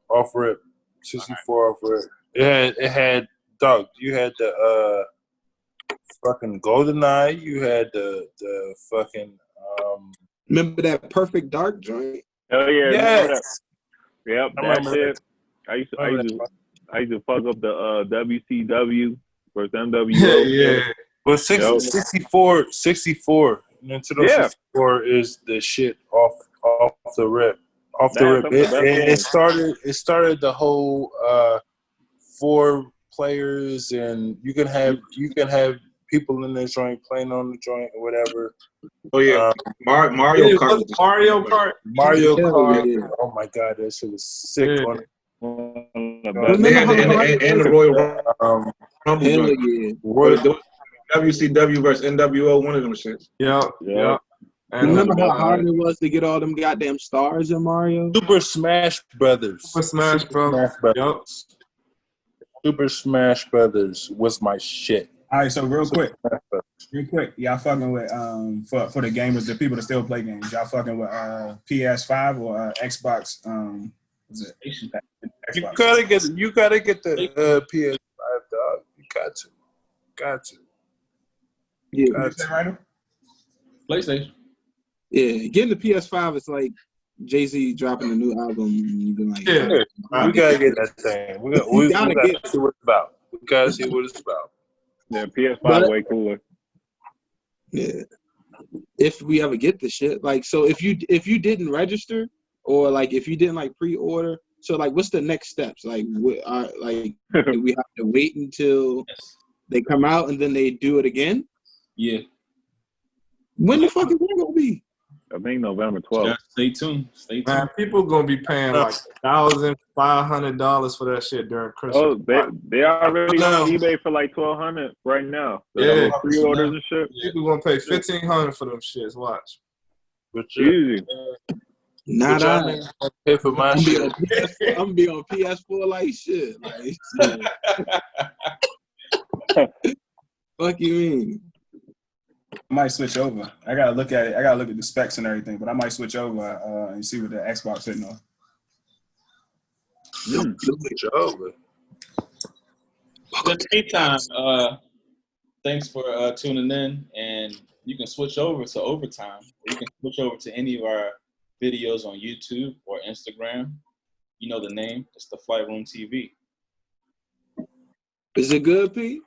Off rip, 64 off rip. It had dog. You had the fucking GoldenEye. You had the fucking. Remember that Perfect Dark joint? Oh yeah. Yes. Yep. That's it. I used to fuck up the WCW versus NWO. Yeah. But 64. Nintendo 64 is the shit off the rip. Off the rip. It started the whole 4 players, and you can have people in the joint playing on the joint or whatever. Oh yeah, Mario Kart. Mario Kart. Yeah. Oh my god, that shit was sick. Yeah. They had the Royal Rumble. WCW versus NWO, one of them shits. Yeah. And remember how hard it was to get all them goddamn stars in Mario? Super Smash Brothers. Yep. Super Smash Brothers was my shit. All right, so real quick, y'all fucking with for the gamers, the people that still play games, y'all fucking with PS5 or Xbox? What's it? Xbox. You gotta get the PS5, dog. You got to. Yeah. PlayStation. Yeah, getting the PS5 is like Jay-Z dropping a new album. You've been like, we gotta get that thing. We gotta see what it's about. We gotta see what it's about. Yeah, PS5 way cooler. Yeah. If we ever get the shit, like, so if you didn't register or like if you didn't like pre-order, so like what's the next steps? Like, do we have to wait until they come out and then they do it again? Yeah. When the fuck is that gonna be? I think November 12th. Stay tuned. Man, people gonna be paying like $1,500 for that shit during Christmas. Oh, they already on eBay for like $1,200 right now. Yeah, pre-orders and shit. People gonna pay $1,500 for them shits. Watch. Easy. Not But I. y'all niggas gonna pay for my I'm shit. gonna be on PS4 like shit. Like, fuck you mean? I might switch over. I gotta look at it. I gotta look at the specs and everything, but I might switch over and see what the Xbox hitting on. Switch over. In the meantime, thanks for tuning in, and you can switch over to Overtime. You can switch over to any of our videos on YouTube or Instagram. You know the name. It's the Flight Room TV. Is it good, Pete?